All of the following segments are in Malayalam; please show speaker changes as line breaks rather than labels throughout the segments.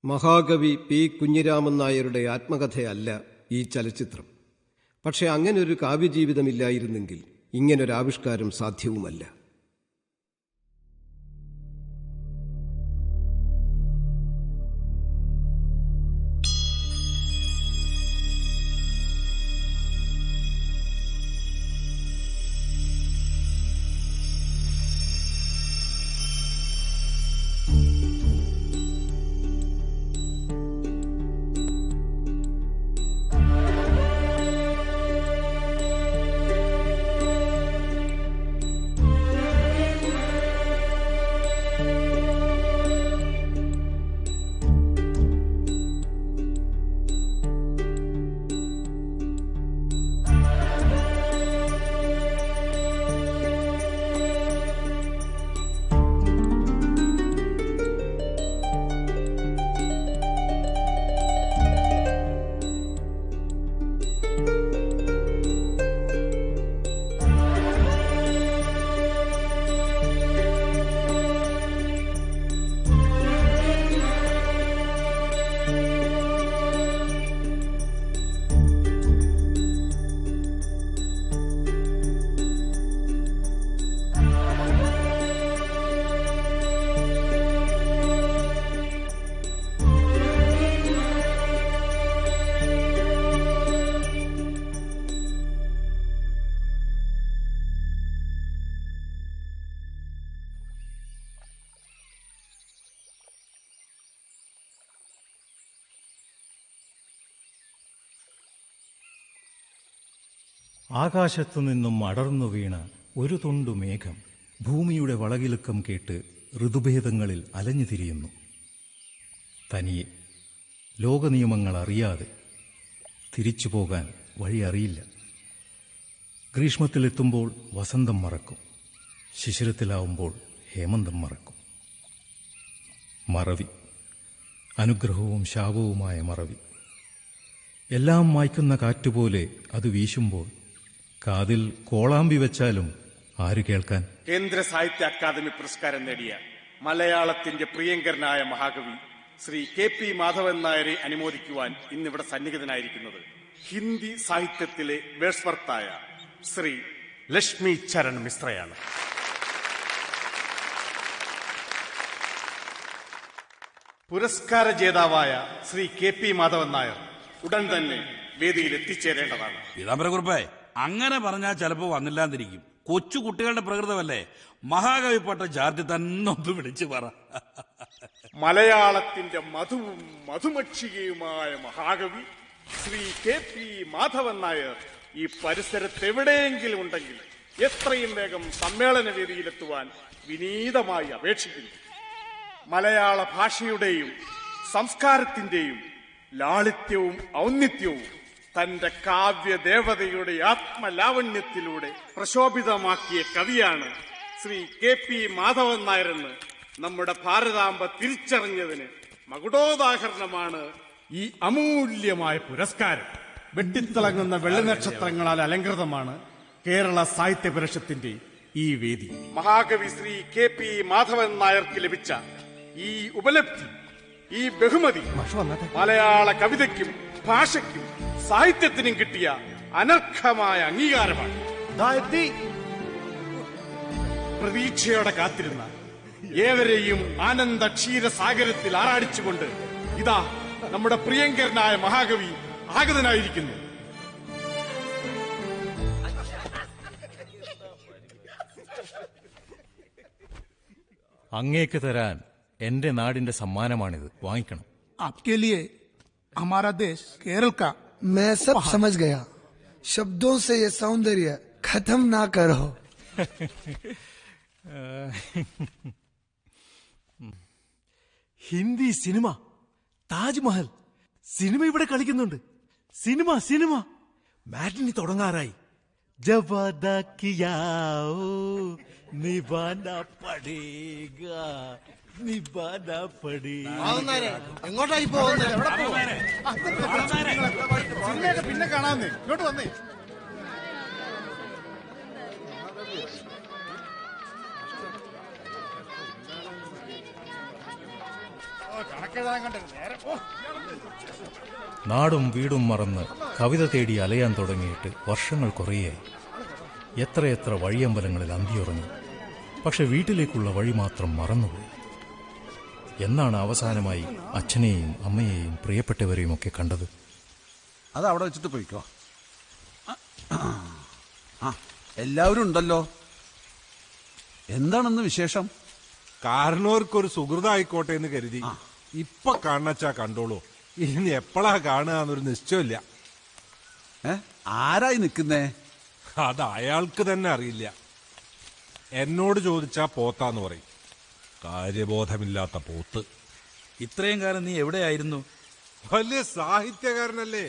മഹാകവി പി കുഞ്ഞിരാമൻ നായരുടെ ആത്മകഥയല്ല ഈ ചലച്ചിത്രം. പക്ഷെ അങ്ങനൊരു കാവ്യജീവിതമില്ലായിരുന്നെങ്കിൽ ഇങ്ങനൊരാവിഷ്കാരം സാധ്യവുമല്ല.
ആകാശത്തുനിന്നും അടർന്നു വീണ ഒരു തുണ്ടു മേഘം ഭൂമിയുടെ വളകിലുക്കം കേട്ട് ഋതുഭേദങ്ങളിൽ അലഞ്ഞു തിരിയുന്നു. തനിയെ ലോകനിയമങ്ങൾ അറിയാതെ തിരിച്ചു പോകാൻ വഴി അറിയില്ല. ഗ്രീഷ്മത്തിലെത്തുമ്പോൾ വസന്തം മറക്കും, ശിശിരത്തിലാവുമ്പോൾ ഹേമന്തം മറക്കും. മറവി, അനുഗ്രഹവും ശാപവുമായ മറവി. എല്ലാം മായ്ക്കുന്ന കാറ്റുപോലെ അത് വീശുമ്പോൾ കാതിൽ കോളാമ്പി വെച്ചാലും ആര് കേൾക്കാൻ?
കേന്ദ്ര സാഹിത്യ അക്കാദമി പുരസ്കാരം നേടിയ മലയാളത്തിന്റെ പ്രിയങ്കരനായ മഹാകവി ശ്രീ KP മാധവൻ നായരെ അനുമോദിക്കുവാൻ ഇന്നിവിടെ സന്നിഹിതനായിരിക്കുന്നത് ഹിന്ദി സാഹിത്യത്തിലെ വേഴ്സ്വർത്തായ ശ്രീ ലക്ഷ്മി ചരൺ മിശ്രയാണ്. പുരസ്കാര ജേതാവായ ശ്രീ KP മാധവൻ നായർ ഉടൻ തന്നെ വേദിയിൽ എത്തിച്ചേരേണ്ടതാണ്.
പീതാംബരക്കുറുപ്പേ, അങ്ങനെ പറഞ്ഞാൽ ചിലപ്പോ വന്നില്ലാന്നിരിക്കും. കൊച്ചു കുട്ടികളുടെ പ്രകൃതമല്ലേ. മഹാകവിപ്പെട്ട ജാതി തന്നെ ഒന്ന് വിളിച്ചു പറ.
മലയാളത്തിന്റെ മധുവും മധുമക്ഷികയുമായ മഹാകവി ശ്രീ KP മാധവൻ നായർ ഈ പരിസരത്ത് എവിടെയെങ്കിലും ഉണ്ടെങ്കിൽ എത്രയും വേഗം സമ്മേളന വേദിയിലെത്തുവാൻ വിനീതമായി അപേക്ഷിക്കുന്നു. മലയാള ഭാഷയുടെയും സംസ്കാരത്തിന്റെയും ലാളിത്യവും ഔന്നിത്യവും തന്റെ കാവ്യദേവതയുടെ ആത്മലാവണ്യത്തിലൂടെ പ്രശോഭിതമാക്കിയ കവിയാണ് ശ്രീ KP മാധവൻ നായരെന്ന് നമ്മുടെ ഭാരതാംബ തിരിച്ചറിഞ്ഞതിന് മകുടോദാഹരണമാണ് ഈ അമൂല്യമായ പുരസ്കാരം. വെട്ടിത്തിളങ്ങുന്ന വെള്ളിനക്ഷത്രങ്ങളാൽ അലങ്കൃതമാണ് കേരള സാഹിത്യ പരിഷത്തിന്റെ ഈ വേദി. മഹാകവി ശ്രീ KP മാധവൻ നായർക്ക് ലഭിച്ച ഈ ഉപലബ്ധി, ഈ ബഹുമതി മലയാള കവിതയ്ക്കും ഭാഷയ്ക്കും സാഹിത്യത്തിനും കിട്ടിയ അനർഘമായ അംഗീകാരമാണ്. പ്രതീക്ഷയോടെ കാത്തിരുന്ന ഏവരെയും ആനന്ദ ക്ഷീരസാഗരത്തിൽ ആറാടിച്ചുകൊണ്ട് ഇതാ നമ്മുടെ പ്രിയങ്കരനായ മഹാകവി ആഗതനായിരിക്കുന്നു.
അങ്ങേക്ക് തരാൻ എന്റെ നാടിന്റെ സമ്മാനമാണിത്, വാങ്ങിക്കണം.
आपके लिए हमारा देश केरल का
मैं सब समझ गया. शब्दों से ये सौंदर्य खत्म ना करो.
ഹിന്ദി സിനിമ, താജ്മഹൽ സിനിമ ഇവിടെ കളിക്കുന്നുണ്ട്. സിനിമ സിനിമ മാറ്റിനി തുടങ്ങാറായി. ജവാദാ കിയാओ നിഭാനാ പടേഗാ നിഭാനാ പടേഗാ.
എങ്ങോട്ടായി പോകുന്നത്? പിന്നെ കാണാമെന്നേ, ഇങ്ങോട്ട് വന്നേ.
നാടും വീടും മറന്ന് കവിത തേടി അലയാൻ തുടങ്ങിയിട്ട് വർഷങ്ങൾ കുറേയായി. എത്രയെത്ര വഴിയമ്പലങ്ങളിൽ അന്തിയുറങ്ങി. പക്ഷെ വീട്ടിലേക്കുള്ള വഴി മാത്രം മറന്നുപോയി. എന്നാണ് അവസാനമായി അച്ഛനെയും അമ്മയെയും പ്രിയപ്പെട്ടവരെയും ഒക്കെ കണ്ടത്?
അത് അവിടെ വെച്ചിട്ട് പോയിക്കോ. എല്ലാവരും ഉണ്ടല്ലോ. എന്താണെന്ന് വിശേഷം?
കാരണവർക്കൊരു സുഹൃതായിക്കോട്ടെ എന്ന് കരുതി ഇപ്പൊ കാണച്ചാ കണ്ടോളൂ. ഇനി എപ്പോഴാ കാണുക എന്നൊരു നിശ്ചയമില്ല.
ആരായി നിൽക്കുന്നേ?
അത് അയാൾക്ക് തന്നെ അറിയില്ല. എന്നോട് ചോദിച്ചാ പോത്താന്ന് പറയും. കാര്യബോധമില്ലാത്ത പോത്ത്.
ഇത്രയും കാലം നീ എവിടെയായിരുന്നു?
വലിയ സാഹിത്യകാരനല്ലേ.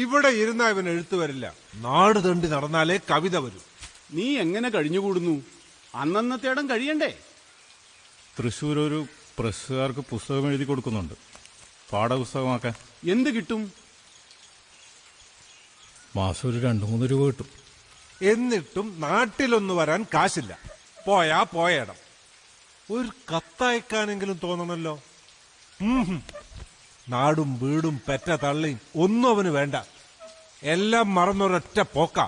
ഇവിടെ ഇരുന്നാ ഇവൻ എഴുത്തു വരില്ല. നാട് തണ്ടി നടന്നാലേ കവിത വരൂ.
നീ എങ്ങനെ കഴിഞ്ഞുകൂടുന്നു? അന്നന്നത്തേടം കഴിയണ്ടേ?
തൃശ്ശൂർ ഒരു പ്രസ്സുകാർക്ക് പുസ്തകം എഴുതി കൊടുക്കുന്നുണ്ട്, പാഠപുസ്തകമാക്കാൻ.
എന്ത് കിട്ടും?
മാസം ഒരു 2-3 രൂപ കിട്ടും.
എന്നിട്ടും നാട്ടിലൊന്നു വരാൻ കാശില്ല. പോയാ പോയയിടം. ഒരു കത്തയക്കാനെങ്കിലും തോന്നണല്ലോ. നാടും വീടും പെറ്റ തള്ളിയും ഒന്നും അവന് വേണ്ട. എല്ലാം മറന്നൊരൊറ്റ പോക്ക.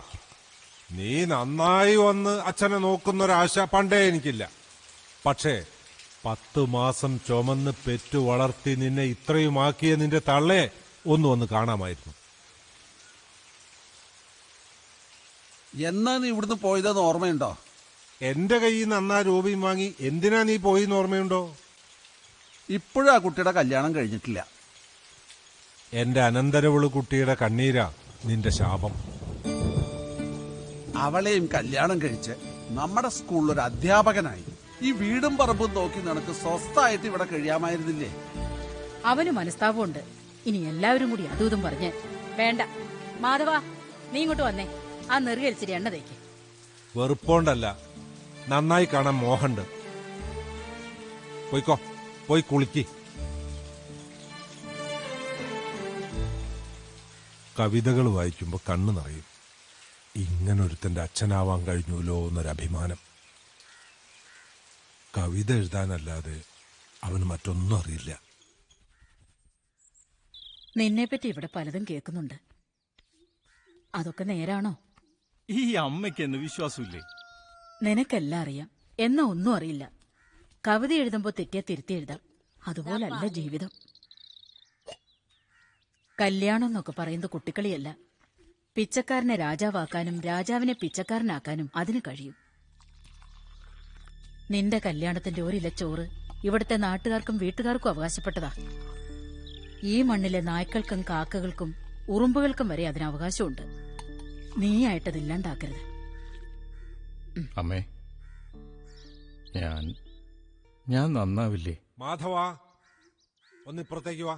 നീ നന്നായി വന്ന് അച്ഛനെ നോക്കുന്നൊരാശ പണ്ടേ എനിക്കില്ല. പക്ഷേ 10 മാസം ചുമന്ന് പെറ്റു വളർത്തി നിന്നെ ഇത്രയുമാക്കിയ നിന്റെ തള്ളയെ ഒന്ന് കാണാമായിരുന്നു.
എന്നാ നീ ഇവിടുന്ന് പോയതെന്ന് ഓർമ്മയുണ്ടോ?
എന്റെ കയ്യിൽ നിന്ന് അന്നാ രൂപയും വാങ്ങി എന്തിനാ നീ പോയിന്ന് ഓർമ്മയുണ്ടോ?
ഇപ്പോഴും ആ കുട്ടിയുടെ കല്യാണം കഴിഞ്ഞിട്ടില്ല.
എന്റെ അനന്തരവള് കുട്ടിയുടെ കണ്ണീരാ നിന്റെ ശാപം.
അവളെയും കല്യാണം കഴിച്ച് നമ്മുടെ സ്കൂളിലൊരു അധ്യാപകനായി ഈ വീടും പറമ്പും നോക്കി നിനക്ക് സ്വസ്ഥായിട്ട് ഇവിടെ കഴിയാമായിരുന്നില്ലേ?
അവന് മനസ്താപമുണ്ട്. ഇനി എല്ലാവരും കൂടി അതും ഇതും പറഞ്ഞ് വേണ്ട. മാധവ, നീ ഇങ്ങോട്ട് വന്നേ. ആ നെറുകലിച്ചിരി എണ്ണ തേക്ക്.
വെറുപ്പോണ്ടല്ല, നന്നായി കാണാൻ മോഹണ്ട്. പോയിക്കോ, പോയി കുളിക്ക്. കവിതകൾ വായിക്കുമ്പോ കണ്ണു നിറയും. ഇങ്ങനൊരുത്തന്റെ അച്ഛനാവാൻ കഴിഞ്ഞുല്ലോ എന്നൊരഭിമാനം. കവിത എഴുതാനല്ലാതെ അവന് മറ്റൊന്നും അറിയില്ല.
നിന്നെപ്പറ്റി ഇവിടെ പലതും കേൾക്കുന്നുണ്ട്. അതൊക്കെ നേരാണോ?
ഈ അമ്മയ്ക്ക് എന്ന് വിശ്വാസമില്ലേ?
നിനക്കെല്ലാം അറിയാം, എന്നാ ഒന്നും അറിയില്ല. കവിത എഴുതുമ്പോ തെറ്റിയാ തിരുത്തി എഴുതാം. അതുപോലല്ല ജീവിതം. കല്യാണം എന്നൊക്കെ പറയുന്നത് കുട്ടിക്കളിയല്ല. പിച്ചക്കാരനെ രാജാവാക്കാനും രാജാവിനെ പിച്ചക്കാരനാക്കാനും അതിന് കഴിയും. നിന്റെ കല്യാണത്തിന്റെ ഒരില ചോറ് ഇവിടുത്തെ നാട്ടുകാർക്കും വീട്ടുകാർക്കും അവകാശപ്പെട്ടതാ. ഈ മണ്ണിലെ നായ്ക്കൾക്കും കാക്കകൾക്കും ഉറുമ്പുകൾക്കും വരെ അതിന് അവകാശമുണ്ട്. നീയായിട്ടതില്ലാണ്ടാക്കരുത്.
അമ്മേ, ഞാൻ നന്നാവില്ലേ?
മാധവാ, ഒന്നിപ്പുറത്തേക്ക് വാ.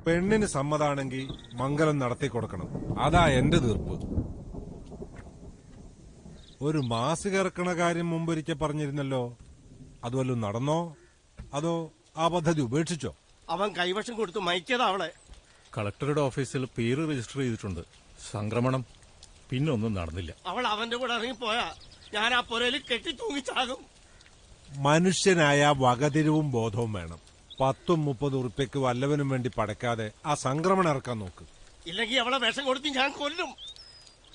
പെണ്ണിന് സമ്മതാണെങ്കിൽ മംഗലം നടത്തി കൊടുക്കണം. അതാ എന്റെ തീർപ്പ്. ഒരു മാസിക ഇറക്കണ കാര്യം മുമ്പൊരിക്കൽ പറഞ്ഞിരുന്നല്ലോ. അതുവല്ലതും നടന്നോ അതോ ആ പദ്ധതി ഉപേക്ഷിച്ചോ?
അവൻ കൈവശം കൊടുത്തു മയക്കിയതാ അവളെ.
കളക്ടറുടെ ഓഫീസിൽ പേര് രജിസ്റ്റർ ചെയ്തിട്ടുണ്ട്. സംക്രമണം പിന്നൊന്നും നടന്നില്ല.
അവൾ അവന്റെ കൂടെ ഇറങ്ങിപ്പോയാ ഞാൻ ആ പുരയിൽ കെട്ടി തൂങ്ങിച്ചാകും.
മനുഷ്യനായ വകതിരിവും ബോധവും വേണം. 10-30 ഉറുപ്പ്യക്ക് വല്ലവനും വേണ്ടി പടക്കാതെ ആ സംക്രമണം ഇറക്കാൻ നോക്ക്.
ഇല്ലെങ്കിൽ അവളെ വിഷം കൊടുത്ത് ഞാൻ കൊല്ലും.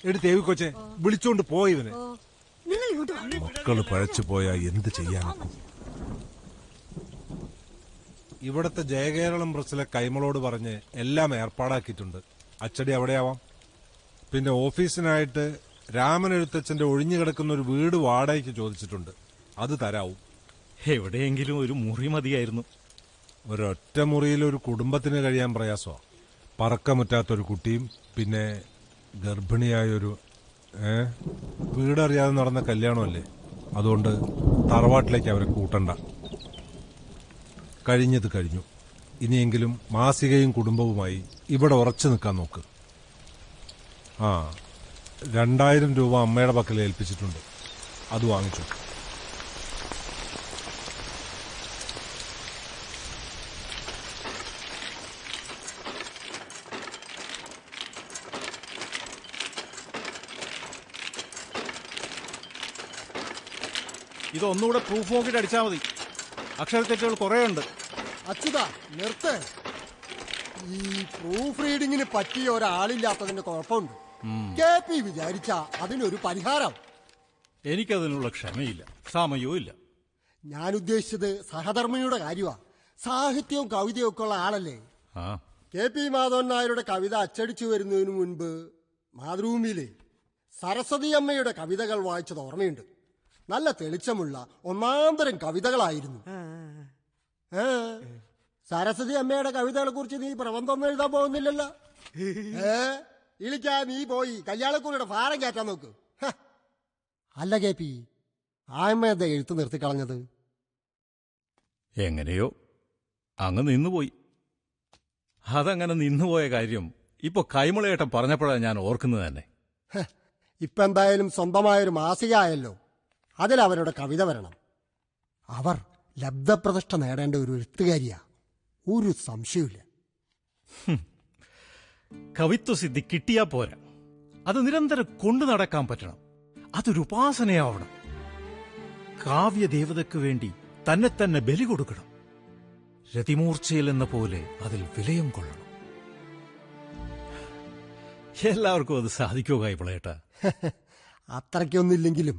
എടുത്ത് തേവിക്കൊച്ചെ വിളിച്ചോണ്ട് പോയിവനെ. മക്കള് പഴച്ചു പോയാ എന്ത് ചെയ്യാനൊക്കും? ഇവിടത്തെ ജയകേരളം പ്രസിലെ കൈമളോട് പറഞ്ഞ് എല്ലാം ഏർപ്പാടാക്കിയിട്ടുണ്ട്. അച്ചടി അവിടെയാവാം. പിന്നെ ഓഫീസിനായിട്ട് രാമൻ എഴുത്തച്ഛന്റെ ഒഴിഞ്ഞു കിടക്കുന്ന ഒരു വീട് വാടകയ്ക്ക് ചോദിച്ചിട്ടുണ്ട്. അത് തരാവും.
എവിടെയെങ്കിലും ഒരു മുറി മതിയായിരുന്നു.
ഒരൊറ്റ മുറിയിൽ ഒരു കുടുംബത്തിന് കഴിയാൻ പ്രയാസമാണ്. പറക്കമുറ്റാത്തൊരു കുട്ടിയും പിന്നെ ഗർഭിണിയായൊരു വീടറിയാതെ നടന്ന കല്യാണമല്ലേ. അതുകൊണ്ട് തറവാട്ടിലേക്ക് അവരെ കൂട്ടണ്ട. കഴിഞ്ഞത് കഴിഞ്ഞു. ഇനിയെങ്കിലും മാസികയും കുടുംബവുമായി ഇവിടെ ഉറച്ചു നിൽക്കാൻ നോക്ക്. 2000 രൂപ അമ്മയുടെ പക്കൽ ഏൽപ്പിച്ചിട്ടുണ്ട്. അത് വാങ്ങിച്ചു.
ഇതൊന്നുകൂടെ പ്രൂഫ് നോക്കിയിട്ട് അടിച്ചാൽ മതി.
അക്ഷരത്തെറ്റുകൾ കുറേയുണ്ട്.
അച്യുതാ നിർത്ത്. ഈ പ്രൂഫ് റീഡിങ്ങിന് പറ്റിയ ഒരാളില്ലാത്തതിന്റെ കുഴപ്പമുണ്ട്. KP വിചാരിച്ച അതിനൊരു പരിഹാരം.
എനിക്കതിനുള്ള ക്ഷമയില്ല, സമയവും ഇല്ല.
ഞാൻ ഉദ്ദേശിച്ചത് സഹധർമ്മിണിയുടെ കാര്യമാ. സാഹിത്യവും കവിതയും ഒക്കെ ഉള്ള ആളല്ലേ. KP മാധവൻ നായരുടെ കവിത അച്ചടിച്ചു വരുന്നതിന് മുൻപ് മാതൃഭൂമിയിലെ സരസ്വതി അമ്മയുടെ കവിതകൾ വായിച്ചത് ഓർമ്മയുണ്ട്. നല്ല തെളിച്ചമുള്ള ഒന്നാന്തരം കവിതകളായിരുന്നു. സരസ്വതി അമ്മയുടെ കവിതകളെ കുറിച്ച് നീ പ്രബന്ധമൊന്നും എഴുതാൻ പോകുന്നില്ലല്ലോ. ഇളിക്കാ നീ പോയി കല്യാണക്കൂറിയുടെ ഭാരം കയറ്റാൻ നോക്ക്. അല്ല KP, ആ അമ്മ എന്താ എഴുത്ത് നിർത്തിക്കളഞ്ഞത്?
എങ്ങനെയോ അങ്ങ് നിന്നുപോയി. അതങ്ങനെ നിന്നുപോയ കാര്യം ഇപ്പൊ കൈമളയേട്ടൻ പറഞ്ഞപ്പോഴാണ് ഞാൻ ഓർക്കുന്നത് തന്നെ.
ഇപ്പൊ എന്തായാലും സ്വന്തമായൊരു മാസികയായല്ലോ, അതിലവരുടെ കവിത വരണം. അവർ ലബ്ധപ്രതിഷ്ഠ നേടേണ്ട ഒരു എഴുത്തുകാരിയാ, ഒരു സംശയമില്ല.
കവിത്വസിദ്ധി കിട്ടിയാ പോരാ, അത് നിരന്തരം കൊണ്ടു നടക്കാൻ പറ്റണം. അതൊരു ഉപാസനയാവണം. കാവ്യദേവതയ്ക്ക് വേണ്ടി തന്നെ തന്നെ ബലി കൊടുക്കണം. രതിമൂർച്ചയിൽ എന്ന പോലെ അതിൽ വിലയം കൊള്ളണം. എല്ലാവർക്കും അത് സാധിക്കുമോ കൈമളയേട്ടാ?
അത്രയ്ക്കൊന്നുമില്ലെങ്കിലും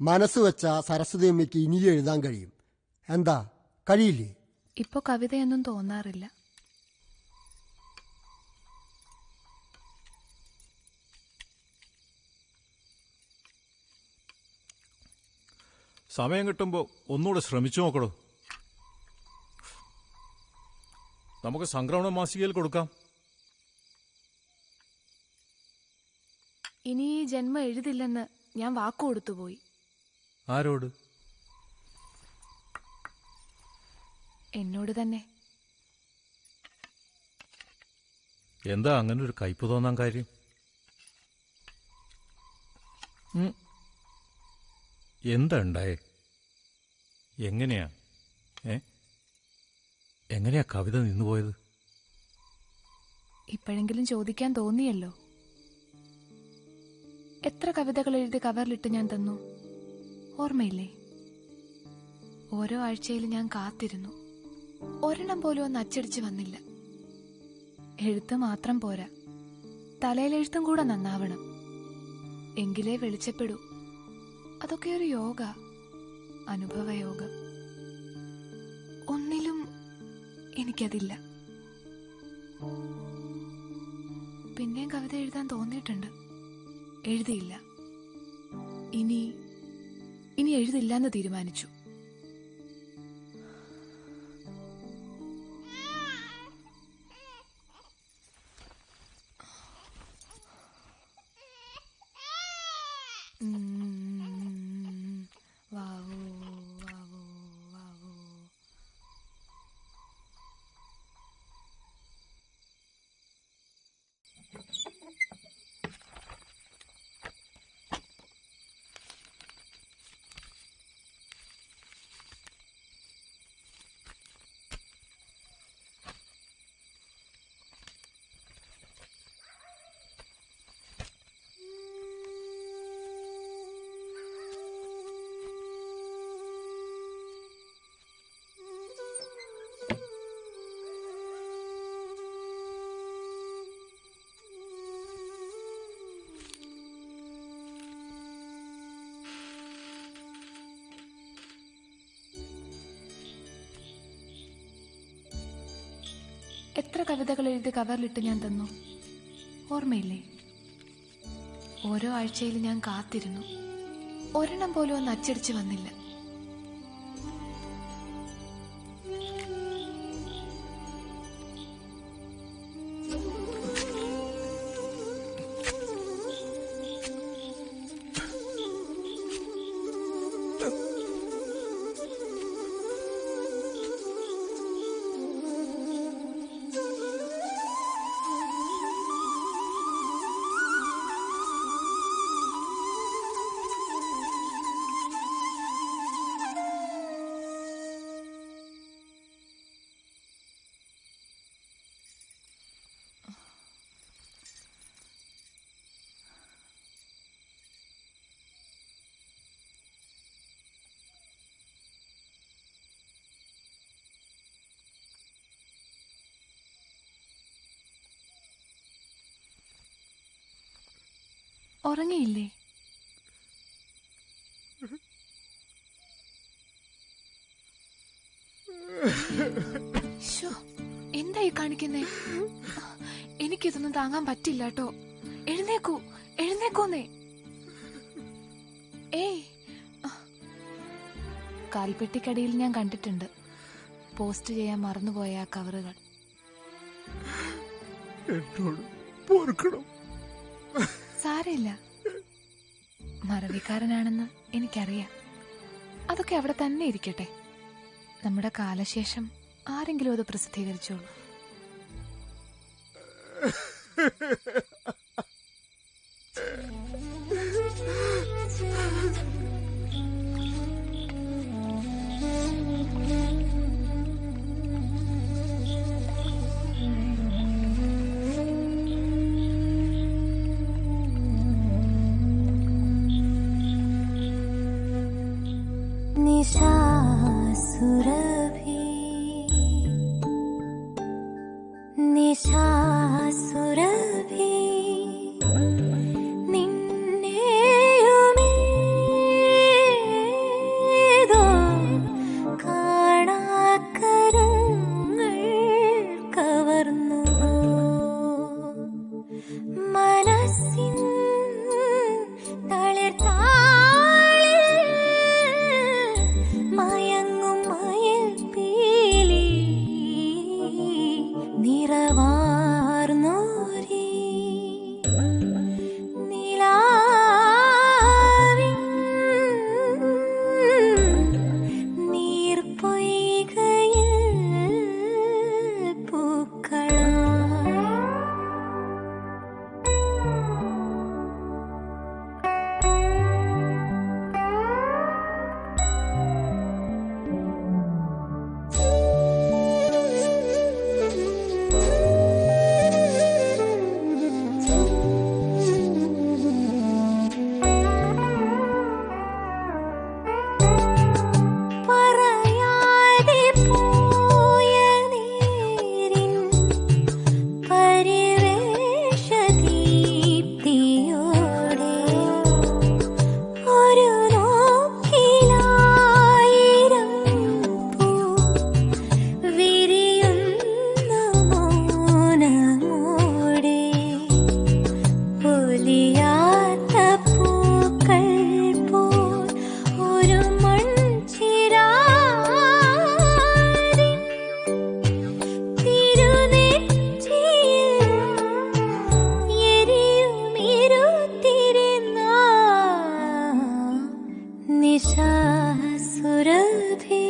മനസ്സ് വെച്ച സരസ്വതി അമ്മയ്ക്ക് ഇനിയും എഴുതാൻ കഴിയും. എന്താ, കഴിയില്ലേ?
ഇപ്പൊ കവിതയൊന്നും തോന്നാറില്ല.
സമയം കിട്ടുമ്പോ ഒന്നുകൂടെ ശ്രമിച്ചു നോക്കടോ. നമുക്ക് സംക്രമണ മാസികയിൽ കൊടുക്കാം.
ഇനി ഈ ജന്മം എഴുതില്ലെന്ന് ഞാൻ വാക്കു കൊടുത്തുപോയി.
ആരോട്?
എന്നോട് തന്നെ.
എന്താ അങ്ങനെ ഒരു കയ്പ് തോന്നാൻ കാര്യം? എന്താ ഉണ്ടായേ? എങ്ങനെയാ എങ്ങനെയാ കവിത നിന്നുപോയത്?
ഇപ്പോഴെങ്കിലും ചോദിക്കാൻ തോന്നിയല്ലോ. എത്ര കവിതകൾ എഴുതി കവറിലിട്ട് ഞാൻ തന്നു, ഓർമ്മയില്ലേ? ഓരോ ആഴ്ചയിൽ ഞാൻ കാത്തിരുന്നു. ഒരെണ്ണം പോലും ഒന്ന് അച്ചടിച്ച് വന്നില്ല. എഴുത്ത് മാത്രം പോരാ, തലയിലെഴുത്തും കൂടെ നന്നാവണം, എങ്കിലേ വെളിച്ചപ്പെടൂ. അതൊക്കെ ഒരു യോഗ, അനുഭവയോഗം. ഒന്നിലും എനിക്കതില്ല. പിന്നെയും കവിത എഴുതാൻ തോന്നിയിട്ടുണ്ട്, എഴുതിയില്ല. ഇനി എഴുതില്ലെന്ന് തീരുമാനിച്ചു. എത്ര കവിതകൾ എഴുതി കവറിലിട്ട് ഞാൻ തന്നു, ഓർമ്മയില്ലേ? ഓരോ ആഴ്ചയിൽ ഞാൻ കാത്തിരുന്നു. ഒരെണ്ണം പോലും ഒന്ന് അച്ചടിച്ച് വന്നില്ല. ഉറങ്ങിയില്ലേ? എന്തായി കാണിക്കുന്നേ? എനിക്കിതൊന്നും താങ്ങാൻ പറ്റില്ല കേട്ടോ. എഴുന്നേക്കൂ, എഴുന്നേക്കോന്നേ. ഏയ്, കാൽപ്പെട്ടിക്കടിയിൽ ഞാൻ കണ്ടിട്ടുണ്ട് പോസ്റ്റ് ചെയ്യാൻ മറന്നുപോയ ആ കവറുകൾ.
എന്നോട് പൊറുക്കണം.
സാരമില്ല, മറവിക്കാരനാണെന്ന് എനിക്കറിയാം. അതൊക്കെ അവിടെ തന്നെ ഇരിക്കട്ടെ. നമ്മുടെ കാലശേഷം ആരെങ്കിലും അത് പ്രസിദ്ധീകരിച്ചോളൂ.
നിശാസുരഭി നിശാസുരഭി നിന്നെയുമേതോ കാണാക്കരങ്ങൾ കവർന്നു മനസ്സിൻ തളിർത്താ മയങ്ങും മയിൽ പീലി നിറവാർന്നോരി നിലാവിൻ നീർപ്പൊയ്കയിൽ പൂക്കളായി പറയാതെ പോയ നേരിൻ പരിവേഷദീപ്തിയോടെ ഒരു നോക്കിലായിരം പൂ വിരിയുന്ന മൗനമോടെ പൊലിയാത്ത പൂക്കൾ പോൽ ഒരു മൺചിരാതിൻ തിരുനെറ്റിയിൽ എരിയുമിരുത്തിരുന്നാൾ നിശാസുരഭി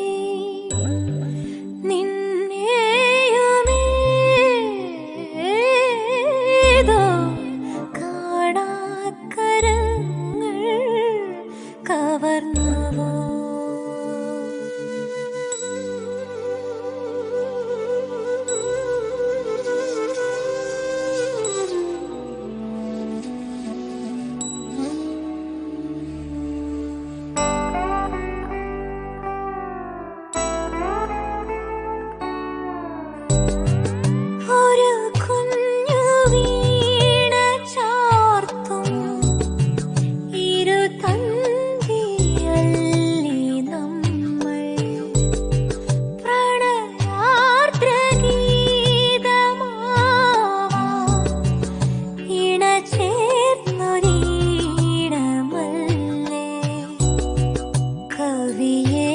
നിന്നെയുമേതോ കാണാക്കരങ്ങൾ കവർന്നുവോ ഒരു കുഞ്ഞു വീണ ചാർത്തും ഇരുതന്തിയല്ലി നമ്മൾ പ്രണയാർദ്രഗീതമാവാം ഇണചേർന്നൊരീണമല്ലേ കവിയെ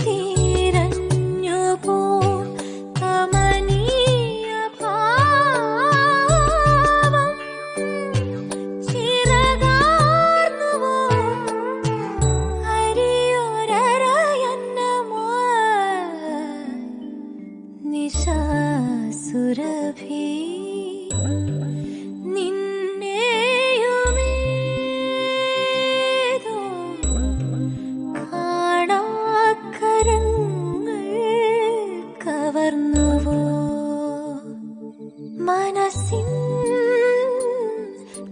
തിരഞ്ഞു പോ കമനീയ ഭാവം ചിറകാർന്നുവോ അരിയൊരയന്നമായി നിശാസുരഭി നിന്നെയുമേതോ കാണാക്കരങ്ങൾ കവർന്നുവോ മനസ്സിൻ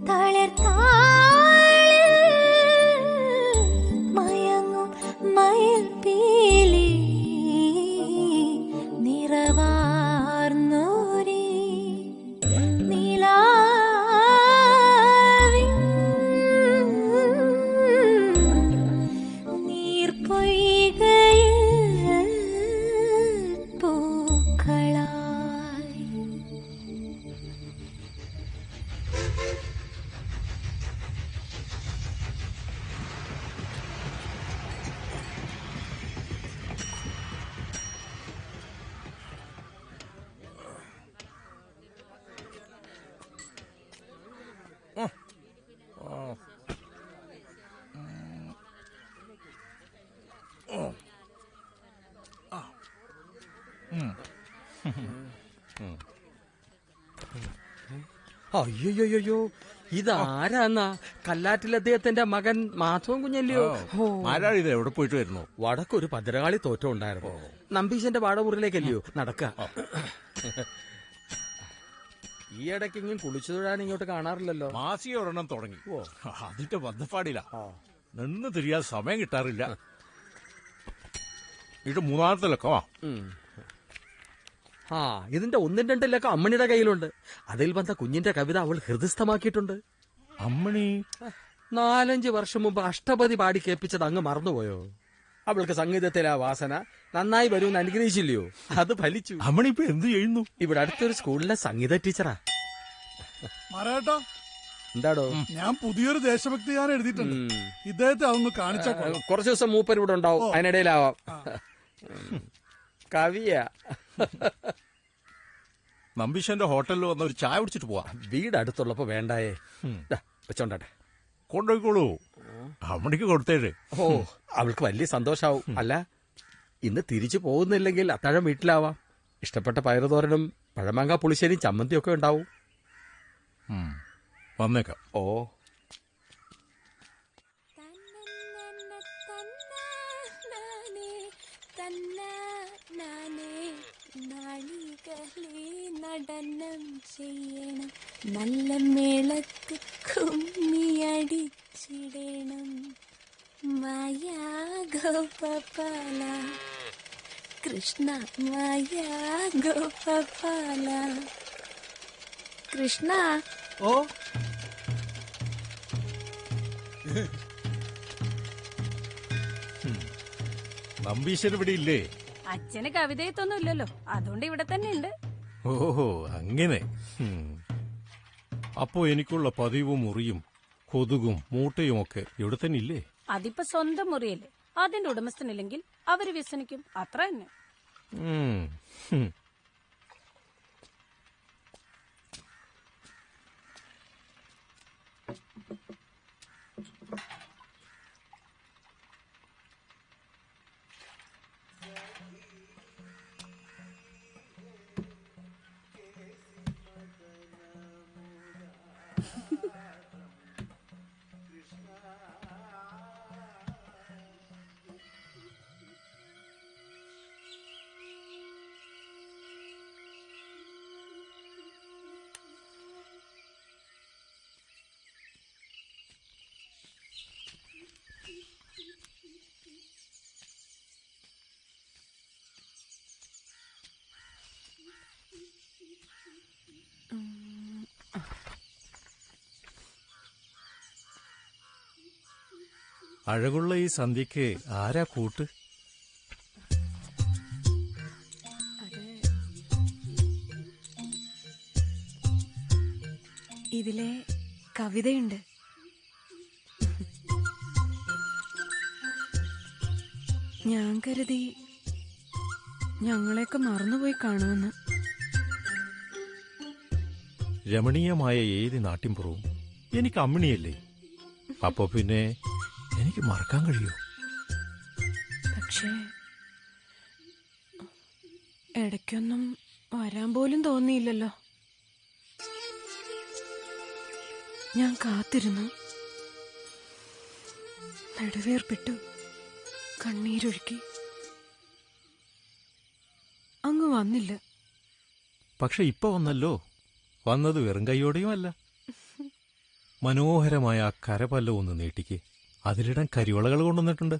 തളിർത്താളിൽ മയങ്ങും മയിൽ പീലി നിറവാർന്നോരി നിലാവിൻ
അയ്യോയ്യോ, ഇതാരാന്നാ? കല്ലാറ്റിൽ അദ്ദേഹത്തിന്റെ മകൻ മാധവൻ കുഞ്ഞല്ലയോ?
ആരാളിത്? എവിടെ പോയിട്ട് വരുന്നു?
വടക്കൊരു ഭദ്രകാളി തോറ്റം ഉണ്ടായിരുന്നു. നമ്പീശന്റെ വാടമുറിയിലേക്കല്ലയോ നടക്ക. ഈ ഇടയ്ക്കെങ്കിലും കുളിച്ചു തൊഴാൻ ഇങ്ങോട്ട് കാണാറില്ലല്ലോ.
മാസിക ഒരെണ്ണം തുടങ്ങി. അതിന്റെ ബന്ധപ്പാടില്ല. നിന്ന് തിരിയാൻ സമയം കിട്ടാറില്ല. ഇത് മൂന്നാമത്തെ ലക്കമാ.
ഇതിന്റെ 1-2 ലക്കം അമ്മണിയുടെ കയ്യിലുണ്ട്. അതിൽ വന്ന കുഞ്ഞിന്റെ കവിത അവൾ ഹൃദയസ്ഥമാക്കിയിട്ടുണ്ട്.
അമ്മണി
4-5 വർഷം മുമ്പ് അഷ്ടപതി പാടി കേൾപ്പിച്ചത് അങ്ങ് മറന്നുപോയോ? അവൾക്ക് സംഗീതത്തിലെ ആ വാസന നന്നായി വരുമെന്ന് അനുഗ്രഹിച്ചില്ലയോ? അത് ഫലിച്ചു.
അമ്മണി ഇപ്പൊ എന്ത് ചെയ്യുന്നു?
ഇവിടെ അടുത്തൊരു സ്കൂളിലെ സംഗീത ടീച്ചറാ.
മറേട്ടാ,
എന്താടോ?
ഞാൻ പുതിയൊരു ദേശഭക്തി ഗാനം എഴുതിയിട്ടുണ്ട്. ഇദ്ദേഹത്തെ അതൊന്ന് കാണിച്ചാ
കുറച്ചു ദിവസം മൂപ്പർ ഇവിടെ ഉണ്ടാവും. അതിനിടയിലാവാം. കവിയാ.
നമ്പീശന്റെ ഹോട്ടലിൽ വന്ന ഒരു ചായ കുടിച്ചിട്ട് പോവാ.
വീട് അടുത്തുള്ളപ്പോ വേണ്ടായേ. വെച്ചോണ്ടാട്ടെ.
കൊണ്ടുപോയിക്കോളൂ. അമ്മണിക്ക് കൊടുത്തേര്.
അവൾക്ക് വലിയ സന്തോഷാവും. അല്ല, ഇന്ന് തിരിച്ചു പോകുന്നില്ലെങ്കിൽ അത്താഴം വീട്ടിലാവാം. ഇഷ്ടപ്പെട്ട പയറുതോരനും പഴമാങ്ക പുളിശ്ശേരിയും ചമ്മന്തിയൊക്കെ ഉണ്ടാവും.
വന്നേക്കാം.
നടനം ചെയ്യണം, നല്ല മേളക്ക് കുമ്മിയടിച്ചിടണം. മായാ ഗോപാല കൃഷ്ണ, മായാ ഗോപാല കൃഷ്ണ.
നമ്പീശൻ ഇവിടെ ഇല്ലേ?
അച്ഛന് കവിതയത്തൊന്നും ഇല്ലല്ലോ, അതുകൊണ്ട് ഇവിടെ തന്നെ ഉണ്ട്.
ഓഹോ, അങ്ങനെ. അപ്പോ എനിക്കുള്ള പതിവും മുറിയും കൊതുകും മൂട്ടയും ഒക്കെ ഇവിടെ തന്നെ ഇല്ലേ?
അതിപ്പോ സ്വന്തം മുറിയല്ലേ. അതിന്റെ ഉടമസ്ഥനില്ലെങ്കിൽ അവര് വ്യസനിക്കും, അത്ര തന്നെ.
അഴകുള്ള ഈ സന്ധ്യക്ക് ആരാ കൂട്ട്?
ഇതിലെ കവിതയുണ്ട്. ഞാൻ കരുതി ഞങ്ങളെയൊക്കെ മറന്നുപോയി കാണുമെന്ന്.
രമണീയമായ ഏത് നാട്ടിൻപുറവും എനിക്ക് അമ്മിണിയല്ലേ. അപ്പൊ പിന്നെ എനിക്ക് മറക്കാൻ കഴിയോ?
പക്ഷേ ഇടയ്ക്കൊന്നും വരാൻ പോലും തോന്നിയില്ലല്ലോ. ഞാൻ കാത്തിരുന്നു, നെടുവേർപ്പിട്ടു, കണ്ണീരൊഴുക്കി. അങ്ങ് വന്നില്ല.
പക്ഷെ ഇപ്പൊ വന്നല്ലോ. വന്നത് വെറും കൈയോടെയും അല്ല. മനോഹരമായ ആ കരപല്ലം ഒന്ന് നീട്ടിക്ക്. അതിലിടാൻ കരിവളകൾ കൊണ്ടുവന്നിട്ടുണ്ട്.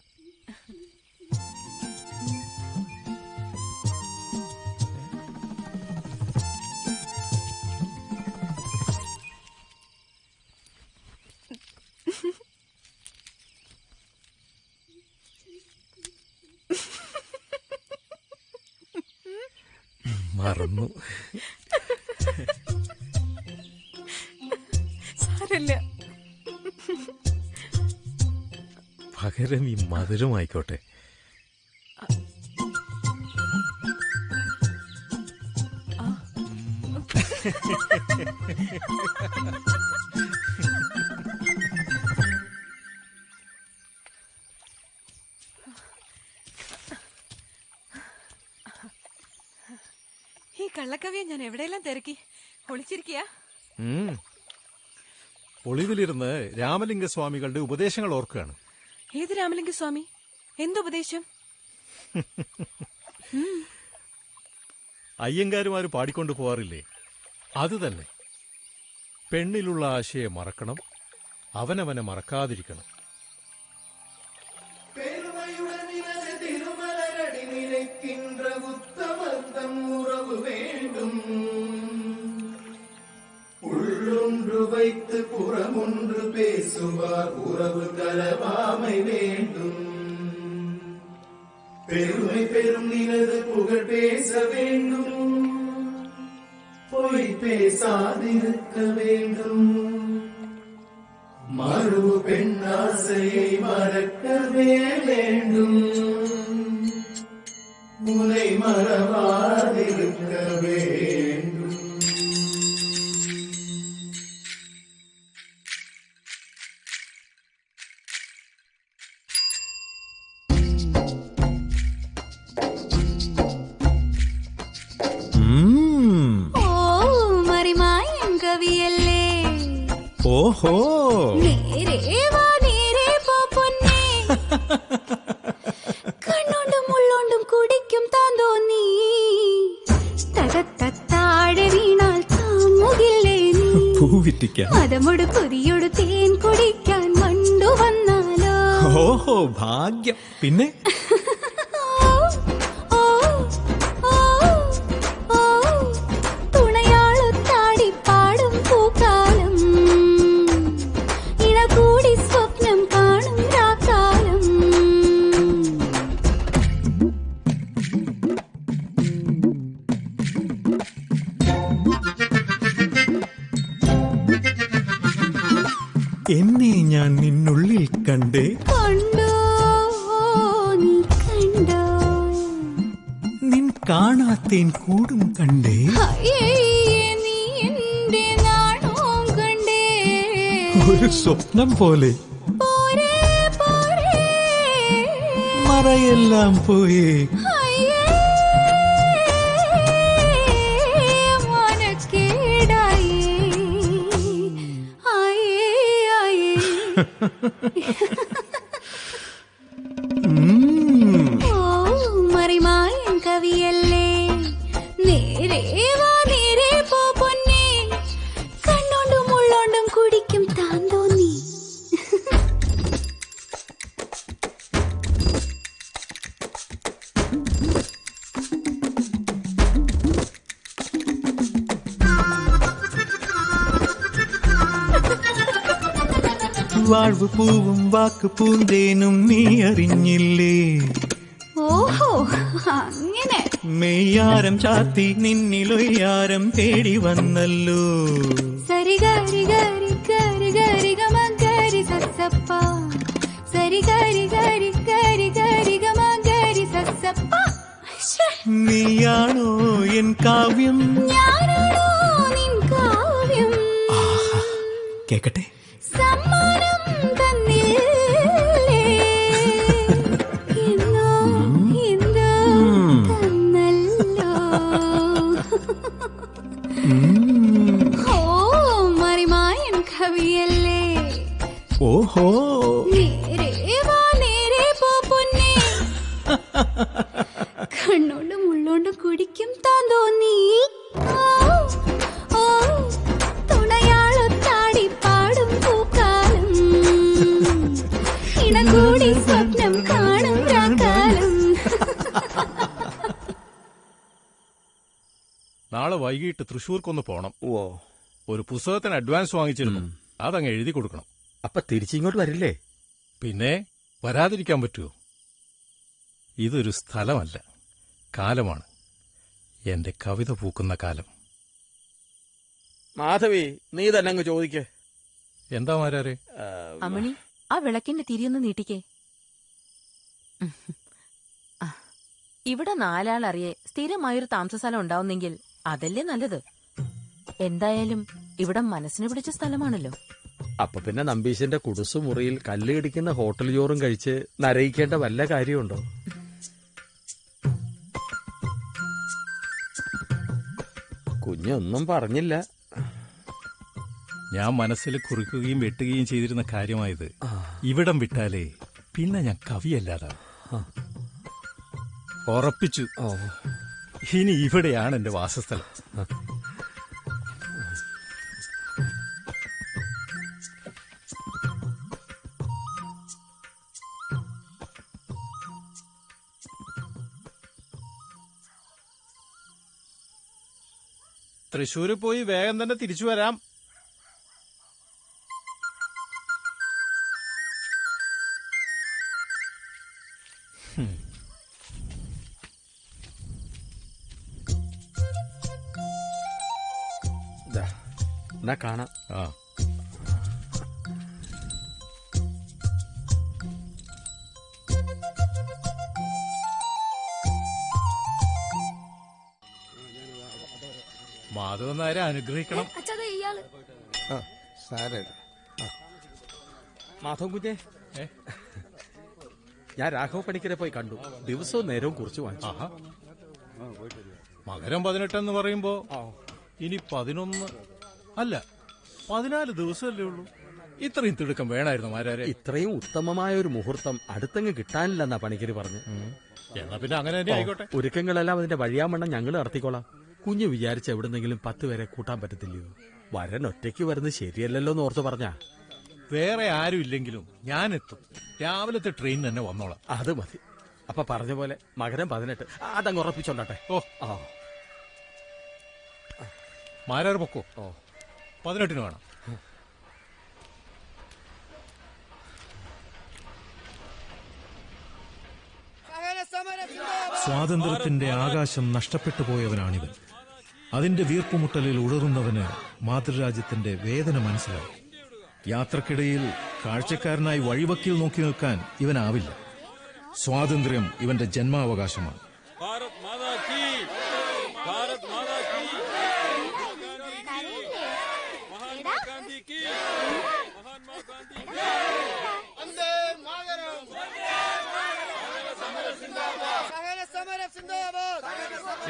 മറന്നു.
സാരല്ല.
പകരം ഈ മധുരമായിക്കോട്ടെ.
ഈ കള്ളക്കവിയെ ഞാൻ എവിടെയെല്ലാം തിരക്കി ഒളിച്ചിരിക്കുക.
ഒളിവിലിരുന്ന് രാമലിംഗസ്വാമികളുടെ ഉപദേശങ്ങൾ ഓർക്കുകയാണ്.
ഏത് രാമലിംഗസ്വാമി? എന്തുപദേശം?
അയ്യങ്കാരുമാര് പാടിക്കൊണ്ടു പോവാറില്ലേ, അത് തന്നെ. പെണ്ണിലുള്ള ആശയെ മറക്കണം, അവനവനെ മറക്കാതിരിക്കണം.
உள்ளொன்று வைத்து புறமொன்று பேசுவார் உறவு கலவாமை வேண்டும். பெருமை பெரும் நினது புகழ் பேச வேண்டும், பொய் பேசாதிருக்க வேண்டும். மறு பெண்ணாசையை மறக்கவே வேண்டும், உனை மறவாதிருக்க வேண்டும்.
ഓഹോ,
കണ്ണോണ്ടും ഉള്ളോണ്ടും കുടിക്കും താൻ തോന്നി, താഴെ വീണാൽ താങ്ങുകില്ലേ നീ? മതമൊടു കൊതിയൊടു തേൻ കുടിക്കാൻ മണ്ടു വന്നാലോ?
ഓഹോ, ഭാഗ്യം. പിന്നെ എന്നെ ഞാൻ നിന്നുള്ളിൽ കണ്ടേ.
കണ്ടോ നീ കണ്ടോ?
നിൻ കാണാത്തേൻ കൂടും കണ്ടേ.
നീ എന്റെ നാണവും കണ്ടേ.
ഒരു സ്വപ്നം പോലെ
പോരേ പോരേ,
മറയെല്ലാം പോയേ.
മറിമായൻ കവിയല്ലേ, നേരെ വാ നേരെ പോ പൊന്നേ, കണ്ണോണ്ടും ഉള്ളോണ്ടും കുടിക്കും താൻ തോന്നി.
വാഴ്വു പൂവും വാക്ക് പൂന്തേനും നീ അറിഞ്ഞില്ലേ?
ഓഹോ, അങ്ങനെ.
മെയ്യാരം ചാത്തി നിന്നിലൊയ്യാരം തേടി വന്നല്ലോ.
സരി ഗരി ഗരി ഗരി ഗരി ഗമ ഗരി സസപ്പ, സരി ഗരി ഗരി ഗരി ഗരി ഗമ ഗരി സസപ്പ.
നീയാണോ എൻ കാവ്യം?
ഞാനാണോ നിൻ കാവ്യം?
കേക്കട്ടെ.
സമ്മാനം തന്നില്ലേ, എന്നോ എന്തോ തന്നല്ലോ. ഓ മറിമായൻ കവിയല്ലേ,
ഓഹോ,
നേരെ വാ നേരെ പോ പൊന്നേ, കണ്ണോണ്ടും ഉള്ളോണ്ടും കുടിക്കും താൻ തോന്നി. സ്വപ്നം കാണും കാലം.
നാളെ വൈകിട്ട് തൃശ്ശൂർക്കൊന്ന് പോണം. ഒരു പുസ്തകത്തിന് അഡ്വാൻസ് വാങ്ങിച്ചിരുന്നു, അതങ്ങ് എഴുതി കൊടുക്കണം.
അപ്പൊ തിരിച്ചിങ്ങോട്ട് വരില്ലേ?
പിന്നെ വരാതിരിക്കാൻ പറ്റുമോ? ഇതൊരു സ്ഥലമല്ല, കാലമാണ്. എന്റെ കവിത പൂക്കുന്ന കാലം.
മാധവി, നീ തന്നെ അങ്ങ് ചോദിക്കേ.
എന്താ മാരാരെ?
അമണി, ആ വിളക്കിന്റെ തിരിയൊന്ന് നീട്ടിക്കേ. ഇവിടെ നാലാളറിയെ സ്ഥിരമായൊരു താമസസ്ഥലം ഉണ്ടാവുന്നെങ്കിൽ അതല്ലേ നല്ലത്. എന്തായാലും ഇവിടെ മനസ്സിന് പിടിച്ച സ്ഥലമാണല്ലോ.
അപ്പൊ പിന്നെ നമ്പീശന്റെ കുടുസു മുറിയിൽ കല്ല് ഇടിക്കുന്ന ഹോട്ടൽ ചോറും കഴിച്ച് നരയിക്കേണ്ട വല്ല കാര്യമുണ്ടോ? കുഞ്ഞൊന്നും പറഞ്ഞില്ല.
ഞാൻ മനസ്സിൽ കുറിക്കുകയും വെട്ടുകയും ചെയ്തിരുന്ന കാര്യമായത്. ഇവിടം വിട്ടാലേ പിന്നെ ഞാൻ കവിയല്ലാതാ. ഉറപ്പിച്ചു. ഇനി ഇവിടെയാണ് എന്റെ വാസസ്ഥലം.
തൃശ്ശൂര് പോയി വേഗം തന്നെ തിരിച്ചു വരാം.
എന്നാ കാണാം.
മാധവൻ നായരെ അനുഗ്രഹിക്കണം.
മാധവൻ കുഞ്ഞെ, ഞാൻ രാഘവ പണിക്കരെ പോയി കണ്ടു. ദിവസവും നേരവും കുറിച്ച് വാങ്ങിച്ചു.
മകരം 18 എന്ന് പറയുമ്പോ ഇനി 11 അല്ല 14 ദിവസമല്ലേ ഉള്ളൂ. ഇത്രയും തിടുക്കം വേണമായിരുന്നു മാരാരെ.
ഇത്രയും ഉത്തമമായ ഒരു മുഹൂർത്തം അടുത്തങ്ങ് കിട്ടാനില്ലെന്നാ പണിക്കര് പറഞ്ഞു.
എന്നാ പിന്നെ അങ്ങനെ തന്നെ ആയിക്കോട്ടെ.
ഒരുക്കങ്ങളെല്ലാം അതിന്റെ വഴിയാമണ്ണം ഞങ്ങൾ നടത്തിക്കോളാം. കുഞ്ഞ് വിചാരിച്ച എവിടുന്നെങ്കിലും 10 പേരെ കൂട്ടാൻ പറ്റത്തില്ലയോ? വരൻ ഒറ്റയ്ക്ക് വരുന്നത് ശരിയല്ലല്ലോ എന്ന് ഓർത്ത് പറഞ്ഞാ.
വേറെ ആരും ഇല്ലെങ്കിലും ഞാൻ എത്തും. രാവിലത്തെ ട്രെയിൻ തന്നെ വന്നോളാം.
അത് മതി. അപ്പൊ പറഞ്ഞ പോലെ മകരം 18 അതങ്ങ് ഉറപ്പിച്ചോണ്ടാട്ടെ.
മാരാർ പൊക്കോ. 18 വേണം. സ്വാതന്ത്ര്യത്തിന്റെ ആകാശം നഷ്ടപ്പെട്ടു പോയവനാണിവൻ. അതിന്റെ വീർപ്പുമുട്ടലിൽ ഉടറുന്നവന് മാതൃരാജ്യത്തിന്റെ വേദന മനസ്സിലാവും. യാത്രക്കിടയിൽ കാഴ്ചക്കാരനായി വഴിവക്കിൽ നോക്കി നിൽക്കാൻ ഇവനാവില്ല. സ്വാതന്ത്ര്യം ഇവന്റെ ജന്മാവകാശമാണ്.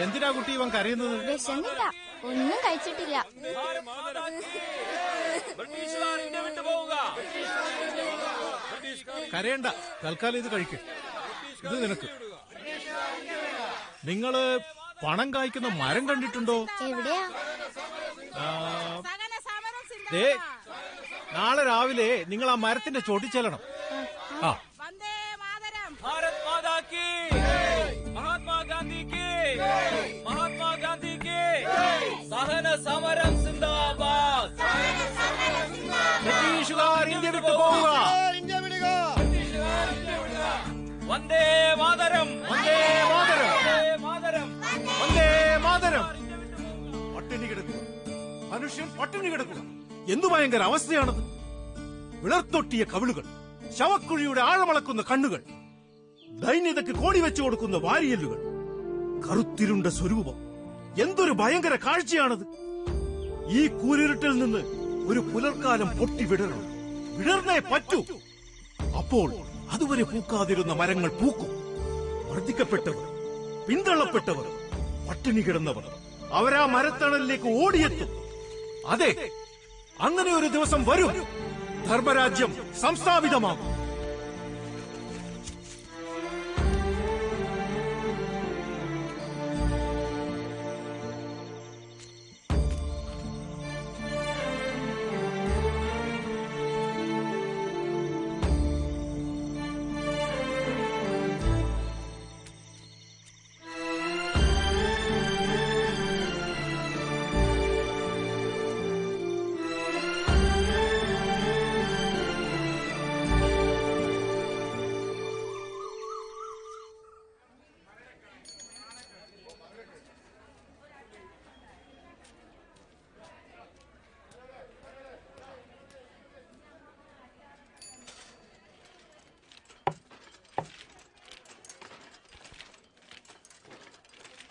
എന്തിനാ കുട്ടി ഇവൻ കരയുന്നത്?
വിശന്നില്ല, ഒന്നും കഴിച്ചിട്ടില്ല.
കരയണ്ട, തൽക്കാലം ഇത് കഴിക്കും. ഇത് നിനക്ക്. നിങ്ങള് പണം കായ്ക്കുന്ന മരം കണ്ടിട്ടുണ്ടോ?
എവിടെയാ?
നാളെ രാവിലെ നിങ്ങൾ ആ മരത്തിന്റെ ചോട്ടിൽ ചെല്ലണം.
സമരം സിന്ദാബാദ്.
ബ്രിട്ടീഷുകാർ ഇന്ത്യ വിട്ടു പോവുക.
വന്ദേ മാതരം,
വന്ദേ മാതരം, വന്ദേ മാതരം.
പട്ടിണി കിടക്കുക, മനുഷ്യൻ പട്ടിണി കിടക്കുക. എന്തു ഭയങ്കര അവസ്ഥയാണത്! വിളർത്തൊട്ടിയ കവിളുകൾ, ശവക്കുഴിയുടെ ആഴമളക്കുന്ന കണ്ണുകൾ, ദൈന്യതയ്ക്ക് കോടി വെച്ചു കൊടുക്കുന്ന വാരിയല്ലുകൾ, കറുത്തിരുണ്ട സ്വരൂപം. എന്തൊരു ഭയങ്കര കാഴ്ചയാണത്! ഈ കൂരിരുട്ടിൽ നിന്ന് ഒരു പുലർക്കാലം പൊട്ടി വിടരണം. വിടർന്നേ പറ്റൂ. അപ്പോൾ അതുവരെ പൂക്കാതിരുന്ന മരങ്ങൾ പൂക്കും. വർദ്ധിക്കപ്പെട്ടവർ, പിന്തള്ളപ്പെട്ടവർ, പട്ടിണി കിടന്നവർ അവരാ മരത്തണലിലേക്ക് ഓടിയെത്തും. അതെ, അങ്ങനെ ഒരു ദിവസം വരും. ധർമ്മരാജ്യം സംസ്ഥാപിതമാകും.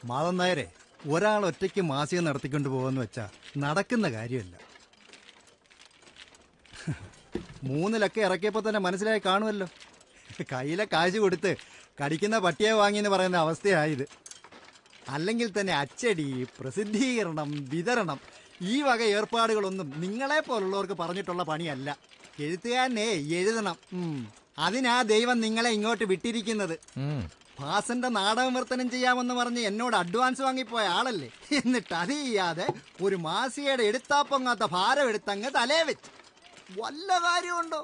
മാധവൻ നായരെ, ഒരാൾ ഒറ്റയ്ക്ക് മാസിക നടത്തിക്കൊണ്ട് പോകുമെന്ന് വെച്ചാ നടക്കുന്ന കാര്യമല്ല. 3 ലക്കം ഇറക്കിയപ്പോൾ തന്നെ മനസ്സിലായി കാണുമല്ലോ. കയ്യിലെ കാശ് കൊടുത്ത് കടിക്കുന്ന പട്ടിയെ വാങ്ങിയെന്ന് പറയുന്ന അവസ്ഥയായത്. അല്ലെങ്കിൽ തന്നെ അച്ചടി, പ്രസിദ്ധീകരണം, വിതരണം ഈ വക ഏർപ്പാടുകളൊന്നും നിങ്ങളെ പോലുള്ളവർക്ക് പറഞ്ഞിട്ടുള്ള പണിയല്ല. എഴുത്തുകാരനെ എഴുതണം. അതിനാ ദൈവം നിങ്ങളെ ഇങ്ങോട്ട് വിട്ടിരിക്കുന്നത്. ഭാസന്റെ നാടകം വിവർത്തനം ചെയ്യാമെന്ന് പറഞ്ഞ് എന്നോട് അഡ്വാൻസ് വാങ്ങിപ്പോയ ആളല്ലേ. എന്നിട്ട് അത് ചെയ്യാതെ ഒരു മാസികയുടെ എടുത്താപ്പൊങ്ങാത്ത ഭാരം എടുത്തങ്ങ് തലേ വെച്ച് വല്ല കാര്യമുണ്ടോ?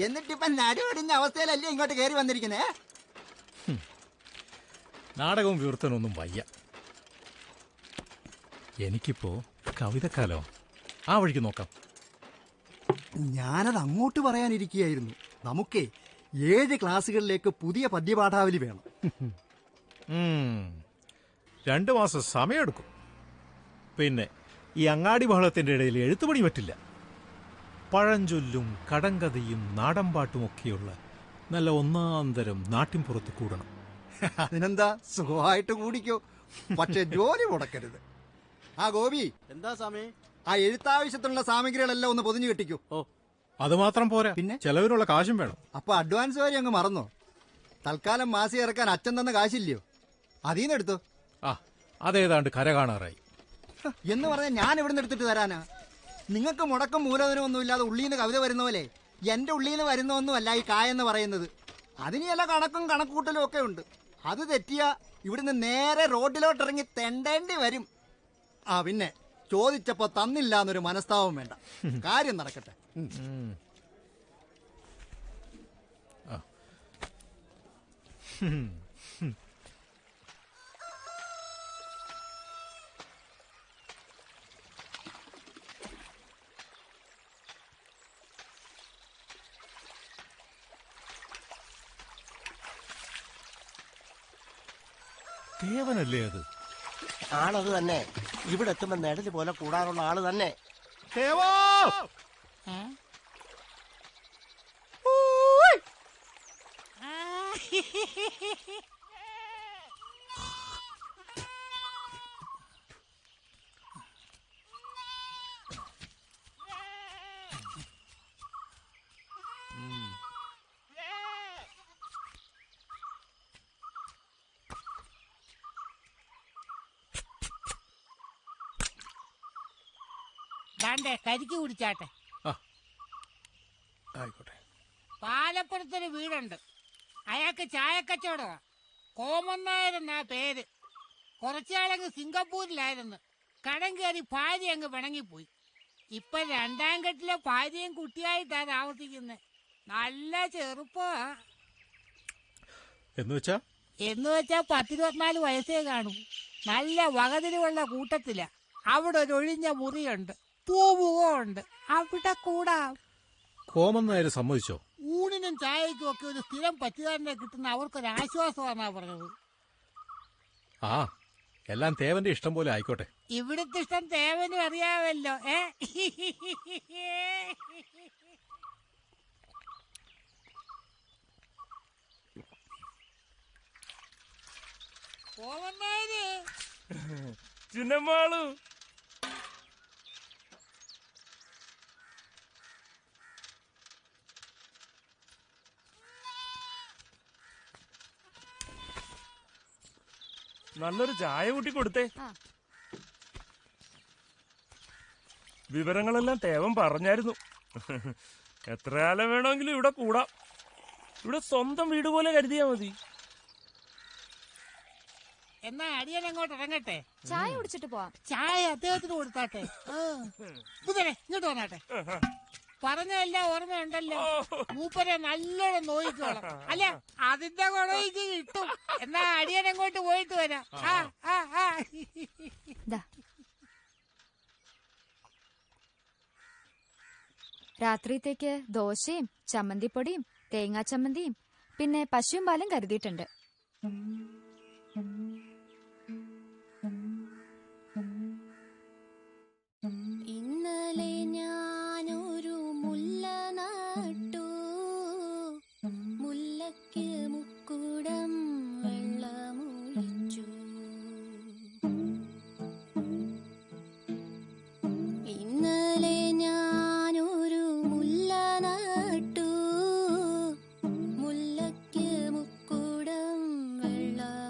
എന്നിട്ടിപ്പൊ നടുവടിഞ്ഞ അവസ്ഥയിലല്ലേ ഇങ്ങോട്ട് കയറി വന്നിരിക്കുന്നേ?
നാടകവും വിവർത്തനമൊന്നും വയ്യ. എനിക്കിപ്പോ കവിതക്കാലോ ആ വഴിക്ക് നോക്കാം.
ഞാനത് അങ്ങോട്ട് പറയാനിരിക്കുകയായിരുന്നു. നമുക്കേ 7 ക്ലാസ്സുകളിലേക്ക് പുതിയ പദ്യപാഠാവലി വേണം.
2 മാസം സമയമെടുക്കും. പിന്നെ ഈ അങ്ങാടി ബഹളത്തിന്റെ ഇടയിൽ എഴുത്തുപണി പറ്റില്ല. പഴഞ്ചൊല്ലും കടങ്കഥയും നാടൻപാട്ടും ഒക്കെയുള്ള നല്ല ഒന്നാന്തരം നാട്ടിൻപുറത്ത് കൂടണം.
അതിനെന്താ, സുഖമായിട്ട് കൂടിക്കോ. പക്ഷെ ജോലി മുടക്കരുത്. ആ ഗോപി,
എന്താ സമയം?
ആ എഴുത്താവശ്യത്തിനുള്ള സാമഗ്രികളെല്ലാം ഒന്ന് പൊതിഞ്ഞു കെട്ടിക്കോ.
അത് മാത്രം പോരാ, പിന്നെ ചെലവിനുള്ള കാശും വേണം.
അപ്പൊ അഡ്വാൻസ് വരെ അങ്ങ് മറന്നോ? തൽക്കാലം മാസി ഇറക്കാൻ അച്ഛൻ തന്ന കാശില്ലയോ? അതീന്ന് എടുത്തോ.
അതേതാണ്ട് കര കാണാറായി
എന്ന് പറഞ്ഞാൽ ഞാൻ എവിടെ എടുത്തിട്ട് തരാനാ? നിങ്ങൾക്ക് മുടക്കം മൂലധനമൊന്നും ഇല്ലാതെ ഉള്ളിന്ന് കവിത വരുന്ന പോലെ എന്റെ ഉള്ളിന്ന് വരുന്നൊന്നുമല്ല ഈ കായെന്ന് പറയുന്നത്. അതിന് ചില കണക്കും കണക്കൂട്ടലും ഒക്കെ ഉണ്ട്. അത് തെറ്റിയാ ഇവിടുന്ന് നേരെ റോഡിലോട്ടിറങ്ങി തെണ്ടേണ്ടി വരും. പിന്നെ ചോദിച്ചപ്പോ തന്നില്ല എന്നൊരു മനസ്താപം വേണ്ട. കാര്യം നടക്കട്ടെ.
ദേവനല്ലേ അത്?
ആളത് തന്നെ. ഇവിടെ എത്തുമ്പോ നെടല് പോലെ കൂടാറുള്ള ആള് തന്നെ.
കരിക്ക് കുടിച്ചാട്ടെ.
ആയിക്കോട്ടെ.
പാലപ്പുറത്തൊരു വീടുണ്ട്. അയാൾക്ക് ചായക്കച്ചവടമാ. കോമന്നായിരുന്നാ പേര്. കുറച്ചാളങ്ങ് സിംഗപ്പൂരിലായിരുന്നു. കടം കയറി ഭാര്യ അങ്ങ് പിണങ്ങിപ്പോയി. ഇപ്പൊ 2ാം കെട്ടിലെ ഭാര്യയും കുട്ടിയായിട്ടാ താമസിക്കുന്നത്. നല്ല ചെറുപ്പാ.
എന്നുവെച്ചാ
10-24 വയസ്സേ കാണൂ. നല്ല വകതിരിവുള്ള കൂട്ടത്തില. അവിടെ ഒരു ഒഴിഞ്ഞ മുറിയുണ്ട്, പൂമുഖമുണ്ട്. അവിടെ കൂടാം.
കോമൻ നായർ സമ്മതിച്ചോ?
ഊണിനും ചായക്കും ഒക്കെ ഒരു സ്ഥിരം പറ്റുകാരനെ കിട്ടുന്ന അവർക്കൊരാശ്വാസമാണെന്നാ പറഞ്ഞത്.
എല്ലാം തേവന്റെ ഇഷ്ടം പോലെ ആയിക്കോട്ടെ.
ഇവിടുത്തെ ഇഷ്ടം തേവനും അറിയാമല്ലോ.
ചിന്നമാളു, നല്ലൊരു ചായ കൂട്ടി കൊടുത്തേ. വിവരങ്ങളെല്ലാം തേവൻ പറഞ്ഞായിരുന്നു. എത്ര കാലം വേണമെങ്കിലും ഇവിടെ കൂടാം. ഇവിടെ സ്വന്തം വീട് പോലെ കരുതിയാ മതി.
എന്നാ അടിയൻ അങ്ങോട്ട് ഇറങ്ങട്ടെ.
ചായ കുടിച്ചിട്ട് പോവാം.
ചായ അദ്ദേഹത്തിന് കൊടുത്താട്ടെ. ഇങ്ങോട്ട് വന്നാട്ടെ. പറഞ്ഞതെല്ലാം ഓർമ്മയുണ്ടല്ലോ. മൂപ്പരെ നല്ലോണം നോയിക്കോളാം. അല്ല, അതിന്റെ കുടയ്ക്ക് കിട്ടും. എന്നാ അടിയൻ അങ്ങോട്ട് പോയിട്ട് വരാം.
രാത്രിത്തേക്ക് ദോശയും ചമ്മന്തിപ്പൊടിയും തേങ്ങാ ചമ്മന്തിയും പിന്നെ പശുവും പാലും കരുതിയിട്ടുണ്ട്.
ഇന്നലെ ഞാനൊരു മുല്ല നട്ടു, മുല്ലയ്ക്ക് മുക്കുടം വെള്ളമൊഴിച്ചു. ഇന്നലെ ഞാനൊരു മുല്ല നട്ടു, മുല്ലയ്ക്ക് മുക്കുടം വെള്ളമൊഴിച്ചു.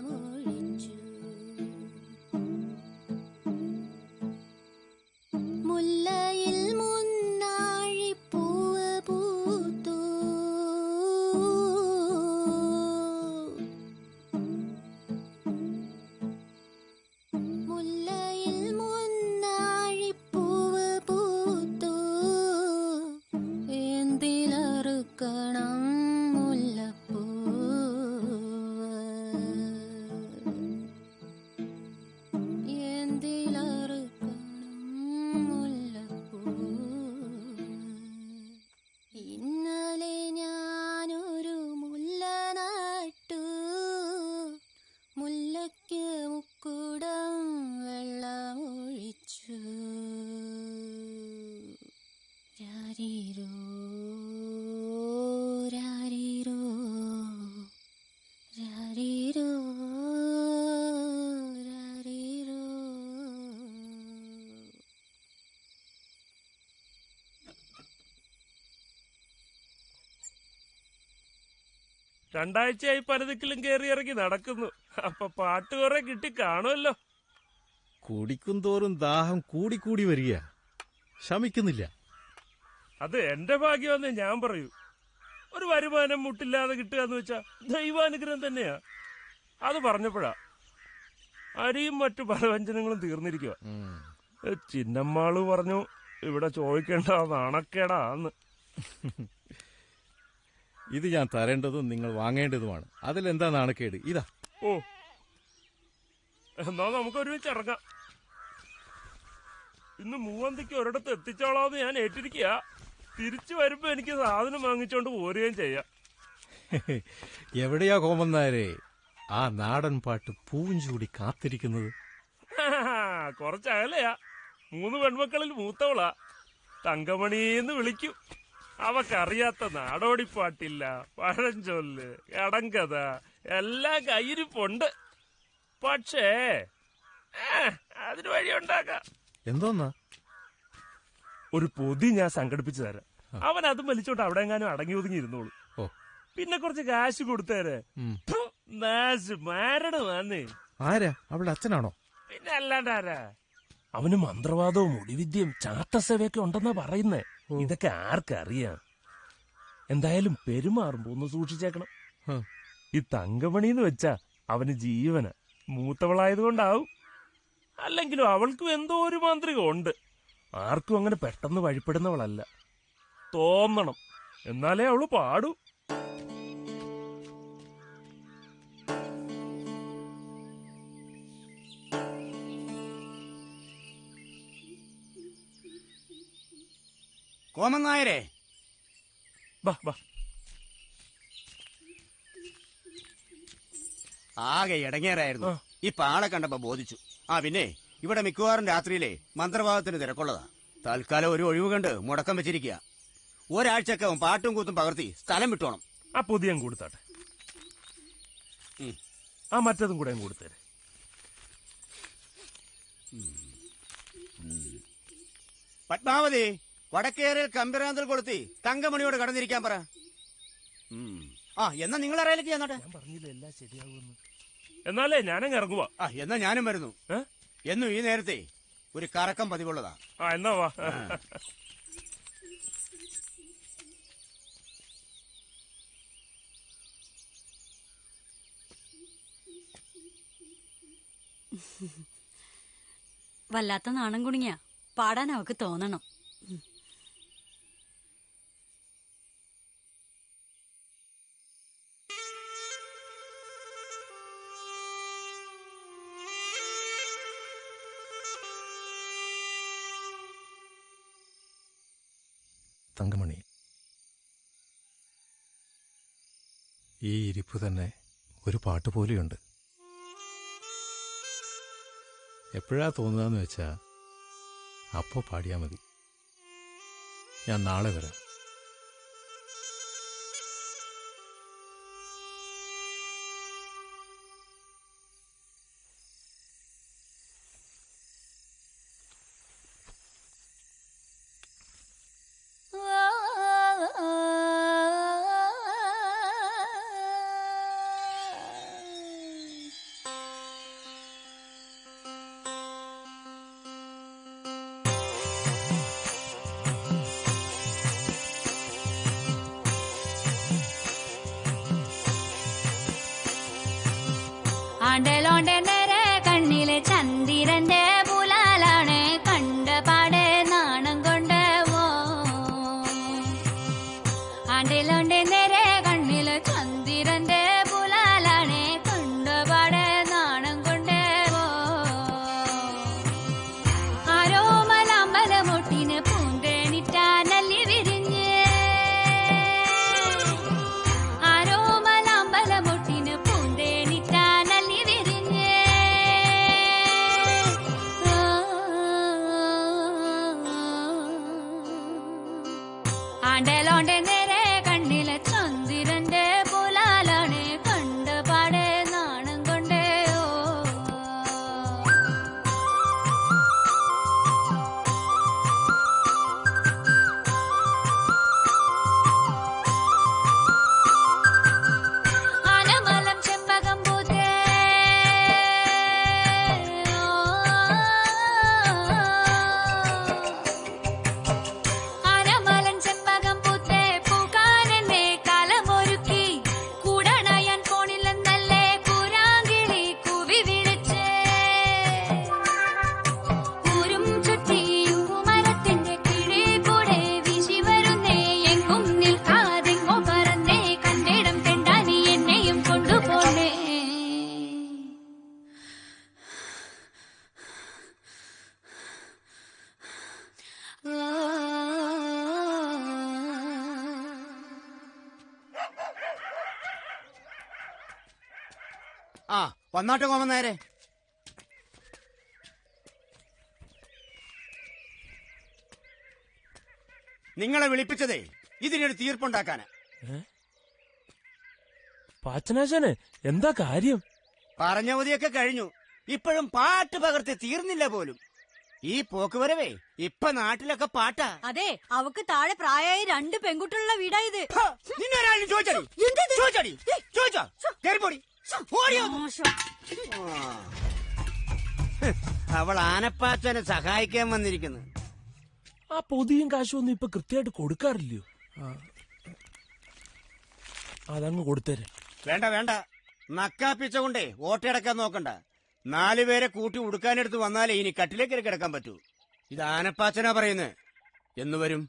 രാരീരോ രാരീരോ രാരീരോ രാരീരോ.
രണ്ടാഴ്ചയായി പലതിക്കിലും കയറി ഇറങ്ങി നടക്കുന്നു. അപ്പൊ പാട്ട് കുറെ കിട്ടി കാണുമല്ലോ.
കുടിക്കും തോറും ദാഹം കൂടിക്കൂടി വരിക, ശമിക്കുന്നില്ല.
അത് എന്റെ ഭാഗ്യമെന്നേ ഞാൻ പറയൂ. ഒരു വരുമാനം മുട്ടില്ലാതെ കിട്ടുക എന്ന് വെച്ചാ ദൈവാനുഗ്രഹം തന്നെയാ. അത് പറഞ്ഞപ്പോഴാ അരിയും മറ്റു പലവ്യഞ്ജനങ്ങളും തീർന്നിരിക്കുക. ചിന്നമ്മാള് പറഞ്ഞു ഇവിടെ ചോദിക്കേണ്ട നാണക്കേടാന്ന്.
ഇത് ഞാൻ തരേണ്ടതും നിങ്ങൾ വാങ്ങേണ്ടതുമാണ്. അതിലെന്താ നാണക്കേട്? ഇതാ.
ഓ, എന്നാ നമുക്ക് ഒരുമിച്ച് ഇറങ്ങാം. ഇന്ന് മൂവന്തിക്ക് ഒരിടത്ത് എത്തിച്ചോളാന്ന് ഞാൻ ഏറ്റിരിക്കുക. തിരിച്ചു വരുമ്പോ എനിക്ക് സാധനം വാങ്ങിച്ചോണ്ട് പോരുകയും ചെയ്യാം.
എവിടെയാ കോമന്നാരെ ആ നാടൻ പാട്ട് പൂവും ചൂടി കാത്തിരിക്കുന്നത്?
കുറച്ചകലെയാ. 3 പെൺമക്കളിൽ മൂത്തവളാ. തങ്കമണിന്ന് വിളിക്കും. അവക്കറിയാത്ത നാടോടിപ്പാട്ടില്ല, പഴഞ്ചൊല്ല്, കടങ്കഥ എല്ലാം കയ്യിരിപ്പുണ്ട്. പക്ഷേ അതിന് വഴിയുണ്ടാക്കാം.
എന്തോന്നാ?
ഒരു പൊതി ഞാൻ സംഘടിപ്പിച്ചു തരാം. അവൻ അതും വലിച്ചോണ്ട് അവിടെ എങ്ങാനും അടങ്ങി ഒതുങ്ങി ഇരുന്നോളൂ. പിന്നെ കുറച്ച് കാശ് കൊടുത്തേരെ. മാരണമാന്നേ.
ആരാ? അവളുടെ അച്ഛനാണോ?
പിന്നെ അല്ലാണ്ടാരാ. അവന് മന്ത്രവാദവും മുടിവിദ്യയും ചാത്തസേവയൊക്കെ ഉണ്ടെന്നാ പറയുന്നേ. ഇതൊക്കെ ആർക്കറിയാം. എന്തായാലും പെരുമാറുമ്പോ ഒന്ന് സൂക്ഷിച്ചേക്കണം. ഈ തങ്കമണിന്ന് വെച്ചാ അവന് ജീവന. മൂത്തവളായതുകൊണ്ടാവും. അല്ലെങ്കിലും അവൾക്കും എന്തോ ഒരു മാന്ത്രികം ഉണ്ട്. ആർക്കും അങ്ങനെ പെട്ടെന്ന് വഴിപ്പെടുന്നവളല്ല. തോന്നണം, എന്നാലേ അവള് പാടൂ.
കോമന്നായരെ,
ബാ ബാ.
ആകെ ഇടങ്ങേറായിരുന്നു. ഇപ്പൊ ആളെ കണ്ടപ്പോ ബോധിച്ചു. ആ പിന്നെ ഇവിടെ മിക്കവാറും രാത്രിയിലെ മന്ത്രവാദത്തിന് തിരക്കുള്ളതാ. തൽക്കാലം ഒരു ഒഴിവ് കണ്ട് മുടക്കം വെച്ചിരിക്കുക. ഒരാഴ്ചക്കവും പാട്ടും കൂത്തും പകർത്തി സ്ഥലം വിട്ടോണം.
ആ പുതിയ കൊടുത്താട്ടെ. ആ മറ്റതും കൂടെ കൊടുത്തേരെ.
പത്മാവതി, വടക്കേറിൽ കമ്പിറാന്തൽ കൊളുത്തി തങ്കമണിയോട് കടന്നിരിക്കാൻ പറ. ആ എന്നാ നിങ്ങൾ അറിയിലേക്ക് ചെന്നോട്ടെ.
പറഞ്ഞില്ല എല്ലാം ശരിയാവുമെന്ന്. എന്നാലേ ഞാനങ്ങ് ഇറങ്ങുവാ.
ആ എന്നാ ഞാനും വരുന്നു. എന്നും ഈ നേരത്തെ ഒരു കറക്കം പതിവുള്ളതാ.
ആ എന്നാ വാ.
വല്ലാത്ത നാണം കുടുങ്ങിയ പാടാൻ അവക്ക് തോന്നണം.
തങ്കമണി, ഈ ഇരിപ്പ് തന്നെ ഒരു പാട്ട് പോലെയുണ്ട്. എപ്പോഴാ തോന്നുകയെന്ന് വെച്ചാ അപ്പോ പാടിയാ മതി. ഞാൻ നാളെ വരാം.
ആണ്ടലോണ്ടെ നേരെ കണ്ണിലെ ചന്ദിരന്റെ പുലാലാണ് കണ്ടപാടെ നാണം കൊണ്ട് ആണ്ടലോണ്ടെ നേരെ കണ്ണിലെ ചന്ദിരന്റെ പുലാലാണ് കണ്ടപാടെ നാണം കൊണ്ട് ആരോമലാമ്പലമൊട്ടിന് പൂങ്കണിറ്റാ നല്ലി വിരിഞ്ഞ് ആരോമലാമ്പലമൊട്ടിന് പൂന്തേണിറ്റാ നല്ലി വിരിഞ്ഞ് ആണ്ടലോണ്ടെ നേരെ കണ്ണിലെ ചന്ദ്രന്റെ പുലാലാണ് കണ്ട പാടെ നാണം കൊണ്ടേ ഓ ആനമലം ചെമ്പകം പൂത്തേ ആനമലം ചെമ്പകം പൂത്തേ പൂക്കാനെന്നെ കാലമൊരുക്കി കൂടണയാൻ ഫോണിലെന്നല്ലേ കൂരാങ്കിളി കൂവി വിളിച്ചേ ൂരും ചുറ്റിയും മരത്തിന്റെ കിഴി കൂടെ വീശി വരുന്നേ എങ്ങും നിൽക്കാതെങ്ങോ പറന്നേ കണ്ടിടം തെണ്ടാനി എന്നെയും കൊണ്ടുപോണേ
ആ വന്നാട്ടെ കോമൻ നേരെ. നിങ്ങളെ വിളിപ്പിച്ചതേ ഇതിനൊരു തീർപ്പുണ്ടാക്കാന്.
പാച്ചനാശാനെ എന്താ കാര്യം?
പറഞ്ഞവധിയൊക്കെ കഴിഞ്ഞു. ഇപ്പോഴും പാട്ട് പകർത്തി തീർന്നില്ല പോലും. ഈ പോക്കുവരവേ ഇപ്പൊ നാട്ടിലൊക്കെ പാട്ടാ.
അതെ, അവക്ക് താഴെ പ്രായമായി 2 പെൺകുട്ടികളുള്ള വീടായത്.
നിന്നൊരാളും ചോദിച്ചടി ചോദിച്ചടി ചോദിച്ചോ കേറിപ്പോടി ഓടിയോ. അവൾ ആനപ്പാച്ചനെ സഹായിക്കാൻ വന്നിരിക്കുന്നു.
ആ പൊതിയും കാശും ഒന്നും ഇപ്പൊ കൃത്യമായിട്ട് കൊടുക്കാറില്ലയോ? അതങ്ങ് കൊടുത്തേരെ.
വേണ്ട വേണ്ട, നക്കാപ്പിച്ച കൊണ്ടേ ഓട്ടയടക്കാൻ നോക്കണ്ട. 4 പേരെ കൂട്ടി ഉടുക്കാനെടുത്ത് വന്നാലേ ഇനി കട്ടിലേക്ക് കിടക്കാൻ പറ്റൂ. ഇത് ആനപ്പാച്ചനാ പറയുന്നത്. എന്ന് വരും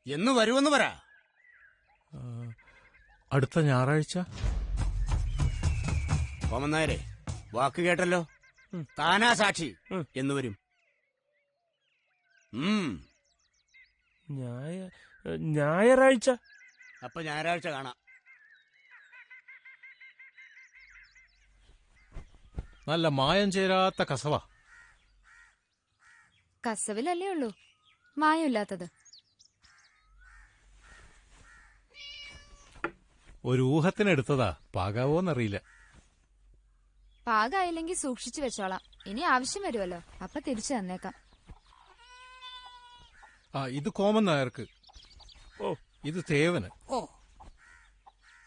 എന്ന് വരുമെന്ന് പറ.
അടുത്ത ഞായറാഴ്ച.
കോമന്നായരെ വാക്ക് കേട്ടല്ലോ. താനാ സാക്ഷി. എന്ന് വരും.
ഞായറാഴ്ച.
അപ്പൊ ഞായറാഴ്ച കാണാം.
നല്ല മായം ചേരാത്ത കസവ.
കസവിലല്ലേ ഉള്ളൂ മായമില്ലാത്തത്.
ഒരു ഊഹത്തിനെടുത്തതാ, പാകാവോന്നറിയില്ല.
പാകായില്ലെങ്കിൽ സൂക്ഷിച്ചു വെച്ചോളാം. ഇനി ആവശ്യം വരുമല്ലോ, അപ്പൊ തിരിച്ചു തന്നേക്കാം.
ഇത് കോമൻ നായർക്ക്. ഇത് തേവന്.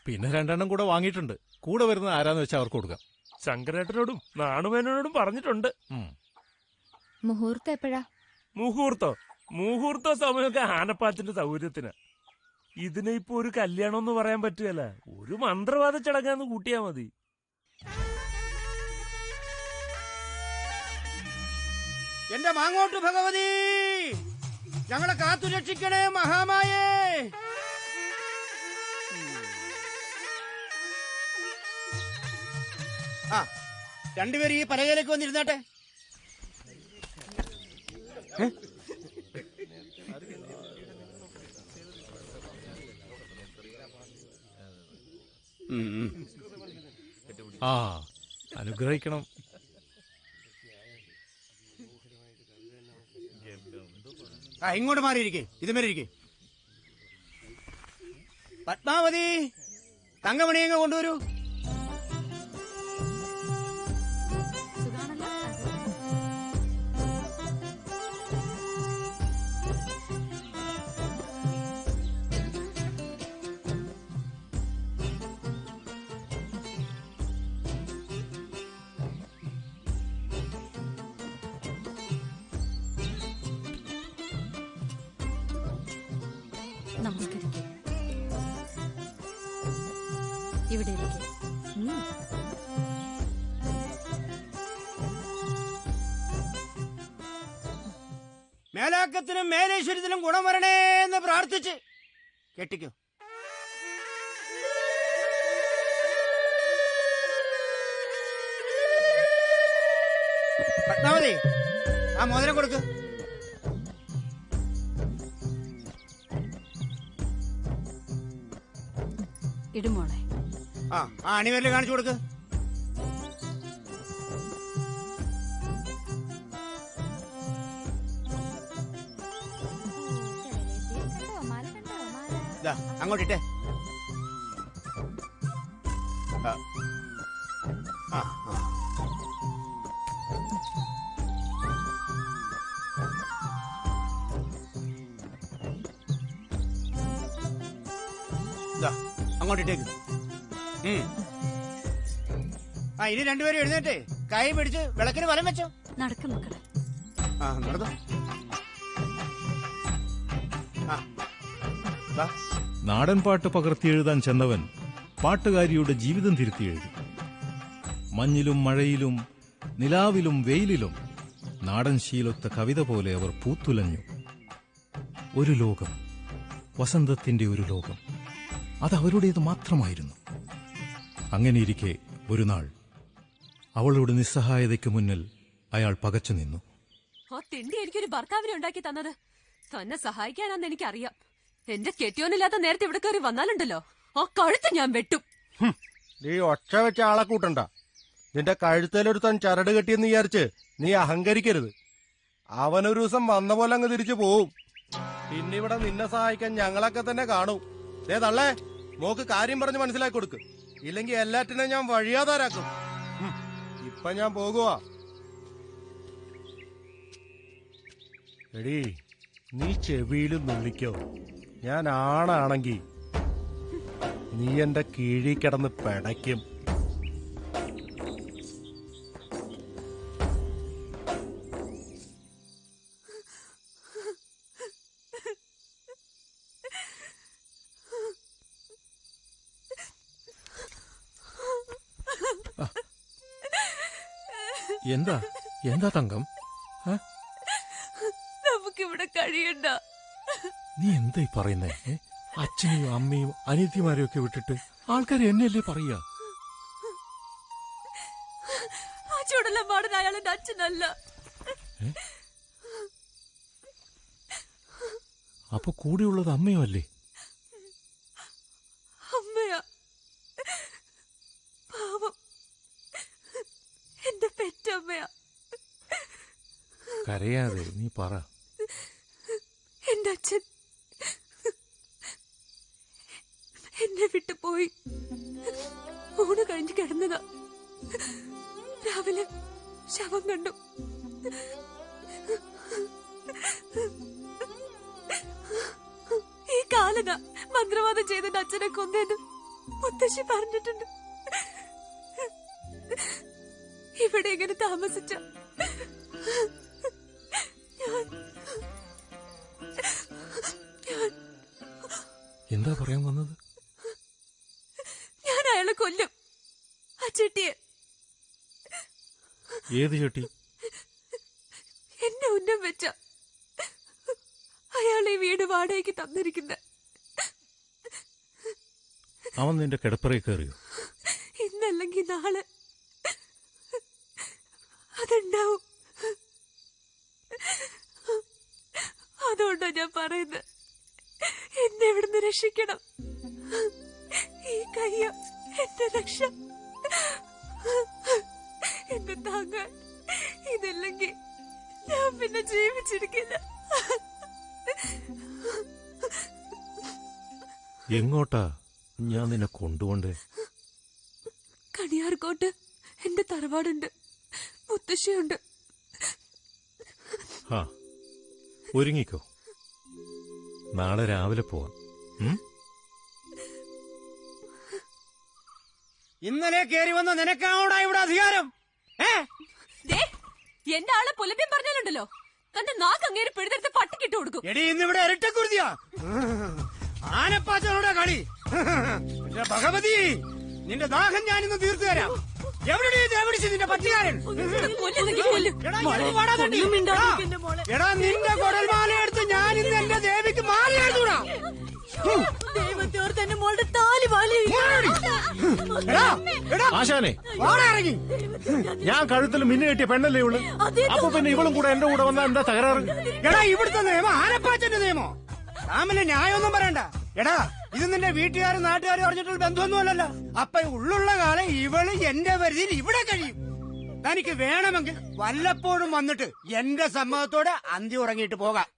പിന്നെ 2 എണ്ണം കൂടെ വാങ്ങിയിട്ടുണ്ട്. കൂടെ വരുന്ന ആരാന്ന് വെച്ചാൽ അവർക്ക് കൊടുക്കാം.
ശങ്കരേട്ടനോടും നാണുമേനോടും പറഞ്ഞിട്ടുണ്ട്.
മുഹൂർത്തം എപ്പോഴാ?
മുഹൂർത്ത സമയമൊക്കെ ആനപ്പാത്തിന്റെ സൗകര്യത്തിന്. ഇതിനെ ഇപ്പൊ ഒരു കല്യാണം എന്ന് പറയാൻ പറ്റുകയല്ല. ഒരു മന്ത്രവാദ ചടങ്ങാന്ന് കൂട്ടിയാ മതി.
എന്റെ മാങ്ങോട്ട് ഭഗവതി, ഞങ്ങളെ കാത്തു രക്ഷിക്കണേ മഹാമായേ. ആ, 2 പേര് ഈ പലകയിലേക്ക് വന്നിരുന്നാട്ടെ.
അനുഗ്രഹിക്കണം.
ഇങ്ങോട്ട് മാറിയിരിക്കേ. ഇതുമേലെ ഇരിക്കേ. പത്മാവതി, തങ്കമണിയങ്ങ് കൊണ്ടുവരൂ.
നമസ്കരിക്കും. ഇവിടെ ഇരിക്കും.
മേലാക്കത്തിനും മേലേശ്വരത്തിനും ഗുണം വരണേ എന്ന് പ്രാർത്ഥിച്ച് കെട്ടിക്കോ. പത്മാവതി, ആ മോതിരം കൊടുക്ക്.
ഇടുമോളെ.
ആ അണിവരില് കാണിച്ചു കൊടുക്ക്. അങ്ങോട്ടിട്ടെ. അങ്ങോട്ടിട്ടേക്ക്. ഇനി രണ്ടുപേരും എഴുന്നേറ്റേ കൈ പിടിച്ച് വിളക്കിന് വലം വെച്ചോ.
നടക്കും മക്കളെ.
നടന്നു.
നാടൻ പാട്ട് പകർത്തിയെഴുതാൻ ചെന്നവൻ പാട്ടുകാരിയുടെ ജീവിതം തിരുത്തി എഴുതി. മഞ്ഞിലും മഴയിലും നിലാവിലും വെയിലിലും നാടൻ ശീലൊത്ത കവിത പോലെ അവർ പൂത്തുലഞ്ഞു. ഒരു ലോകം, വസന്തത്തിന്റെ ഒരു ലോകം, അതവരുടേത് മാത്രമായിരുന്നു. അങ്ങനെയിരിക്കെ ഒരു നാൾ അവളുടെ നിസ്സഹായതയ്ക്ക് മുന്നിൽ അയാൾ പകച്ചു നിന്നു.
ആ തിണ്ടി എനിക്കൊരു ഭർത്താവിനെ ഉണ്ടാക്കി തന്നത് തന്നെ സഹായിക്കാനാന്ന് എനിക്കറിയാം. എന്റെ കെട്ടിയോനില്ലാത്ത നേരത്തെ ഇവിടെ കയറി വന്നാലുണ്ടല്ലോ ആ കഴുത്ത് ഞാൻ വെട്ടും.
നീ ഒച്ച വെച്ച ആളെ കൂട്ടണ്ട. നിന്റെ കഴുത്തേലൊരുത്തൻ ചരട് കെട്ടിയെന്ന് വിചാരിച്ച് നീ അഹങ്കരിക്കരുത്. അവനൊരു ദിവസം വന്ന പോലെ അങ്ങ് തിരിച്ചു പോവും. പിന്നിവിടെ നിന്നെ സഹായിക്കാൻ ഞങ്ങളൊക്കെ തന്നെ കാണും. തള്ളേ, മോക്ക് കാര്യം പറഞ്ഞ് മനസ്സിലാക്കി കൊടുക്ക്. ഇല്ലെങ്കിൽ എല്ലാറ്റിനും ഞാൻ വഴിയാതാരാക്കും. ഇപ്പൊ ഞാൻ പോകുവാ. എടീ, നീ ചെവിയിലും നുള്ളിക്കോ. ഞാൻ ആണാണെങ്കി നീ എന്റെ കീഴി കിടന്ന് പെടയ്ക്കും.
എന്താ എന്താ തങ്കം?
നമുക്കിവിടെ കഴിയണ്ട.
നീ എന്തായി പറയുന്നേ? അച്ഛനെയും അമ്മയും അനിയത്തിമാരെയും ഒക്കെ വിട്ടിട്ട് ആൾക്കാർ എന്നെയല്ലേ പറയാ?
ആ ചൂടെല്ലാം പാടുന്ന അയാളെന്റെ അച്ഛനല്ല.
അപ്പൊ കൂടെയുള്ളത് അമ്മയോ അല്ലേ?
അമ്മയാ. പാവം, എന്റെ പെറ്റമ്മയാ.
കരയാതെ നീ പറ.
എന്റെ അച്ഛൻ എന്നെ വിട്ടു പോയി. ഊണ് കഴിഞ്ഞ് കിടന്നതാ. രാവിലെ ശവം കണ്ടു. ഈ കാലത മന്ത്രവാദം ചെയ്തെന്റെ അച്ഛനെ കൊന്നേന്ന് മുത്തശ്ശി പറഞ്ഞിട്ടുണ്ട്. ഇവിടെ ഇങ്ങനെ താമസിച്ച
എന്താ പറയാൻ വന്നത്?
ഞാൻ അയാളെ കൊല്ലും. ആ ചെട്ടിയെ.
ഏത് ചെട്ടി?
എന്നെ ഉന്നം വെച്ച അയാളെ വീട് വാടകയ്ക്ക് തന്നിരിക്കുന്ന.
അവൻ നിന്റെ കിടപ്പറയിൽ കയറിയോ?
ഇന്നല്ലെങ്കിൽ നാളെ അതുണ്ടാവും. അതുകൊണ്ടാ ഞാൻ പറയുന്നത്, എന്നെ ഇവിടുന്ന് രക്ഷിക്കണം. ഈ കയ്യ എന്റെ രക്ഷ. എന്നെ താങ്ങാൻ ഇതില്ലെങ്കിൽ ഞാൻ പിന്നെ ജീവിച്ചിരിക്കില്ല.
എങ്ങോട്ടാ ഞാൻ നിന്നെ കൊണ്ടുപോണ്ടേ?
കണിയാർക്കോട്ട് എന്റെ തറവാടുണ്ട്, മുത്തശ്ശിയുണ്ട്.
ആ, ഒരുങ്ങിക്കോ. നാളെ രാവിലെ പോവാം.
ഇന്നലെ കേറി വന്ന നിനക്കാണോടാ ഇവിടെ അധികാരം?
എന്റെ ആളെ പുലഭ്യം പറഞ്ഞാലുണ്ടല്ലോ തന്റെ നാക്ക് അങ്ങേര് പിഴുതെടുത്ത് പട്ടിക്കിട്ട് കൊടുക്കും.
എടി, ഇന്നിവിടെ ഇരട്ടക്കുരുതിയാ. ആനപ്പാച്ചനോടെ കളി. ഭഗവതി, നിന്റെ ദാഹം ഞാനിന്ന് തീർത്തു തരാം. നിന്റെ പറ്റുകാരൻ. എടാ, നിന്റെ കുടൽമാല എടുത്ത് ഞാൻ ഇന്ന് എന്റെ ദേവിക്ക് മാല എഴുതൂടാ.
ദൈവത്തോർത്ത് എന്റെ മോളുടെ താലി
ആശാനെ,
ഇറങ്ങി.
ഞാൻ കഴുത്തിൽ മിന്നു കെട്ടിയ പെണ്ണല്ലേ ഇവള്. അപ്പൊ പിന്നെ ഇവളും കൂടെ എന്റെ കൂടെ വന്നാ എന്താ തകരാറ്?
എടാ, ഇവിടുത്തെ നിയമം ആനപ്പാച്ചന്റെ നിയമോ? താമല്ലേ ന്യായമൊന്നും പറയണ്ട. എടാ, ഇത് നിന്റെ വീട്ടുകാരും നാട്ടുകാരും അറിഞ്ഞിട്ടുള്ള ബന്ധമൊന്നുമല്ലല്ലോ. അപ്പൊ ഉള്ളുള്ള കാലം ഇവള് എന്റെ പരിധിയിൽ ഇവിടെ കഴിയും. തനിക്ക് വേണമെങ്കിൽ വല്ലപ്പോഴും വന്നിട്ട് എന്റെ സമ്മതത്തോടെ അന്തി ഉറങ്ങിയിട്ട് പോകാം.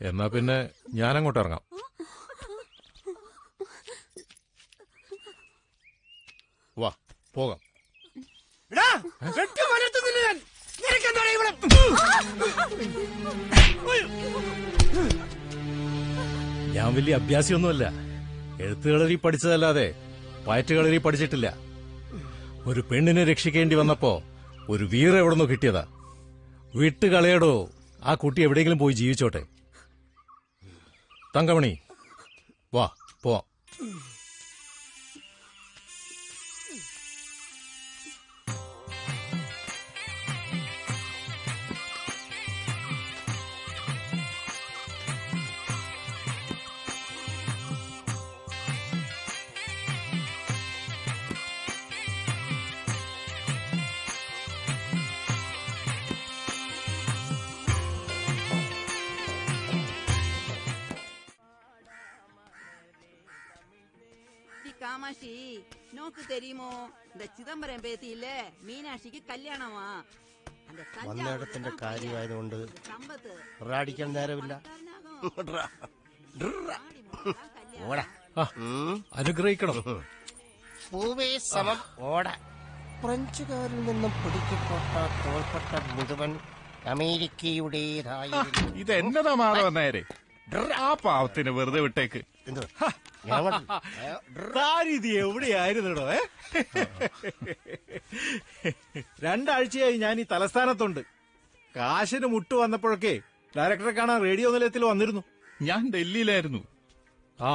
എന്നാ പിന്നെ ഞാനങ്ങോട്ട് ഇറങ്ങാം. വാ പോകാം. ഞാൻ വലിയ അഭ്യാസിയൊന്നുമല്ല. എഴുത്തുകളരി പഠിച്ചതല്ലാതെ പയറ്റുകളരി പഠിച്ചിട്ടില്ല. ഒരു പെണ്ണിനെ രക്ഷിക്കേണ്ടി വന്നപ്പോ ഒരു വീര എവിടുന്നോ കിട്ടിയതാ. വിട്ടുകളയടോ, ആ കുട്ടി എവിടെയെങ്കിലും പോയി ജീവിച്ചോട്ടെ. തങ്കമണി വാ പോവാം.
காமாட்சி நோக்கு தெரியுமோ? இந்த சிதம்பரம் பேத்தி இல்ல மீனாட்சிக்கு கல்யாணமா? அந்த
വന്നിടത്തിന്റെ കാര്യമായതുകൊണ്ട് റാടിക്കാൻ നേരമില്ല.
അനുഗ്രഹിക്കണം.
പൂവേ സമം ഓട. ഫ്രഞ്ചുകാരിൽ നിന്നും പിടിക്കപ്പെട്ട തോൽപ്പെട്ട മുഴുവൻ അമേരിക്കയുടേതായിരുന്നു.
ഇതെന്നതാ മാധവൻ നേരെ? ആ പാവത്തിന് വെറുതെ വിട്ടേക്ക്. താരിത് എവിടെയായിരുന്നോ? രണ്ടാഴ്ചയായി ഞാൻ ഈ തലസ്ഥാനത്തുണ്ട്. കാശിന് മുട്ടു വന്നപ്പോഴൊക്കെ ഡയറക്ടറെ കാണാൻ റേഡിയോ നിലയത്തിൽ വന്നിരുന്നു.
ഞാൻ ഡൽഹിയിലായിരുന്നു.
ആ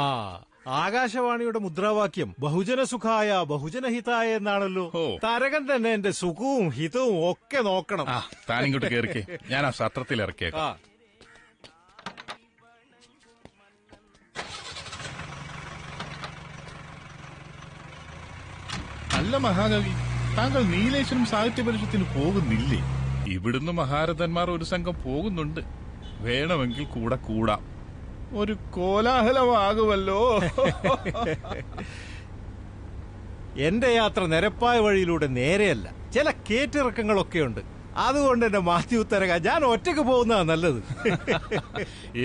ആകാശവാണിയുടെ മുദ്രാവാക്യം ബഹുജന സുഖായ ബഹുജനഹിതായ എന്നാണല്ലോ. തരകൻ തന്നെ എന്റെ സുഖവും ഹിതവും ഒക്കെ നോക്കണം.
താനിങ്ങോട്ട് കേറിക്കേ, ഞാൻ ആ സത്രത്തിൽ ഇറക്കിയേക്കാം.
അല്ല മഹാകവി, താങ്കൾ നീലേശ്വരം സാഹിത്യ പരിഷത്തിന് പോകുന്നില്ലേ?
ഇവിടുന്ന് മഹാരഥന്മാർ ഒരു സംഘം പോകുന്നുണ്ട്. വേണമെങ്കിൽ കൂടെ കൂടാം.
ഒരു കോലാഹലമാകുമല്ലോ.
എന്റെ യാത്ര നിരപ്പായ വഴിയിലൂടെ നേരെയല്ല, ചില കേറ്റിറക്കങ്ങളൊക്കെയുണ്ട്. അതുകൊണ്ട് എന്റെ മാത്യു തരക ഞാൻ ഒറ്റയ്ക്ക് പോകുന്നതാ നല്ലത്.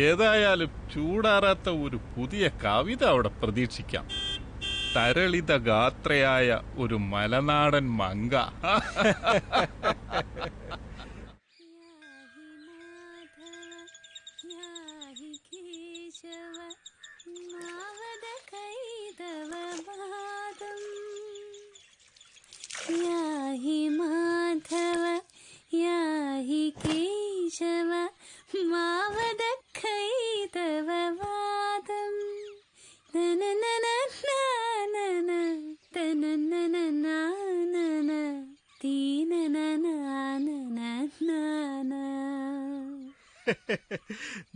ഏതായാലും ചൂടാറാത്ത ഒരു പുതിയ കവിത അവിടെ പ്രതീക്ഷിക്കാം. തരളിത ഗാത്രയായ ഒരു മലനാടൻ മങ്ക.
യാഹി മാധവ യാഹി കേശവ മാവത കൈതവ വാദം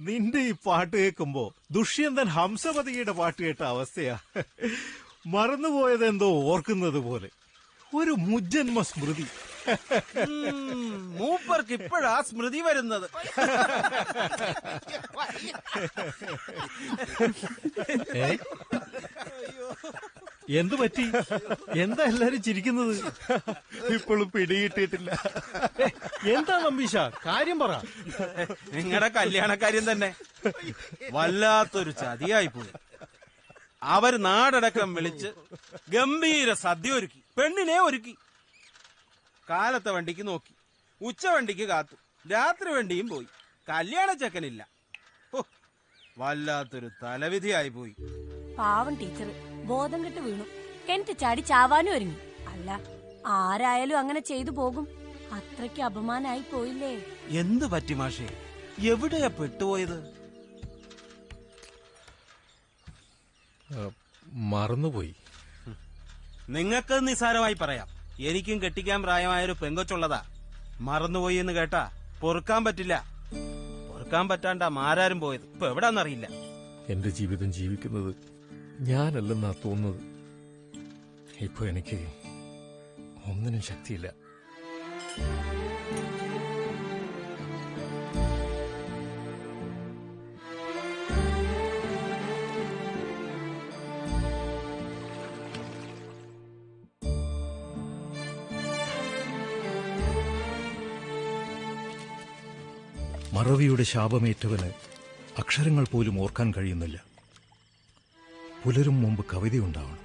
നിന്റെ ഈ പാട്ട് കേൾക്കുമ്പോ ദുഷ്യന്തൻ ഹംസപതിയുടെ പാട്ട് കേട്ട അവസ്ഥയാ. മറന്നുപോയതെന്തോ ഓർക്കുന്നത് പോലെ ഒരു മുജ്ജന്മ സ്മൃതി.
മൂപ്പർക്ക് ഇപ്പോഴാ സ്മൃതി വരുന്നത്.
എന്തു പറ്റി? എന്താ എല്ലാരും ചിരിക്കുന്നത്?
ഇപ്പോഴും പിടികിട്ടിയിട്ടില്ല.
എന്താ നമ്പീശ, കാര്യം പറ.
നിങ്ങളുടെ കല്യാണക്കാര്യം തന്നെ വല്ലാത്തൊരു ചതിയായിപ്പോയി. അവർ നാടടക്കം വിളിച്ച് ഗംഭീര സദ്യ ഒരുക്കി, പെണ്ണിനെ ഒരുക്കി. കാലത്തെ വണ്ടിക്ക് നോക്കി, ഉച്ച വണ്ടിക്ക് കാത്തു, രാത്രി വണ്ടിയും പോയി. കല്യാണ ചെക്കനില്ല. വല്ലാത്തൊരു തലവിധിയായി പോയി.
പാവം ടീച്ചർ ബോധം കെട്ട് വീണു. കിണറ്റ് ചാടി ചാവാനും ഒരുങ്ങി. അല്ല, ആരായാലും അങ്ങനെ ചെയ്തു പോകും. അത്രയ്ക്ക് അപമാനായി പോയില്ലേ?
എന്ത് പറ്റി മാഷേ? എവിടെയാ പെട്ടുപോയത്?
മറന്നുപോയി.
നിങ്ങൾക്ക് നിസാരമായി പറയാം. എനിക്കും കെട്ടിക്കാൻ പ്രായമായൊരു പെങ്കൊച്ചുള്ളതാ. മറന്നുപോയി എന്ന് കേട്ടാ പൊറുക്കാൻ പറ്റില്ല. പൊറുക്കാൻ പറ്റാണ്ടാ മാരാരും പോയത്. ഇപ്പൊ എവിടാന്നറിയില്ല.
എന്റെ ജീവിതം ജീവിക്കുന്നത് ഞാനല്ലെന്നാ തോന്നുന്നത്. ഇപ്പൊ എനിക്ക് ഒന്നിനും ശക്തിയില്ല. മറവിയുടെ ശാപമേറ്റവന് അക്ഷരങ്ങൾ പോലും ഓർക്കാൻ കഴിയുന്നില്ല. പുലരും മുമ്പ് കവിതയുണ്ടാവണം.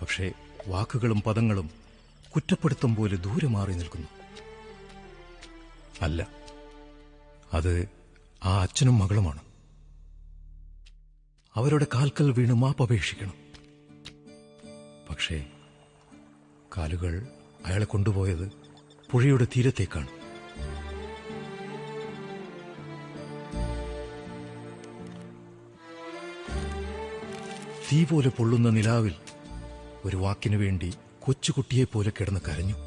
പക്ഷേ വാക്കുകളും പദങ്ങളും കുറ്റപ്പെടുത്തും പോലെ ദൂരെ മാറി നിൽക്കുന്നു. അല്ല, അത് ആ അച്ഛനും മകളുമാണ്. അവരുടെ കാൽക്കൽ വീണ് മാപ്പപേക്ഷിക്കണം. പക്ഷേ കാലുകൾ അയാളെ കൊണ്ടുപോയത് പുഴയുടെ തീരത്തേക്കാണ്. തീ പോലെ പൊള്ളുന്ന നിലാവിൽ ഒരു വാക്കിനു വേണ്ടി കൊച്ചുകുട്ടിയെപ്പോലെ കിടന്ന് കരഞ്ഞു.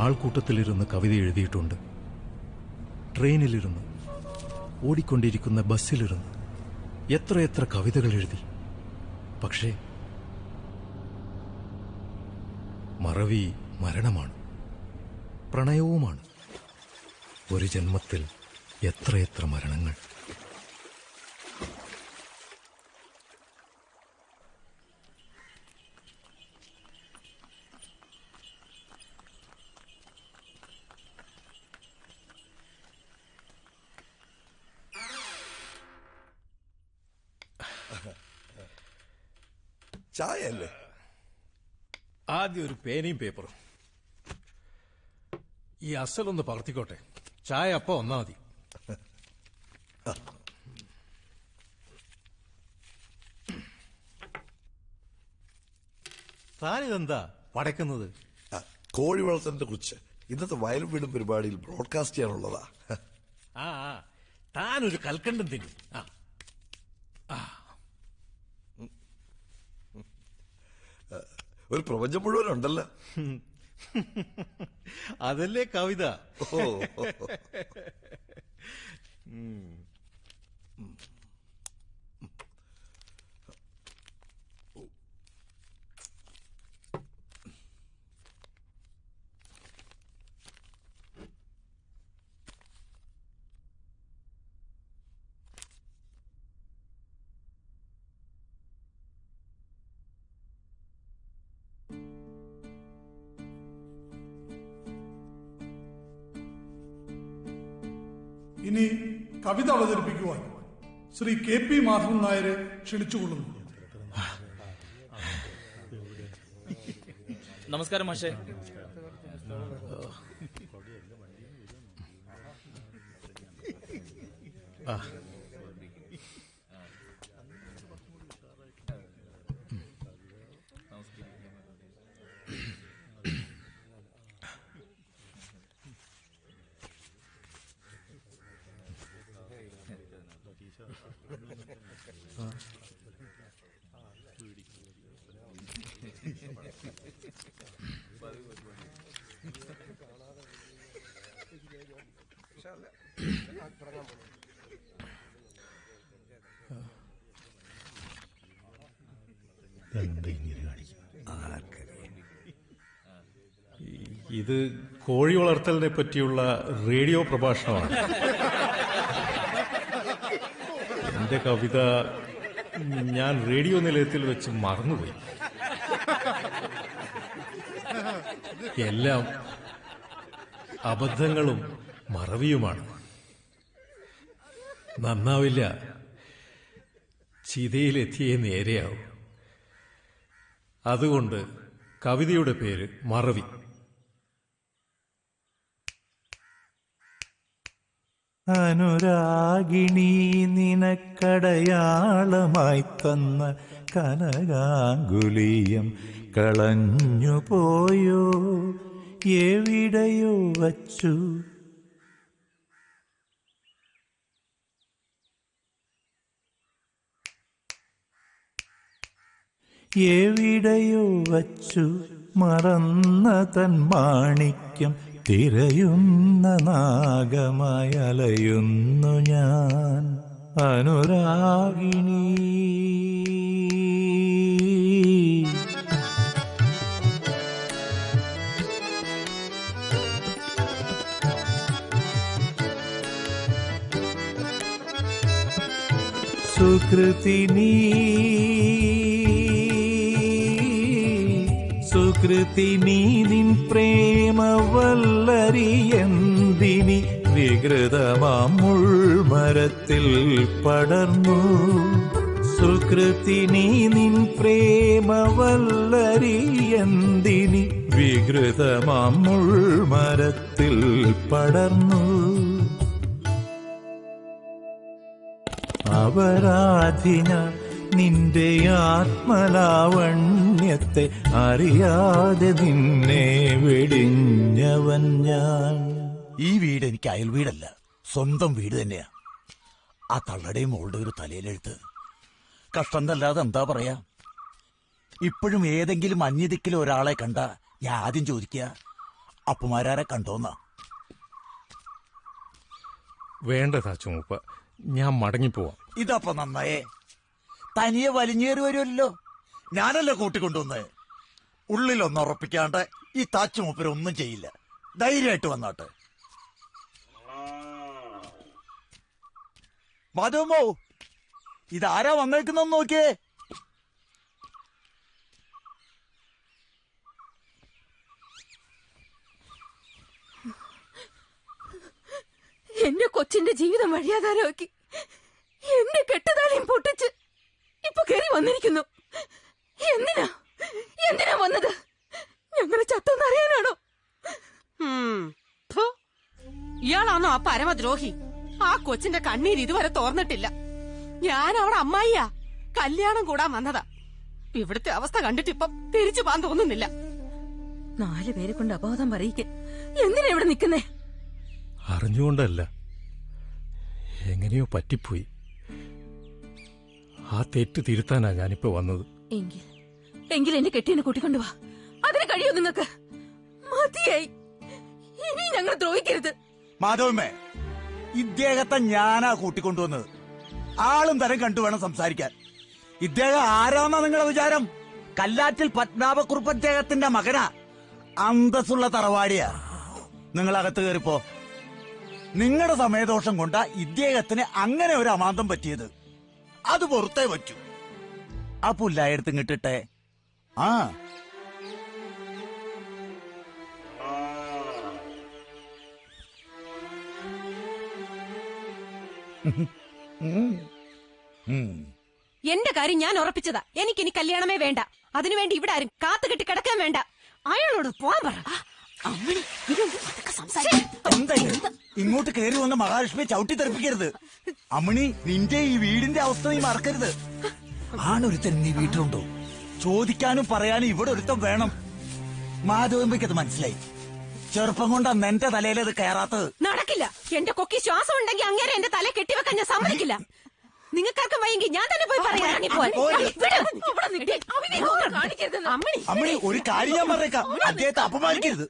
ആൾക്കൂട്ടത്തിലിരുന്ന് കവിത എഴുതിയിട്ടുണ്ട്. ട്രെയിനിലിരുന്ന്, ഓടിക്കൊണ്ടിരിക്കുന്ന ബസ്സിലിരുന്ന് എത്രയെത്ര കവിതകൾ എഴുതി. പക്ഷേ മറവി മരണമാണ്, പ്രണയവുമാണ്. ഒരു ജന്മത്തിൽ എത്രയെത്ര മരണങ്ങൾ.
ചായ അല്ലേ?
ആദ്യം ഒരു പേനയും പേപ്പറും. ഈ അസലൊന്ന് പകർത്തിക്കോട്ടെ. ചായ അപ്പ ഒന്നാ മതി. താനിതെന്താ പടയ്ക്കുന്നത്?
കോഴി വളർത്തലിനെ കുറിച്ച് ഇന്നത്തെ വയലും വീടും പരിപാടിയിൽ ബ്രോഡ്കാസ്റ്റ് ചെയ്യാനുള്ളതാ.
ആ താനൊരു കൽക്കണ്ടം തിന്നു.
ഒരു പ്രപഞ്ചം മുഴുവൻ ഉണ്ടല്ലോ.
അതല്ലേ കവിത.
ഓ
ഇനി കവിത അവതരിപ്പിക്കുവാൻ ശ്രീ KP മാധവൻ നായരെ ക്ഷണിച്ചുകൊള്ളുന്നു.
നമസ്കാരം മാഷേ.
ഇത് കോഴി വളർത്തലിനെ പറ്റിയുള്ള റേഡിയോ പ്രഭാഷണമാണ്. എന്റെ കവിത ഞാൻ റേഡിയോ നിലയത്തിൽ വെച്ച് മറന്നുപോയി. എല്ലാം അബദ്ധങ്ങളും മറവിയുമാണ്. നന്നാവില്ല, ചിതയിലെത്തിയേ നേരെയാവും. അതുകൊണ്ട് കവിതയുടെ പേര് മറവി.
അനുരാഗിണി നിനക്കടയാളമായി തന്ന കനകാങ്കുലീയം കളഞ്ഞുപോയോ, എവിടെയോ വച്ചു. എവിടെയോ വച്ചു മറന്ന തൻ മാണിക്യം തിരയുന്ന നാഗമായി അലയുന്നു ഞാൻ. അനുരാഗിണി സുകൃതിനീ സുകൃതിനീ നിൻ പ്രേമവല്ലരിയെന്തിനി വികൃതമാം മുൾമരത്തിൽ പടർന്നു. സുകൃതിനീ നിൻ പ്രേമവല്ലരിയെന്തിനി വികൃതമാം മുൾമരത്തിൽ പടർന്നു. അപരാധിന നിന്റെ ആത്മലാവണ്യത്തെ അറിയാതെ നിന്നെ വെടിഞ്ഞവൻ ഞാൻ.
ഈ വീട് എനിക്ക് അയൽ വീടല്ല, സ്വന്തം വീട് തന്നെയാ. ആ തള്ളയുടെയും മോളുടെ ഒരു തലയിലെഴുത്ത് കഷ്ടം എന്നല്ലാതെ എന്താ പറയാ. ഇപ്പോഴും ഏതെങ്കിലും അന്യദിക്കിലും ഒരാളെ കണ്ട ഞാൻ ആദ്യം ചോദിക്കുക അപ്പുമാരാരെ കണ്ടോന്നാ.
വേണ്ടതാ ചുമപ്പ, ഞാൻ മടങ്ങിപ്പോവാം.
ഇതപ്പൊ നന്നായേ, തനിയെ വലിഞ്ഞേറി വരുമല്ലോ. ഞാനല്ലേ കൂട്ടിക്കൊണ്ടുവന്നേ. ഉള്ളിലൊന്നും ഉറപ്പിക്കാണ്ട് ഈ താച്ചുമൂപ്പരൊന്നും ചെയ്യില്ല. ധൈര്യമായിട്ട് വന്നാട്ടെ. മാധവമോ, ഇതാരാ വന്നേക്കുന്നെന്ന് നോക്കിയേ.
എന്റെ കൊച്ചിന്റെ ജീവിതം വഴിയാധാരമാക്കി എന്റെ കെട്ടുതാളിയും പൊട്ടിച്ച് ഇപ്പൊ കേറി വന്നിരിക്കുന്നു. എന്തിനാ വന്നത്? ഞങ്ങളെ ചത്തെന്നറിയാനാണോ? ഇയാളാണോ ആ പരമദ്രോഹി? ആ കൊച്ചിന്റെ കണ്ണീര് ഇതുവരെ തോർന്നിട്ടില്ല. ഞാൻ അവിടെ അമ്മായിയാ, കല്യാണം കൂടാൻ വന്നതാ. ഇവിടുത്തെ അവസ്ഥ കണ്ടിട്ടിപ്പം തിരിച്ചു പോകാൻ തോന്നുന്നില്ല. 4 പേരെ കൊണ്ട് അബോധം പറയിക്കാൻ എന്തിനാ ഇവിടെ നിക്കുന്നേ?
അറിഞ്ഞുകൊണ്ടല്ല, എങ്ങനെയോ പറ്റിപ്പോയി. ആ തെറ്റ് തിരുത്താനാ ഞാനിപ്പോ വന്നത്.
എങ്കിൽ എന്റെ കെട്ടിയെ കൂട്ടിക്കൊണ്ടുവാ. അതിന് കഴിയോ നിങ്ങൾക്ക്? മതിയായി, ഇനി ഞങ്ങൾ ദ്രോഹിക്കരുത്.
മാധവമ്മേ, ഇദ്ദേഹത്തെ ഞാനാ കൂട്ടിക്കൊണ്ടുവന്നത്. ആളും തരം കണ്ടു വേണം സംസാരിക്കാൻ. ഇദ്ദേഹം ആരാന്നാ നിങ്ങളുടെ വിചാരം? കല്ലാറ്റിൽ പത്മനാഭക്കുറുപ്പ് അദ്ദേഹത്തിന്റെ മകനാ. അന്തസ്സുള്ള തറവാടിയാ. നിങ്ങളകത്ത് കയറിപ്പോ. നിങ്ങളുടെ സമയദോഷം കൊണ്ടാ ഇദ്ദേഹത്തിന് അങ്ങനെ ഒരു അമാന്തം പറ്റിയത്. അത് പുറത്തേ പറ്റൂ. ആ പുല്ലായെടുത്ത് കിട്ടിട്ടെ. ആ
എന്റെ കാര്യം ഞാൻ ഉറപ്പിച്ചതാ. എനിക്കിനി കല്യാണമേ വേണ്ട. അതിനുവേണ്ടി ഇവിടെ ആരും കാത്തുകെട്ടി കിടക്കാൻ വേണ്ട. അയാളോട് പോവാൻ പറ.
ഇങ്ങോട്ട് കയറി വന്ന മഹാലക്ഷ്മിയെ ചവിട്ടി തെറിപ്പിക്കരുത്. അമ്മണി, നിന്റെ ഈ വീടിന്റെ അവസ്ഥ നീ മറക്കരുത്. ആണൊരുത്തൻ നീ വീട്ടിലുണ്ടോ? ചോദിക്കാനും പറയാനും ഇവിടെ ഒരുത്തം വേണം. മാധവമ്പയ്ക്കത് മനസ്സിലായി. ചെറുപ്പം കൊണ്ട് എന്റെ തലയിലത് കയറാത്തത്
നടക്കില്ല. എന്റെ കൊക്കി ശ്വാസം ഉണ്ടെങ്കിൽ അങ്ങനെ എന്റെ തല കെട്ടിവെക്കാൻ ഞാൻ സമ്മതിക്കില്ല. നിങ്ങൾക്കാർക്കും വയ്യെങ്കിൽ ഞാൻ തന്നെ പോയി പറയാം.
അമ്മണി, ഒരു കാര്യം ഞാൻ പറഞ്ഞേക്കാം, അദ്ദേഹത്തെ അപമാനിക്കരുത്.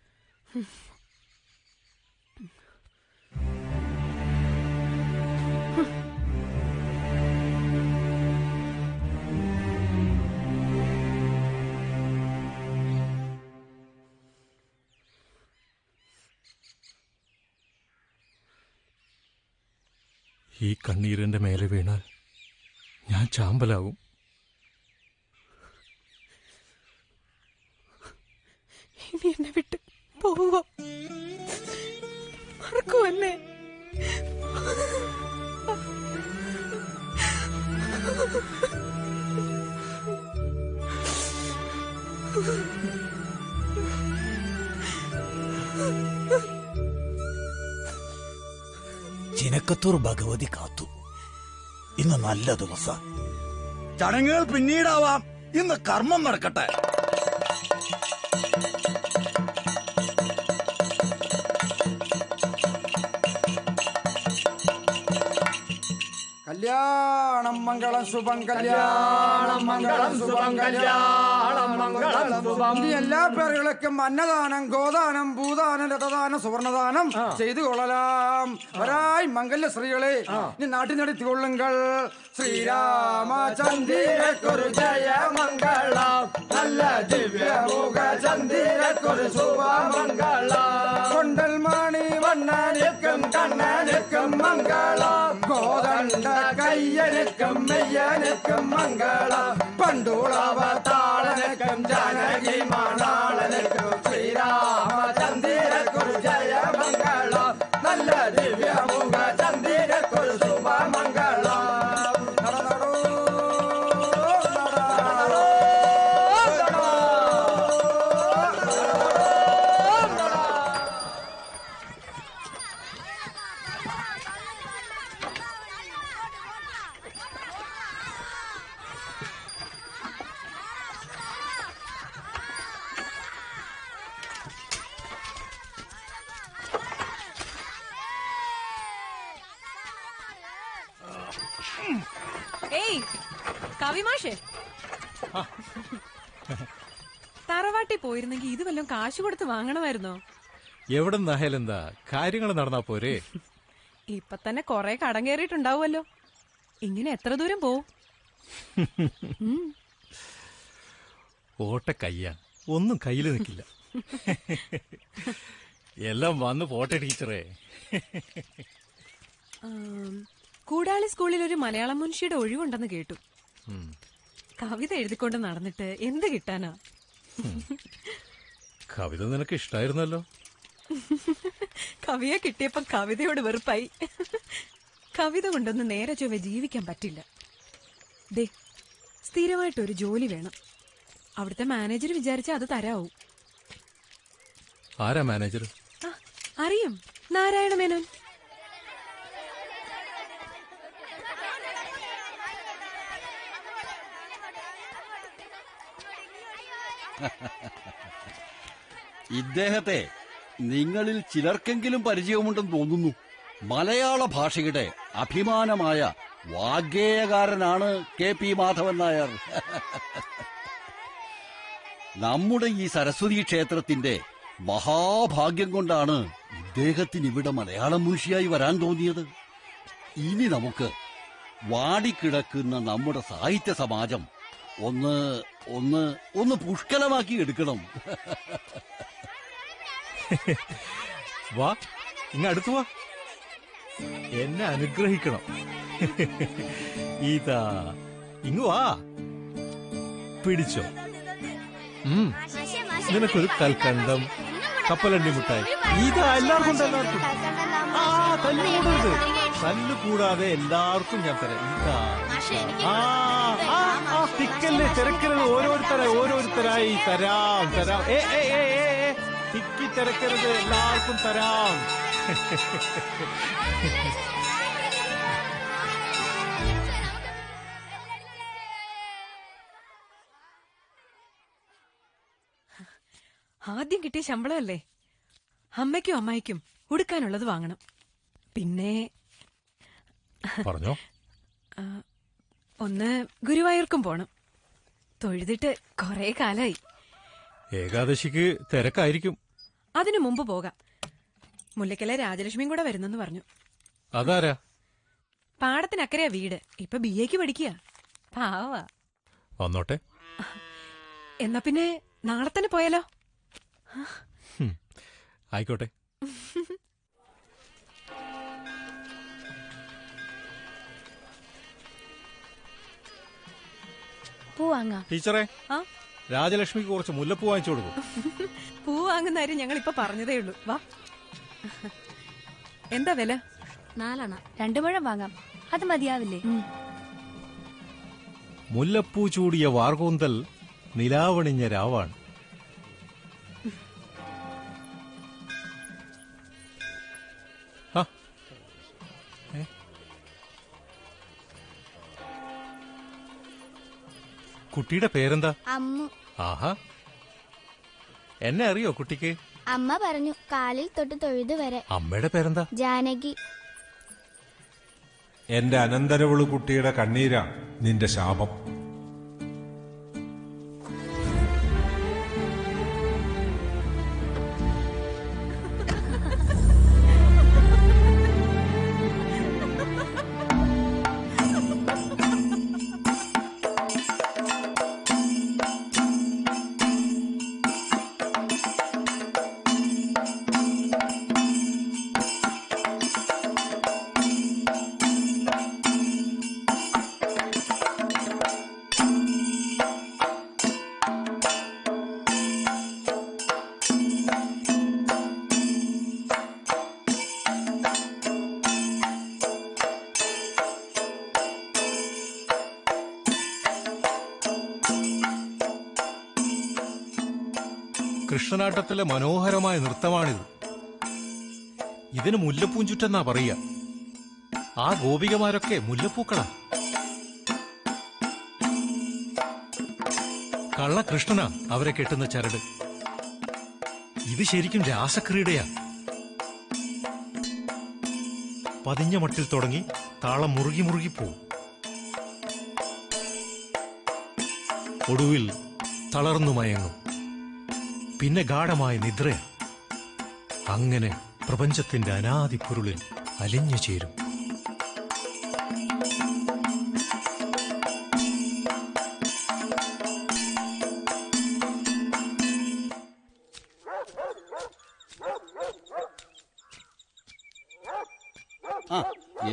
ഈ കണ്ണീരിന്റെ മേലെ വീണാൽ ഞാൻ ചാമ്പലാകും.
ഇനി എന്നെ വിട്ട് പോവോ? മറക്കൂ എന്നെ.
ചിനക്കത്തൂർ ഭഗവതി കാത്തു. ഇന്ന് നല്ല ദിവസം. ചടങ്ങുകൾ പിന്നീടാവാം. ഇന്ന് കർമ്മം നടക്കട്ടെ.
കല്യാണം മംഗളം ശുഭം, കല്യാണം മംഗളം ശുഭം, കല്യാണം മംഗളം ശുഭം. ഇനി എല്ലാ പേരുകൾക്കും അന്നദാനം, ഗോദാനം, ഭൂദാനം, രഥദാനം, സുവർണദാനം ചെയ്തു കൊള്ളലാം. വരായി മംഗല്യ സ്ത്രീകളെ നീ നാട്ടിൽ നടത്തിക്കൊള്ളുങ്കൾ. ശ്രീരാമചന്ദ്രക്കൊരു ജയമംഗളം, നല്ല ദിവ്യമുഖ ചന്ദ്രക്കൊരു ശുഭമംഗളം. കൊണ്ടൽ മണി വണ്ണനിക്കും കണ്ണനിക്കും മംഗളം. ഗോദണ്ഡ കയ്യ അയ്യനക്കം മെയ്യനക്കം മംഗളം പണ്ടുളവ താളനക്കം ജാനകി മണാളനക്കം ശ്രീരാമചന്ദ്രക്കൊരു ജയമംഗളം നല്ല ദിവ്യമുഖ ചന്ദ്രക്കൊരു ശുഭമംഗളം.
ഏയ് കവിമാഷേ, തറവാട്ടിൽ പോയിരുന്നെങ്കിൽ ഇത് വല്ലതും കാശ് കൊടുത്ത് വാങ്ങണമായിരുന്നോ?
എവിടെ നിന്നായാലെന്താ, കാര്യങ്ങൾ നടന്നാ പോരെ.
ഇപ്പൊ തന്നെ കൊറേ കടം കയറിയിട്ടുണ്ടാവുമല്ലോ. ഇങ്ങനെ എത്ര ദൂരം പോവും?
ഓട്ട കയ്യാ, ഒന്നും കയ്യിൽ നിൽക്കില്ല. എല്ലാം വന്ന് പോട്ടെ ടീച്ചറേ.
കൂടാളി സ്കൂളിൽ ഒരു മലയാളം മുൻഷിയുടെ ഒഴിവുണ്ടെന്ന് കേട്ടു. കവിത എഴുതിക്കൊണ്ട് നടന്നിട്ട് എന്ത് കിട്ടാനാ?
കവിത നിനക്ക് ഇഷ്ടായിരുന്നല്ലോ.
കവിയെ കിട്ടിയപ്പോ കവിതയോട് വെറുപ്പായി. കവിത കൊണ്ടൊന്നും നേരെ ചൊവ്വെ ജീവിക്കാൻ പറ്റില്ല. ദേ, സ്ഥിരമായിട്ടൊരു ജോലി വേണം. അവിടുത്തെ മാനേജർ വിചാരിച്ച അത് തരാവൂ.
ആരാ മാനേജർ?
അറിയും, നാരായണ മേനോൻ.
ഇദ്ദേഹത്തെ നിങ്ങളിൽ ചിലർക്കെങ്കിലും പരിചയമുണ്ടെന്ന് തോന്നുന്നു. മലയാള ഭാഷയുടെ അഭിമാനമായ വാഗ്ഗേയകാരനാണ് KP മാധവൻ നായർ. നമ്മുടെ ഈ സരസ്വതി ക്ഷേത്രത്തിന്റെ മഹാഭാഗ്യം കൊണ്ടാണ് ഇദ്ദേഹത്തിന് ഇവിടെ മലയാളം മുൻഷിയായി വരാൻ തോന്നിയത്. ഇനി നമുക്ക് വാടിക്കിടക്കുന്ന നമ്മുടെ സാഹിത്യ സമാജം ഒന്ന് ഒന്ന് ഒന്ന് പുഷ്കലമാക്കി എടുക്കണം.
വാ, ഇങ്ങടുത്തു വാ, എന്നെ അനുഗ്രഹിക്കണം. ഇതാ ഇങ്ങു വാ, പിടിച്ചോ. നിനക്കൊരു കൽക്കണ്ടം, കപ്പലണ്ടി മുട്ടായി. ഇതാ എല്ലാവർക്കും എല്ലാവർക്കും. തല്ലുകൂടരുത്, തല്ലുകൂടാതെ എല്ലാവർക്കും ഞാൻ തരാം. ഇതാ തിക്കല്ലേ, തിരക്കരുത്, ഓരോരുത്തരായി തരാം തരാം. തിക്കി തിരക്കരുത്, എല്ലാവർക്കും തരാം.
ആദ്യം കിട്ടിയ ശമ്പളമല്ലേ, അമ്മയ്ക്കും അമ്മായിക്കും ഉടുക്കാനുള്ളത് വാങ്ങണം. പിന്നെ
പറഞ്ഞോ,
ഒന്ന് ഗുരുവായൂർക്കും പോണം. തൊഴുതിട്ട് കൊറേ കാലായി.
ഏകാദശിക്ക് തിരക്കായിരിക്കും.
അതിനു മുമ്പ് പോകാം. മുല്ലക്കലെ രാജലക്ഷ്മിയും കൂടെ വരുന്നെന്ന് പറഞ്ഞു.
അതാരാ?
പാടത്തിനക്കരയാ വീട്. ഇപ്പൊ BA പഠിക്കുക. പാവാ.
വന്നോട്ടെ.
എന്നാ പിന്നെ നാളെ തന്നെ പോയാലോ?
ആയിക്കോട്ടെ. ടീച്ചറെ, രാജലക്ഷ്മിക്ക് കുറച്ച് മുല്ലപ്പൂ വാങ്ങിച്ചു കൊടുക്കും.
പൂ വാങ്ങുന്ന കാര്യം ഞങ്ങൾ ഇപ്പൊ പറഞ്ഞതേ ഉള്ളൂ. വാ. എന്താ വില?
4 2 മുഴം വാങ്ങാം. അത് മതിയാവില്ലേ?
മുല്ലപ്പൂ ചൂടിയ വാർകൂന്തൽ നിലാവണിഞ്ഞ രാവാണ്. കുട്ടിയുടെ പേരെന്താ?
അമ്മു.
ആഹാ, എന്നെ അറിയോ കുട്ടിക്ക്?
അമ്മ പറഞ്ഞു കാലിൽ തൊട്ട് തൊഴുത് വരെ.
അമ്മയുടെ പേരെന്താ?
ജാനകി.
എന്റെ അനന്തരവളു കുട്ടിയുടെ കണ്ണീരാ നിന്റെ ശാപം.
കൃഷ്ണനാട്ടത്തിലെ മനോഹരമായ നൃത്തമാണിത്. ഇതിന് മുല്ലപ്പൂഞ്ചുറ്റെന്നാ പറയുക. ആ ഗോപികമാരൊക്കെ മുല്ലപ്പൂക്കളാ. കള്ളകൃഷ്ണനാ അവരെ കെട്ടുന്ന ചരട്. ഇത് ശരിക്കും രാസക്രീഡയാ. പതിഞ്ഞ മട്ടിൽ തുടങ്ങി താളം മുറുകി മുറുകി പോവും. ഒടുവിൽ തളർന്നു മയങ്ങും. പിന്നെ ഗാഢമായ നിദ്രയാ. അങ്ങനെ പ്രപഞ്ചത്തിന്റെ അനാദിപ്പൊരുളിൽ അലിഞ്ഞു ചേരും.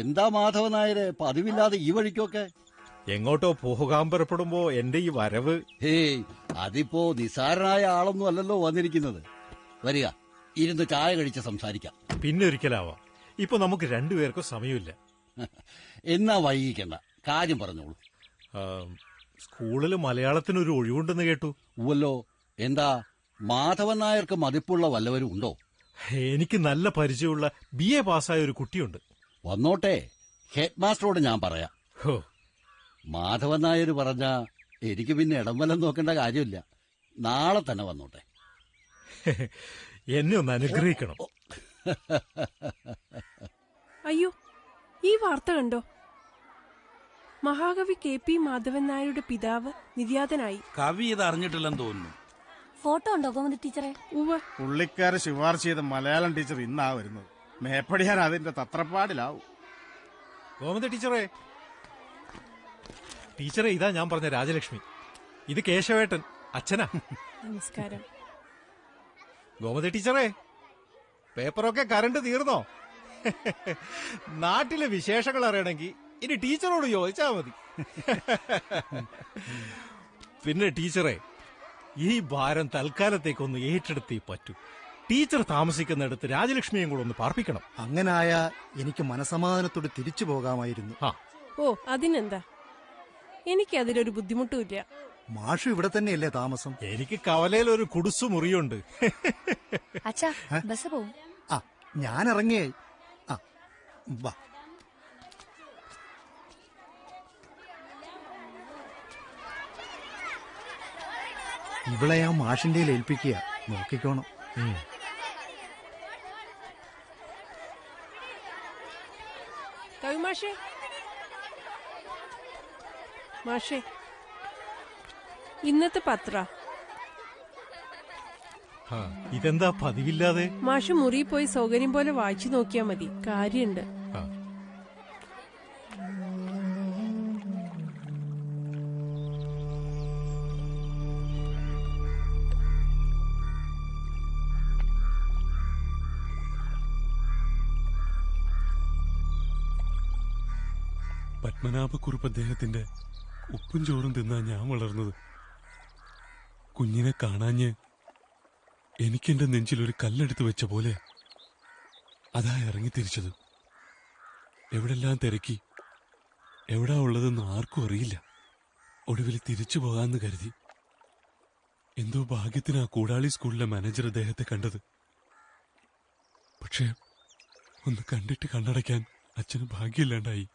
എന്താ മാധവൻ നായരെ പതിവില്ലാതെ ഈ വഴിക്കൊക്കെ?
എങ്ങോട്ടോ പോകാൻ പുറപ്പെടുമ്പോ എന്റെ ഈ വരവ്.
ഹേയ്, അതിപ്പോ നിസാരനായ ആളൊന്നും അല്ലല്ലോ വന്നിരിക്കുന്നത്. വരിക, ഇരുന്ന് ചായ കഴിച്ച് സംസാരിക്കാം.
പിന്നെ ഒരിക്കലാവാം. ഇപ്പൊ നമുക്ക് രണ്ടുപേർക്കും സമയമില്ല.
എന്നാ വൈകിക്കണ്ട, കാര്യം പറഞ്ഞോളൂ.
സ്കൂളിൽ മലയാളത്തിനൊരു ഒഴിവുണ്ടെന്ന് കേട്ടു.
ഉവല്ലോ. എന്താ, മാധവൻ നായർക്ക് മതിപ്പുള്ള വല്ലവരും ഉണ്ടോ?
എനിക്ക് നല്ല പരിചയമുള്ള BA പാസ്സായ ഒരു കുട്ടിയുണ്ട്.
വന്നോട്ടെ, ഹെഡ് മാസ്റ്ററോട് ഞാൻ പറയാം. മാധവൻ നായർ പറഞ്ഞ എനിക്ക് പിന്നെ ഇടംവലം നോക്കേണ്ട കാര്യമില്ല. നാളെ തന്നെ വന്നോട്ടെ.
എന്നെ ഒന്ന് അനുഗ്രഹിക്കണം.
അയ്യോ, ഈ വാർത്ത കണ്ടോ? മഹാകവി KP മാധവൻ നായരുടെ പിതാവ് നിര്യാതനായി.
കവി ഇത് അറിഞ്ഞിട്ടില്ലെന്ന് തോന്നുന്നു.
ഫോട്ടോ ഉണ്ടോ ഗോമതി ടീച്ചറെ?
പുള്ളിക്കാരെ ശുപാർശ ചെയ്ത മലയാളം ടീച്ചർ ഇന്നാ വരുന്നത്. മേപ്പടിയാൻ അതിന്റെ തത്രപ്പാടിലാവും.
ഗോമതി ടീച്ചറെ, ടീച്ചറെ, ഇതാ ഞാൻ പറഞ്ഞ രാജലക്ഷ്മി. ഇത് കേശവേട്ടൻ, അച്ഛനാ.
നമസ്കാരം.
ഗോമതി ടീച്ചറെ, പേപ്പറൊക്കെ കറണ്ട് തീർന്നോ? നാട്ടിലെ വിശേഷങ്ങൾ അറിയണമെങ്കിൽ ഇനി ടീച്ചറോട് ചോദിച്ചാ മതി. പിന്നെ ടീച്ചറെ, ഈ ഭാരം തൽക്കാലത്തേക്കൊന്ന് ഏറ്റെടുത്തേ പറ്റൂ. ടീച്ചർ താമസിക്കുന്നിടത്ത് രാജലക്ഷ്മിയും കൂടെ ഒന്ന് പാർപ്പിക്കണം.
അങ്ങനായ എനിക്ക് മനസമാധാനത്തോടെ തിരിച്ചു പോകാമായിരുന്നു.
ഓ, അതിനെന്താ, എനിക്ക് അതിലൊരു ബുദ്ധിമുട്ടുമില്ല.
മാഷു ഇവിടെ തന്നെയല്ലേ താമസം?
എനിക്ക് കവലയിൽ ഒരു കുടുസു മുറിയുണ്ട്.
അച്ഛാ, ബസ് പോവും.
ആ, ഞാൻ ഇറങ്ങിയായി. ആ, വാ. ഇവിടെ ആ മാഷിന്റെ ഏൽപ്പിക്കുക, നോക്കിക്കോണം.
കവിമാഷേ, മാഷേ, ഇന്നത്തെ പത്ര.
ഇതെന്താ പതിവില്ലാതെ?
മാഷ് മുറി പോയി സൗകര്യം പോലെ വായിച്ചു നോക്കിയാ മതി, കാര്യണ്ട്.
പത്മനാഭക്കുറുപ്പ് അദ്ദേഹത്തിന്റെ ഉപ്പും ചോറും തിന്നാ ഞാൻ വളർന്നത്. കുഞ്ഞിനെ കാണാഞ്ഞ് എനിക്കെന്റെ നെഞ്ചിലൊരു കല്ലെടുത്ത് വെച്ച പോലെ അതാ ഇറങ്ങിത്തിരിച്ചത്. എവിടെല്ലാം തിരക്കി, എവിടാ ഉള്ളതെന്ന് ആർക്കും അറിയില്ല. ഒടുവിൽ തിരിച്ചു പോകാമെന്ന് കരുതി. എന്തോ ഭാഗ്യത്തിന് ആ കൂടാളി സ്കൂളിലെ മാനേജർ അദ്ദേഹത്തെ കണ്ടത്. പക്ഷേ ഒന്ന് കണ്ടിട്ട് കണ്ണടയ്ക്കാൻ അച്ഛന് ഭാഗ്യമില്ലാണ്ടായി.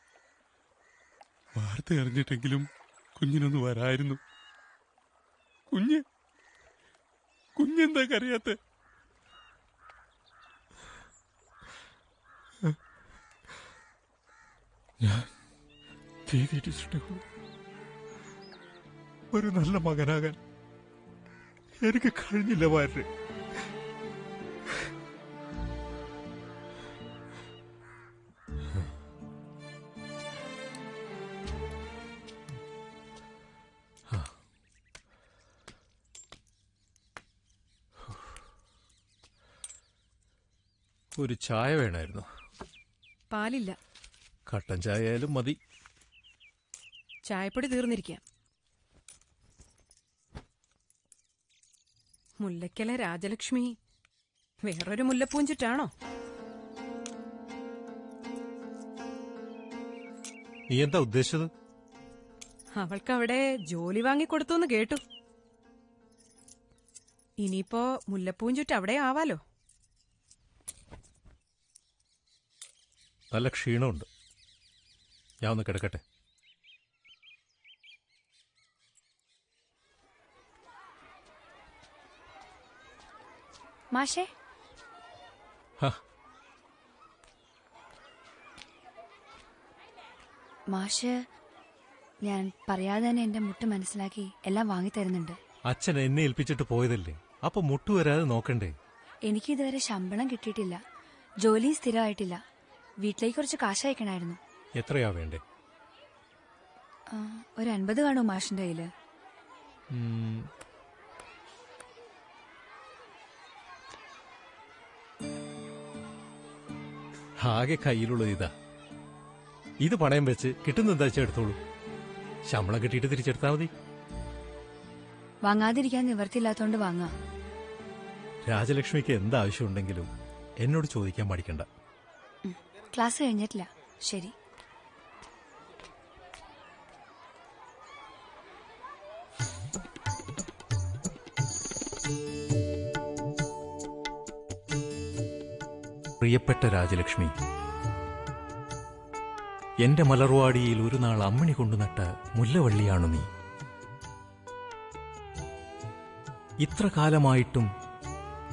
വാർത്ത അറിഞ്ഞിട്ടെങ്കിലും കുഞ്ഞിനൊന്ന് വരായിരുന്നു. കുഞ്ഞെന്താ കരയാത്ത? ഞാൻ ചെയ്തിട്ടുണ്ട്.
ഒരു നല്ല മകനാകാൻ എനിക്ക് കഴിഞ്ഞില്ല വാര്യ. ഒരു ചായ വേണമായിരുന്നു.
പാലില്ല.
കട്ടൻ ചായ ആയാലും മതി.
ചായപ്പൊടി തീർന്നിരിക്കാം. മുല്ലയ്ക്കലെ രാജലക്ഷ്മി വേറൊരു മുല്ലപ്പൂഞ്ചിട്ടാണോ?
നീ എന്താ ഉദ്ദേശിച്ചത്?
അവൾക്ക് അവിടെ ജോലി വാങ്ങിക്കൊടുത്തു എന്ന് കേട്ടു. ഇനിയിപ്പോ മുല്ലപ്പൂവും ചുറ്റും അവിടെ ആവാലോ.
നല്ല ക്ഷീണമുണ്ട്, ഞാൻ ഒന്ന് കിടക്കട്ടെ.
മാഷേ, മാഷ് ഞാൻ പറയാതെ തന്നെ എന്റെ മുട്ട് മനസ്സിലാക്കി എല്ലാം വാങ്ങിത്തരുന്നുണ്ട്.
അച്ഛൻ എന്നെ ഏൽപ്പിച്ചിട്ട് പോയതല്ലേ, അപ്പൊ മുട്ടു വരാതെ നോക്കണ്ടേ?
എനിക്ക് ഇതുവരെ ശമ്പളം കിട്ടിയിട്ടില്ല, ജോലിയും സ്ഥിരമായിട്ടില്ല. വീട്ടിലേക്ക് കുറച്ച് കാശ് അയക്കണമായിരുന്നു.
എത്രയാ വേണ്ടേ?
ഒരു 50 കാണോ മാഷിന്റെ കയ്യില്?
ആകെ കയ്യിലുള്ളത് ഇതാ. ഇത് പണയം വെച്ച് കിട്ടുന്ന എന്താ വെച്ചാൽ എടുത്തോളൂ. ശമ്പളം കിട്ടിയിട്ട് തിരിച്ചെടുത്താൽ മതി.
വാങ്ങാതിരിക്കാൻ നിവർത്തിയില്ലാത്തോണ്ട് വാങ്ങാ.
രാജലക്ഷ്മിക്ക് എന്താവശ്യമുണ്ടെങ്കിലും എന്നോട് ചോദിക്കാൻ പഠിക്കണ്ട.
ക്ലാസ് കഴിഞ്ഞിട്ടില്ല. ശരി.
പ്രിയപ്പെട്ട രാജലക്ഷ്മി, എന്റെ മലർവാടിയിൽ ഒരു നാൾ അമ്മിണി കൊണ്ടുനട്ട മുല്ലവള്ളിയാണു നീ. ഇത്ര കാലമായിട്ടും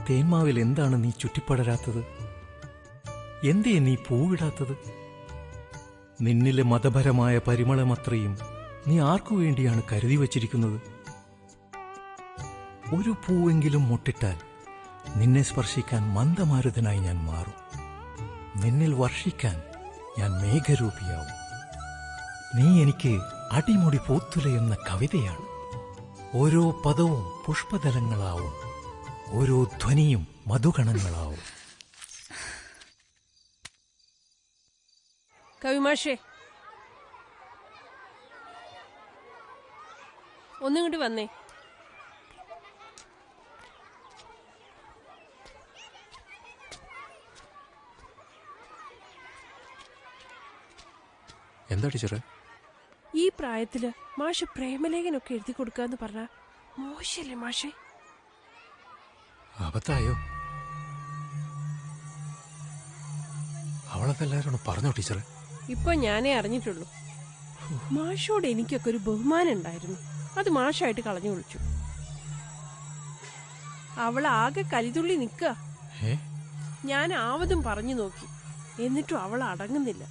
തേന്മാവിൽ എന്താണ് നീ ചുറ്റിപ്പടരാത്തത്? എന്തേ നീ പൂവിടാത്തത്? നിന്നിലെ മതപരമായ പരിമളമത്രയും നീ ആർക്കു വേണ്ടിയാണ് കരുതി വച്ചിരിക്കുന്നത്? ഒരു പൂവെങ്കിലും മുട്ടിട്ടാൽ നിന്നെ സ്പർശിക്കാൻ മന്ദമാരുതനായി ഞാൻ മാറും. നിന്നിൽ വർഷിക്കാൻ ഞാൻ മേഘരൂപിയാവും. നീ എനിക്ക് അടിമുടി പൂത്തുലയുന്ന കവിതയാണ്. ഓരോ പദവും പുഷ്പതലങ്ങളാവും, ഓരോ ധ്വനിയും മധുഗണങ്ങളാവും.
കവിമാഷേ, ഒന്നിങ്ങോട്ട് വന്നേ.
എന്താ ടീച്ചറെ?
ഈ പ്രായത്തില് മാഷ് പ്രേമലേഖനൊക്കെ എഴുതി കൊടുക്കാന്ന് പറഞ്ഞ മോശല്ലേ മാഷേ?
അബദ്ധായോ? അവളതെല്ലാരോടും പറഞ്ഞോ ടീച്ചറെ?
ഇപ്പൊ ഞാനേ അറിഞ്ഞിട്ടുള്ളൂ. മാഷോട് എനിക്കൊക്കെ ഒരു ബഹുമാനം ഉണ്ടായിരുന്നു, അത് മാഷായിട്ട് കളഞ്ഞു വിളിച്ചു. അവളാകെ കലിതുള്ളി നിക്ക. ഞാൻ ആവതും പറഞ്ഞു നോക്കി, എന്നിട്ടും അവൾ അടങ്ങുന്നില്ല.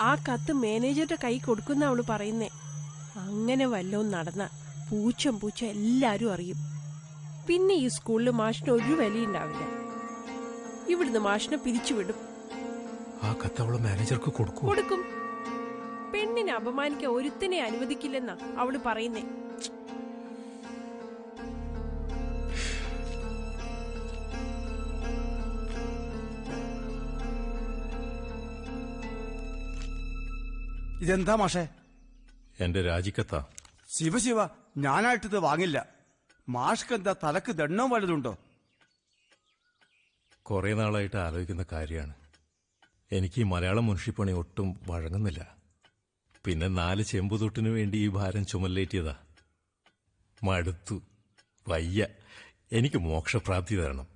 ആ കത്ത് മാനേജറുടെ കൈ കൊടുക്കുന്ന അവള് പറയുന്നേ. അങ്ങനെ വല്ലതും നടന്ന പൂച്ച എല്ലാരും അറിയും. പിന്നെ ഈ സ്കൂളിൽ മാഷിന് ഒരു വിലയുണ്ടാവില്ല. ഇവിടുന്ന് മാഷിനെ പിരിച്ചുവിടും.
ആ കത്ത് അവള് മാനേജർക്ക് കൊടുക്കും.
പെണ്ണിനെ അപമാനിക്കാൻ ഒരുത്തനെ അനുവദിക്കില്ലെന്നാ അവള് പറയുന്നേ.
ഇതെന്താ മാഷേ?
എന്റെ രാജിക്കത്താ.
ശിവ, ഞാനായിട്ടിത് വാങ്ങില്ല. മാഷ്ക്ക് എന്താ തലക്ക് ദണ്ണവും വലുതുണ്ടോ?
കുറെ നാളായിട്ട് ആലോചിക്കുന്ന കാര്യമാണ്. എനിക്ക് ഈ മലയാളം മുൻഷിപ്പണി ഒട്ടും വഴങ്ങുന്നില്ല. പിന്നെ 4 ചെമ്പുതൊട്ടിനു വേണ്ടി ഈ ഭാരം ചുമല്ലേറ്റിയതാ. മടുത്തു, വയ്യ. എനിക്ക് മോക്ഷപ്രാപ്തി തരണം.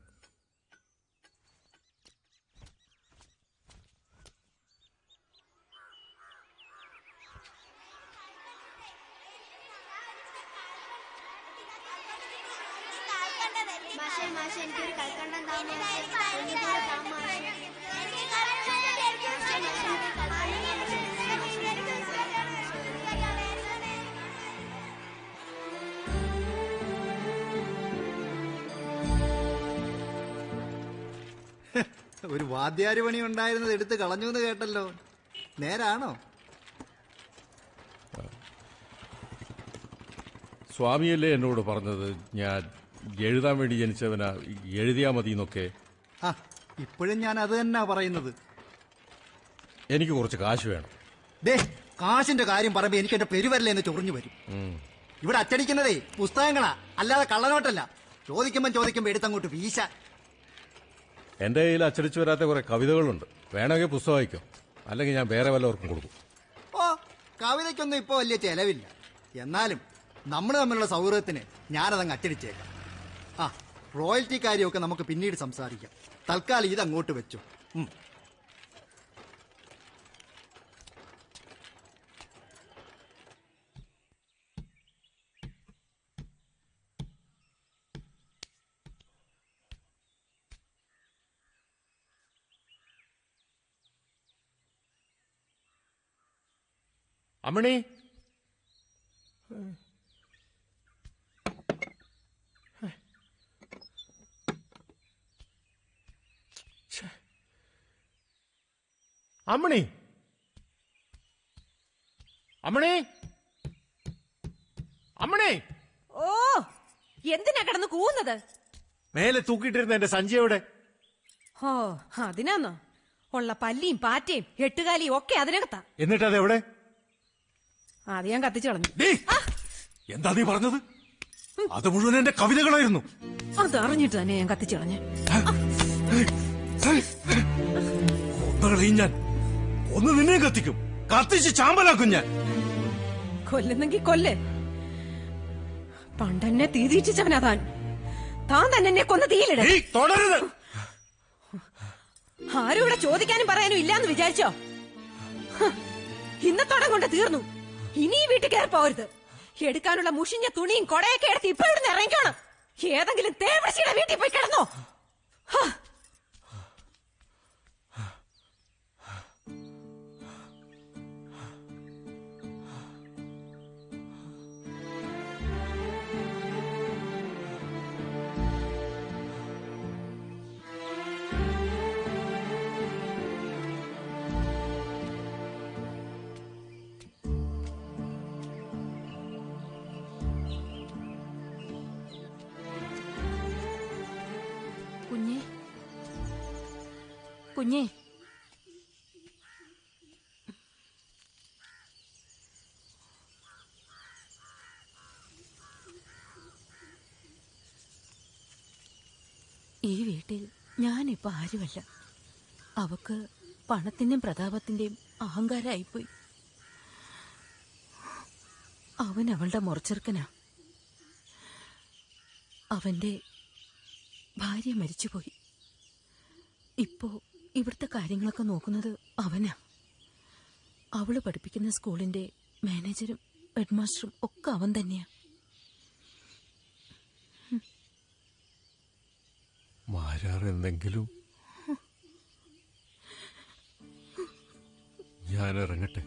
ഒരു വാദ്യാര് പണി ഉണ്ടായിരുന്നത് എടുത്ത് കളഞ്ഞു എന്ന് കേട്ടല്ലോ, നേരാണോ?
സ്വാമിയല്ലേ എന്നോട് പറഞ്ഞത് ഞാൻ എഴുതാൻ വേണ്ടി ജനിച്ചവനാ, എഴുതിയാ മതി എന്നൊക്കെ.
ഇപ്പോഴും ഞാൻ അത് തന്നെ പറയുന്നത്.
എനിക്ക് കുറച്ച് കാശ് വേണം.
ദേ, കാശിന്റെ കാര്യം പറയുമ്പോ എനിക്ക് എന്റെ പെരുവരലെന്ന് ചൊറിഞ്ഞു വരും. ഇവിടെ അച്ചടിക്കുന്നതേ പുസ്തകങ്ങളാ, അല്ലാതെ കള്ളനോട്ടല്ല. ചോദിക്കുമ്പോ എടുത്തങ്ങോട്ട് വീശ.
എന്റെ കയ്യിൽ അച്ചടിച്ചു വരാത്ത കുറെ കവിതകളുണ്ട്, വേണമെങ്കിൽ പുസ്തകം വായിക്കും, അല്ലെങ്കിൽ ഞാൻ വേറെ വല്ലവർക്കും കൊടുക്കും.
ഓ, കവിതയ്ക്കൊന്നും ഇപ്പൊ വലിയ ചെലവില്ല. എന്നാലും നമ്മൾ തമ്മിലുള്ള സൗഹൃദത്തിന് ഞാനതങ്ങ് അച്ചടിച്ചേക്കാം. റോയൽറ്റി കാര്യമൊക്കെ നമുക്ക് പിന്നീട് സംസാരിക്കാം. തൽക്കാലം ഇത് അങ്ങോട്ട് വെച്ചു.
അമ്മണി, അമ്മണി, അമ്മണി, അമ്മണി.
ഓ, എന്തിനാ കിടന്ന് കൂവുന്നത്?
മേലെ തൂക്കിയിട്ടിരുന്ന എന്റെ സഞ്ചി എവിടെ?
ഓ, അതിനാന്നോ? ഉള്ള പല്ലിയും പാറ്റയും എട്ടുകാലിയും ഒക്കെ അതിനകത്താ.
എന്നിട്ട് അത് എവിടെ?
അത് ഞാൻ കത്തിച്ചു കളഞ്ഞു.
എന്താ നീ പറഞ്ഞത്? അത് മുഴുവൻ എന്റെ കവിതകളായിരുന്നു.
അത് അറിഞ്ഞിട്ട് തന്നെ ഞാൻ കത്തിച്ചു കളഞ്ഞു.
കൊന്നുകളയും ഞാൻ. ഒന്ന് നിന്നെ കത്തിക്കും, കത്തിച്ച് ചാമ്പലാക്കും ഞാൻ.
കൊല്ലുന്നെങ്കി കൊല്ല്. പണ്ടെന്നെ തീതീക്ഷിച്ചവനാ താൻ. താൻ തന്നെ എന്നെ കൊന്ന് തീയിലിട.
തുടരുത്.
ആരും ഇവിടെ ചോദിക്കാനും പറയാനും ഇല്ലാന്ന് വിചാരിച്ചോ? ഇന്നത്തോടെ കൊണ്ട് തീർന്നു. ഇനി ഈ വീട്ടിൽ കയറി പോകരുത്. എടുക്കാനുള്ള മുഷിഞ്ഞ തുണിയും കൊടയൊക്കെ എടുത്ത് ഇപ്പൊ ഇവിടുന്ന് ഇറങ്ങിക്കോണം. ഏതെങ്കിലും തേവടശിയുടെ വീട്ടിൽ പോയി കിടന്നോ.
കുഞ്ഞേ, ഈ വീട്ടിൽ ഞാനിപ്പോ ആരുമല്ല. അവക്ക് പണത്തിന്റെയും പ്രതാപത്തിന്റെയും അഹങ്കാരമായിപ്പോയി. അവൻ അവളുടെ മുറച്ചെറുക്കനാ. അവന്റെ ഭാര്യ മരിച്ചുപോയി. ഇപ്പോ ഇവിടുത്തെ കാര്യങ്ങളൊക്കെ നോക്കുന്നത് അവനാ. അവള് പഠിപ്പിക്കുന്ന സ്കൂളിന്റെ മാനേജരും ഹെഡ്മാസ്റ്ററും ഒക്കെ അവൻ തന്നെയാ.
മാരാറെന്തെങ്കിലും ഞാൻ ഇറങ്ങട്ടെ.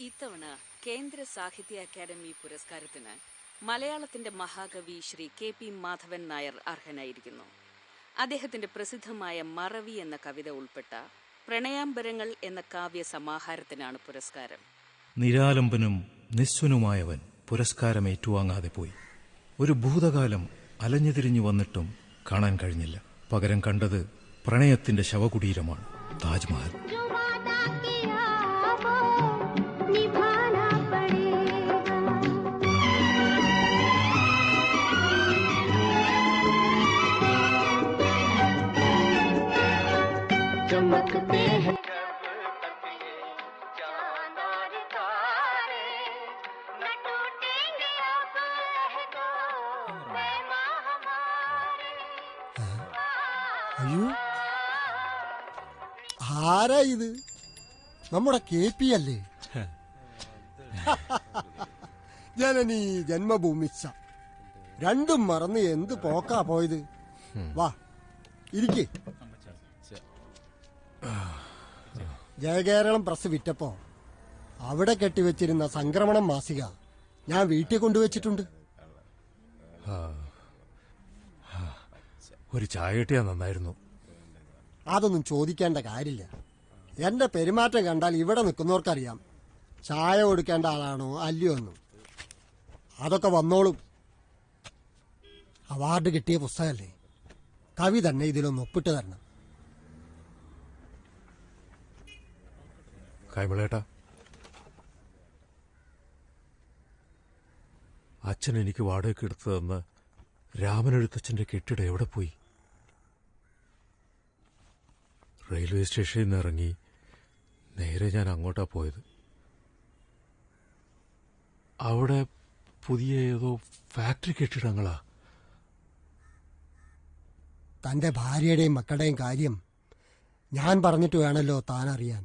ഇത്തവണ കേന്ദ്ര സാഹിത്യ അക്കാദമി പുരസ്കാരത്തിന് മലയാളത്തിന്റെ മഹാകവി ശ്രീ KP മാധവൻ നായർ അർഹനായിരിക്കുന്നു. അദ്ദേഹത്തിന്റെ പ്രസിദ്ധമായ മറവി എന്ന കവിത ഉൾപ്പെട്ട പ്രണയാംബരങ്ങൾ എന്ന കാവ്യ സമാഹാരത്തിനാണ് പുരസ്കാരം.
നിരാലംബനും നിസ്വനുമായവൻ പുരസ്കാരം ഏറ്റുവാങ്ങാതെ പോയി. ഒരു ഭൂതകാലം അലഞ്ഞുതിരിഞ്ഞു വന്നിട്ടും കാണാൻ കഴിഞ്ഞില്ല. പകരം കണ്ടത് പ്രണയത്തിന്റെ ശവകുടീരമാണ്, താജ്മഹൽ.
चमकते हैं
അയ്യോ, ആരാ ഇത്? നമ്മുടെ KP അല്ലേ? ജനനീ ജന്മഭൂമിച്ച. രണ്ടും മറന്ന് എന്ത് പോക്കാ പോയത്. വാ ഇരിക്കേ. ജയകേരളം പ്രസ് വിറ്റപ്പോ അവിടെ കെട്ടിവെച്ചിരുന്ന സംക്രമണം മാസിക ഞാൻ വീട്ടിൽ കൊണ്ടുവച്ചിട്ടുണ്ട്.
ഒരു ചായ കിട്ടിയാ നന്നായിരുന്നു.
അതൊന്നും ചോദിക്കേണ്ട കാര്യമില്ല. എന്റെ പെരുമാറ്റം കണ്ടാൽ ഇവിടെ നിൽക്കുന്നവർക്കറിയാം ചായ കൊടുക്കേണ്ട ആളാണോ അല്ലയോ എന്നും. അതൊക്കെ വന്നോളും. അവാർഡ് കിട്ടിയ പുസ്തകമല്ലേ, കവി തന്നെ ഇതിലൊന്ന് ഒപ്പിട്ട് തരണം.
കൈമളേട്ടാ, അച്ഛൻ എനിക്ക് വാടകയ്ക്ക് എടുത്തു തന്ന് രാമനെഴുത്തച്ഛന്റെ കെട്ടിടം എവിടെ പോയി? റെയിൽവേ സ്റ്റേഷനിൽ നിന്ന് ഇറങ്ങി നേരെ ഞാൻ അങ്ങോട്ടാ പോയത്. അവിടെ പുതിയ ഏതോ ഫാക്ടറി കെട്ടിടങ്ങളാ.
തന്റെ ഭാര്യയുടെയും മക്കളുടെയും കാര്യം ഞാൻ പറഞ്ഞിട്ട് വേണമല്ലോ താൻ അറിയാൻ.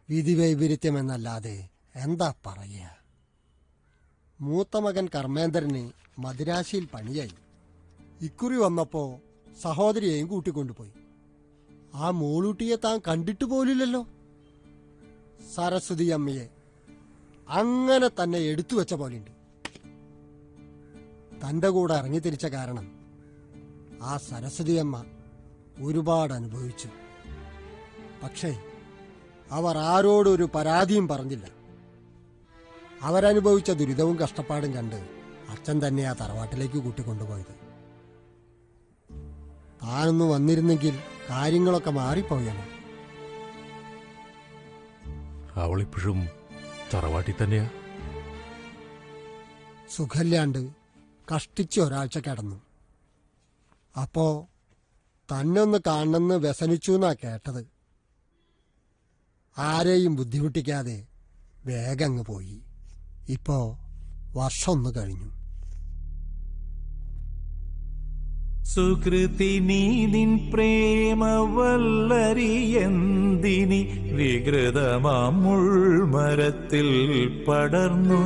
വിധിവൈപരീത്യമെന്നല്ലാതെ എന്താ പറയുക. മൂത്ത മകൻ കർമ്മേന്ദ്രന് മദിരാശിയിൽ പണിയായി. ഇക്കുറി വന്നപ്പോ സഹോദരിയെയും കൂട്ടിക്കൊണ്ടുപോയി. ആ മോളൂട്ടിയെ താൻ കണ്ടിട്ട് പോലില്ലല്ലോ. സരസ്വതി അമ്മയെ അങ്ങനെ തന്നെ എടുത്തു വെച്ച പോലെയുണ്ട്. തന്റെ കൂടെ ഇറങ്ങിത്തിരിച്ച കാരണം ആ സരസ്വതി അമ്മ ഒരുപാട് അനുഭവിച്ചു. പക്ഷേ അവർ ആരോടൊരു പരാതിയും പറഞ്ഞില്ല. അവരനുഭവിച്ച ദുരിതവും കഷ്ടപ്പാടും കണ്ട് അച്ഛൻ തന്നെ ആ തറവാട്ടിലേക്ക് കൂട്ടിക്കൊണ്ടുപോയത്. താനൊന്ന് വന്നിരുന്നെങ്കിൽ കാര്യങ്ങളൊക്കെ മാറിപ്പോയാണ്.
അവളിപ്പോഴും തറവാട്ടിൽ തന്നെയാ?
സുഖമില്ലാണ്ട് കഷ്ടിച്ച് ഒരാഴ്ച കിടന്നു. അപ്പോ തന്നൊന്ന് കാണണമെന്ന് വ്യസനിച്ചു എന്നാ കേട്ടത്. ആരെയും ബുദ്ധിമുട്ടിക്കാതെ വേഗം അങ്ങ് പോയി. ഇപ്പോ വർഷം ഒന്ന് കഴിഞ്ഞു.
സുകൃതിനീ നിൻ പ്രേമവല്ലരിയെന്തിനി വികൃതമാം മുൾമരത്തിൽ പടർന്നു.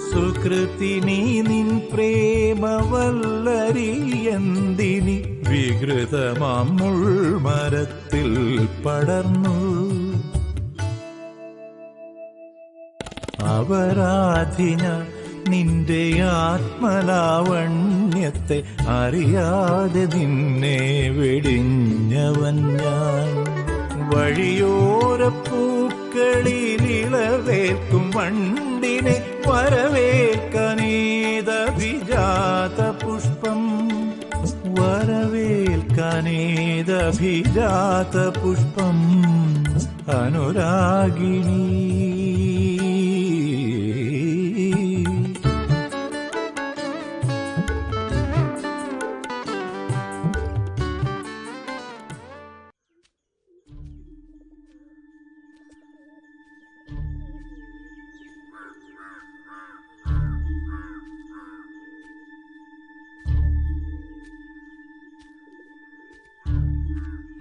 സുകൃതിനീ നിൻ പ്രേമവല്ലരിയെന്തിനി വികൃതമാം മുൾമരത്തിൽ പടർന്നു. അപരാധിന നിന്റെ ആത്മലാവണ്യത്തെ അറിയാതെ നിന്നെ വെടിഞ്ഞവൻ ഞാൻ. വഴിയോരപ്പൂക്കളിലിളവേൽക്കും വണ്ടിനെ വരവേൽക്കാനേതഭിജാത പുഷ്പം, വരവേൽക്കാനേതഭിജാത പുഷ്പം അനുരാഗിണി.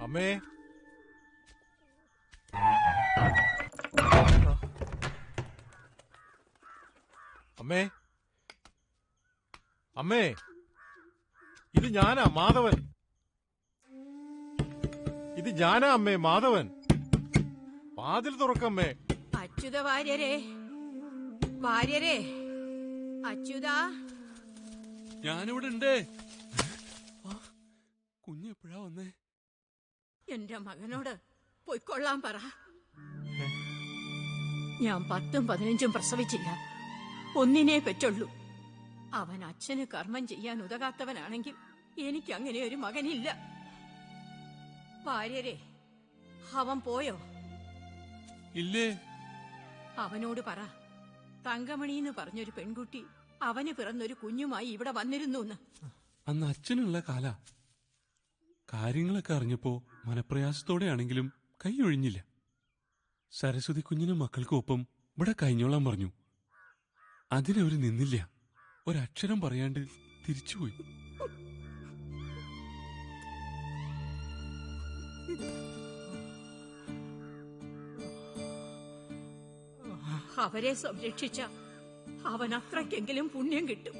അമ്മേ, അമ്മേ, അമ്മേ, ഇത് ഞാനാ മാധവൻ. ഇത് ഞാനാ അമ്മേ മാധവൻ. വാതിൽ തുറക്കമ്മേ.
അച്യുത വാര്യരെ, വാര്യരെ, അച്യുത.
ഞാനിവിടെ ഉണ്ട്. കുഞ്ഞെപ്പോഴാ വന്നേ?
എന്റെ മകനോട് പൊയ്ക്കൊള്ളാൻ പറ. ഞാൻ 10ഉം 15ഉം പ്രസവിച്ചില്ല, ഒന്നിനെ പെറ്റുള്ളൂ. അവൻ അച്ഛന് കർമ്മം ചെയ്യാൻ ഉതകാത്തവനാണെങ്കിൽ എനിക്ക് അങ്ങനെ ഒരു മകനില്ല. ഭാര്യരെ, അവൻ പോയോ?
ഇല്ലേ.
അവനോട് പറ, തങ്കമണി എന്ന് പറഞ്ഞൊരു പെൺകുട്ടി അവന് പിറന്നൊരു കുഞ്ഞുമായി ഇവിടെ വന്നിരുന്നു.
അന്ന് അച്ഛനുള്ള കാല കാര്യങ്ങളൊക്കെ അറിഞ്ഞപ്പോ മനപ്രയാസത്തോടെയാണെങ്കിലും കൈ ഒഴിഞ്ഞില്ല. സരസ്വതി കുഞ്ഞിനും മക്കൾക്കും ഒപ്പം ഇവിടെ കഴിഞ്ഞോളാൻ പറഞ്ഞു. അതിനവര് നിന്നില്ല. ഒരക്ഷരം പറയാണ്ട് തിരിച്ചുപോയി.
അവരെ സംരക്ഷിച്ച അവൻ അത്രയ്ക്കെങ്കിലും പുണ്യം കിട്ടും.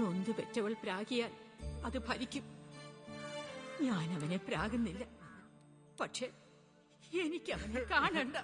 നൊന്ത് പെറ്റവൾ പ്രാഗിയാൽ അത് ഭരിക്കും. ഞാൻ അവനെ പ്രാകുന്നില്ല, പക്ഷെ എനിക്ക് അവനെ കാണണ്ട.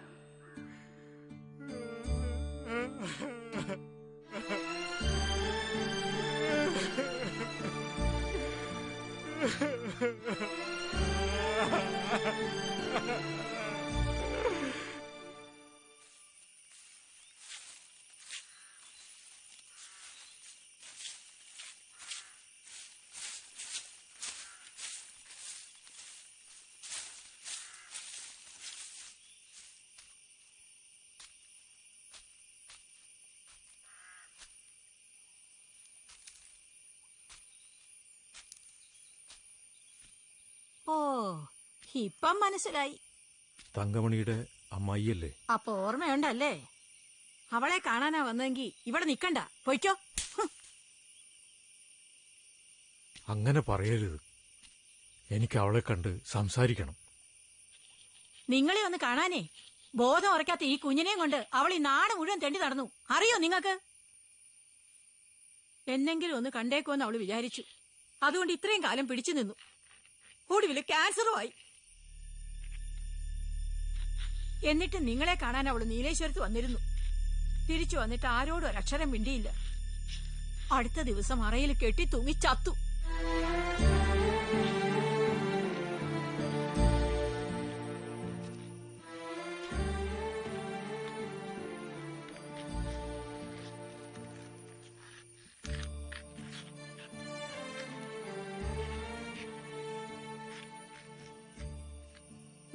ഓ, ഇപ്പം മനസ്സിലായി.
തങ്കമണിയുടെ അമ്മായിയല്ലേ?
അപ്പൊ ഓർമ്മയുണ്ടല്ലേ? അവളെ കാണാനാ വന്നെങ്കി ഇവിടെ നിക്കണ്ട, പൊയ്ക്കോ.
അങ്ങനെ പറയരുത്. എനിക്ക് അവളെ കണ്ട് സംസാരിക്കണം.
നിങ്ങളെ ഒന്ന് കാണാനേ ബോധം ഉറക്കാത്ത ഈ കുഞ്ഞിനെയും കൊണ്ട് അവൾ ഈ നാട് മുഴുവൻ തെണ്ടി നടന്നു. അറിയോ നിങ്ങൾക്ക്? എന്നെങ്കിലും ഒന്ന് കണ്ടേക്കുമെന്ന് അവള് വിചാരിച്ചു. അതുകൊണ്ട് ഇത്രയും കാലം പിടിച്ചു നിന്നു. ഒടുവില് ക്യാൻസറുമായി. എന്നിട്ട് നിങ്ങളെ കാണാൻ അവള് നീലേശ്വരത്ത് വന്നിരുന്നു. തിരിച്ചു വന്നിട്ട് ആരോടും ഒരക്ഷരം മിണ്ടിയില്ല. അടുത്ത ദിവസം അറയിൽ കെട്ടി തൂങ്ങി ചത്തു.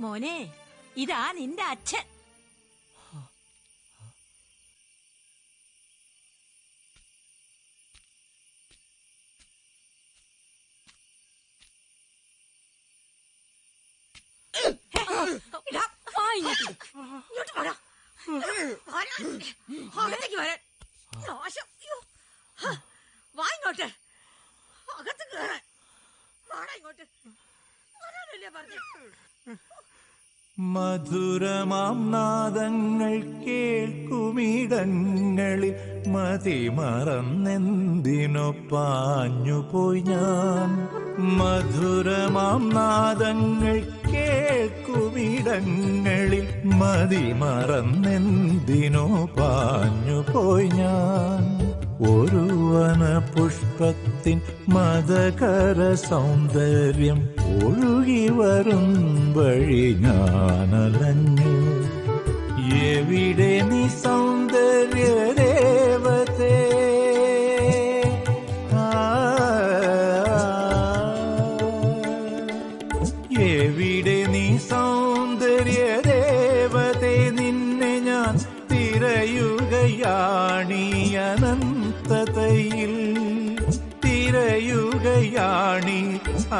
മോനെ, ഇതാ നിന്റെ അച്ഛൻ. ഇങ്ങോട്ട് വാടാ. അകത്തേക്ക് വരാൻ. നാശം. വാ ഇങ്ങോട്ട്. അകത്ത് കയറാൻ. വാടാ ഇങ്ങോട്ട്. വരാനല്ലേ പറഞ്ഞേ?
മധുരമാം നാദങ്ങൾ കേൾക്കുമിടങ്ങളിൽ മതിമറന്നെന്തിനോ പാഞ്ഞുപോയി ഞാൻ. മധുരമാം നാദങ്ങൾ കേൾക്കുമിടങ്ങളിൽ മതിമറന്നെന്തിനോ പാഞ്ഞുപോയി ഞാൻ. ഒരു വനപുഷ്പത്തിൻ മദകര സൗന്ദര്യം ഒഴുകി വരും വഴി ഞാനലഞ്ഞു. എവിടെ നീ സൗന്ദര്യ ദേവതേ? എവിടെ നീ സൗന്ദര്യ ദേവതേ? നിന്നെ ഞാൻ തിരയുകയാണീ അനന്തതയിൽ. തിരയുകയാണീ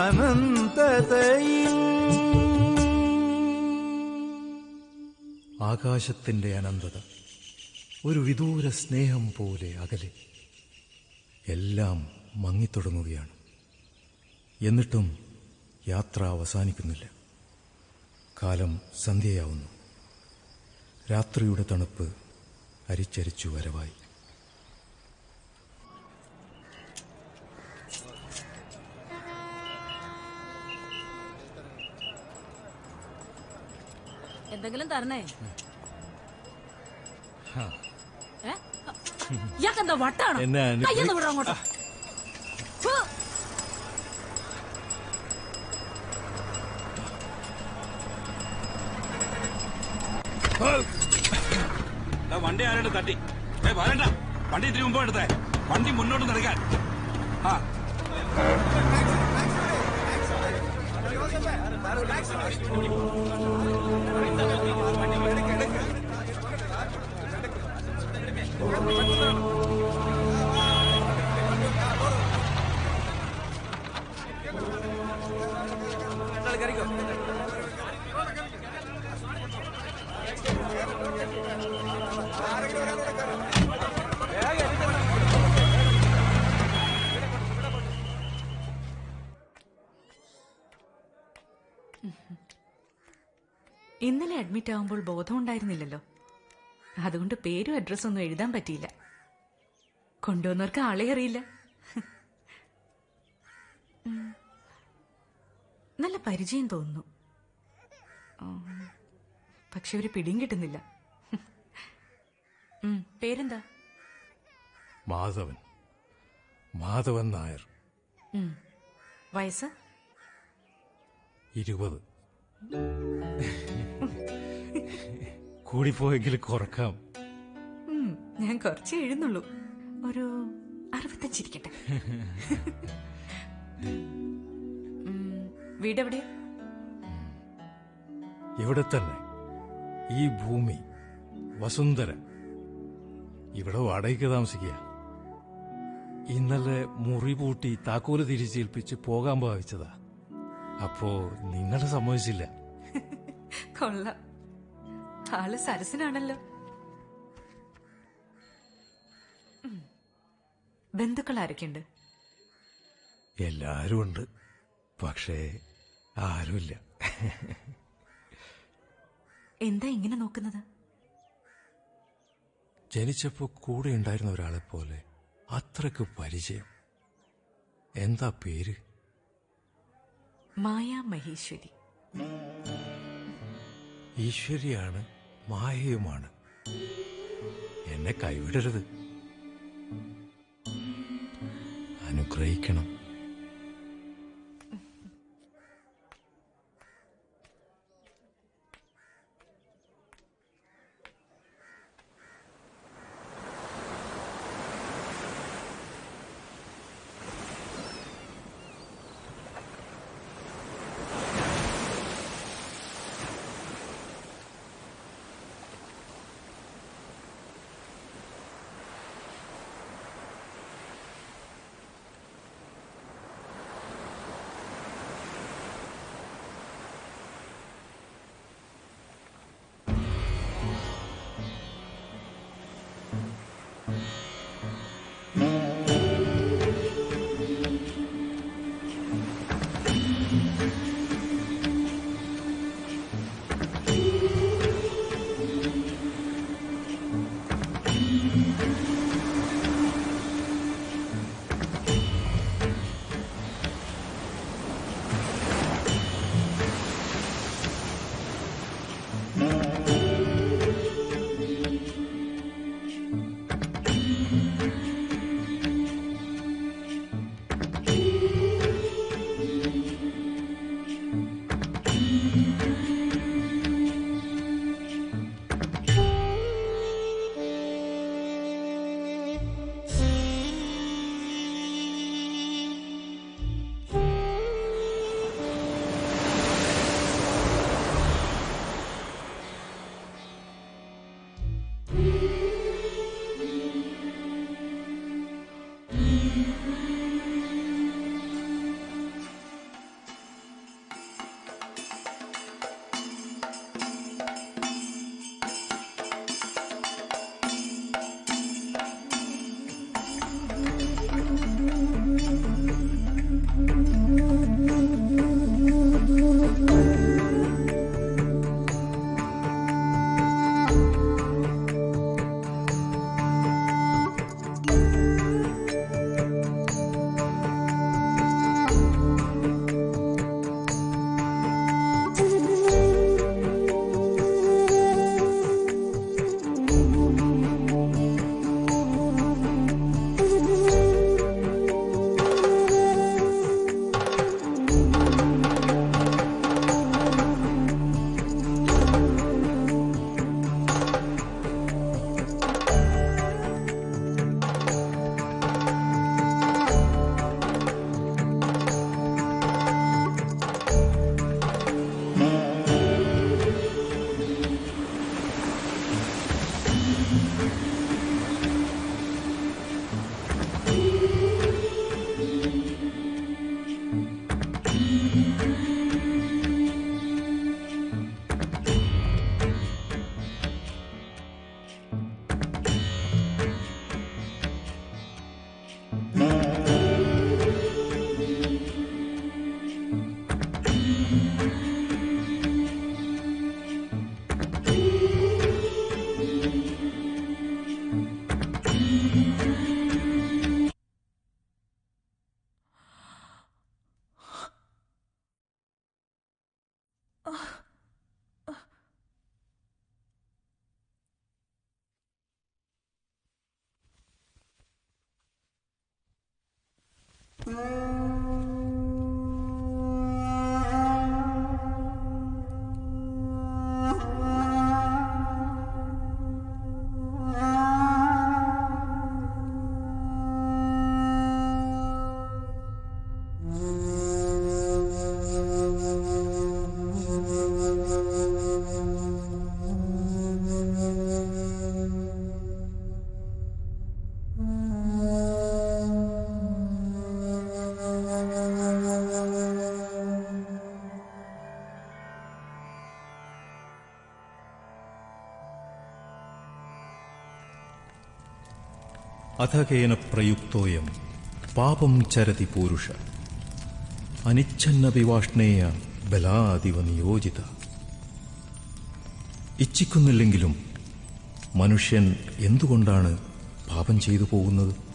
അനന്തതയിൽ.
ആകാശത്തിന്റെ അനന്തത ഒരു വിദൂര സ്നേഹം പോലെ അകലെ. എല്ലാം മങ്ങിത്തുടങ്ങുകയാണ്. എന്നിട്ടും യാത്ര അവസാനിക്കുന്നില്ല. കാലം സന്ധ്യയാവുന്നു. രാത്രിയുടെ തണുപ്പ് അരിച്ചരിച്ചു വരവായി.
എന്തെങ്കിലും തരണേ? ഇയാൾക്കെന്താ വട്ടാണോ? കയ്യൊന്ന് വിടാം അങ്ങോട്ട്.
വണ്ടി ആരുടെ തട്ടി? വരണ്ട, വണ്ടി ഇത്തിരി മുമ്പ് എടുത്തേ. വണ്ടി മുന്നോട്ട് നടക്കാൻ. ആ
ഇന്നലെ അഡ്മിറ്റ് ആവുമ്പോൾ ബോധമുണ്ടായിരുന്നില്ലല്ലോ. അതുകൊണ്ട് പേരും അഡ്രസ്സും ഒന്നും എഴുതാൻ പറ്റിയില്ല. കൊണ്ടുവന്നവർക്ക് ആളെ അറിയില്ല. നല്ല പരിചയം തോന്നുന്നു. പക്ഷെ ഒരു പിടിയും കിട്ടുന്നില്ല. പേരെന്താ?
മാധവൻ. മാധവൻ നായർ.
വയസ്സ്?
20. കൂടിപ്പോയെങ്കിൽ കുറക്കാം.
ഞാൻ കുറച്ച് എഴുന്നുള്ളൂ. ഒരു 65 ഇരിക്കട്ടെ. വീടെവിടെയാ?
ഇവിടെ തന്നെ. ഈ ഭൂമി വസുന്ധര. ഇവിടെ വാടകയ്ക്ക് താമസിക്കുക. ഇന്നലെ മുറി പൂട്ടി താക്കോല് തിരിച്ചേൽപ്പിച്ച് പോകാൻ ഭാവിച്ചതാ. അപ്പോ നിങ്ങൾ സമ്മതിച്ചില്ല.
കൊള്ളാം, ആള് സരസനാണല്ലോ. ബന്ധുക്കൾ ആരൊക്കെയുണ്ട്?
എല്ലാരും ഉണ്ട്, പക്ഷേ ആരുമില്ല.
എന്താ ഇങ്ങനെ നോക്കുന്നത്?
ജനിച്ചപ്പോ കൂടെ ഉണ്ടായിരുന്ന ഒരാളെ പോലെ അത്രക്ക് പരിചയം. എന്താ പേര്?
മായ മഹേശ്വരി.
ഈശ്വരിയാണ്, മായയുമാണ്. എന്നെ കൈവിടരുത്, അനുഗ്രഹിക്കണം. അധകേന പ്രയുക്തോയം പാപം ചരതി പൂരുഷ അനിച്ഛന്നപിവാഷ്ണേയ ബലാദിവ നിയോജിത. ഇച്ഛിക്കുന്നില്ലെങ്കിലും മനുഷ്യൻ എന്തുകൊണ്ടാണ് പാപം ചെയ്തു പോകുന്നത്?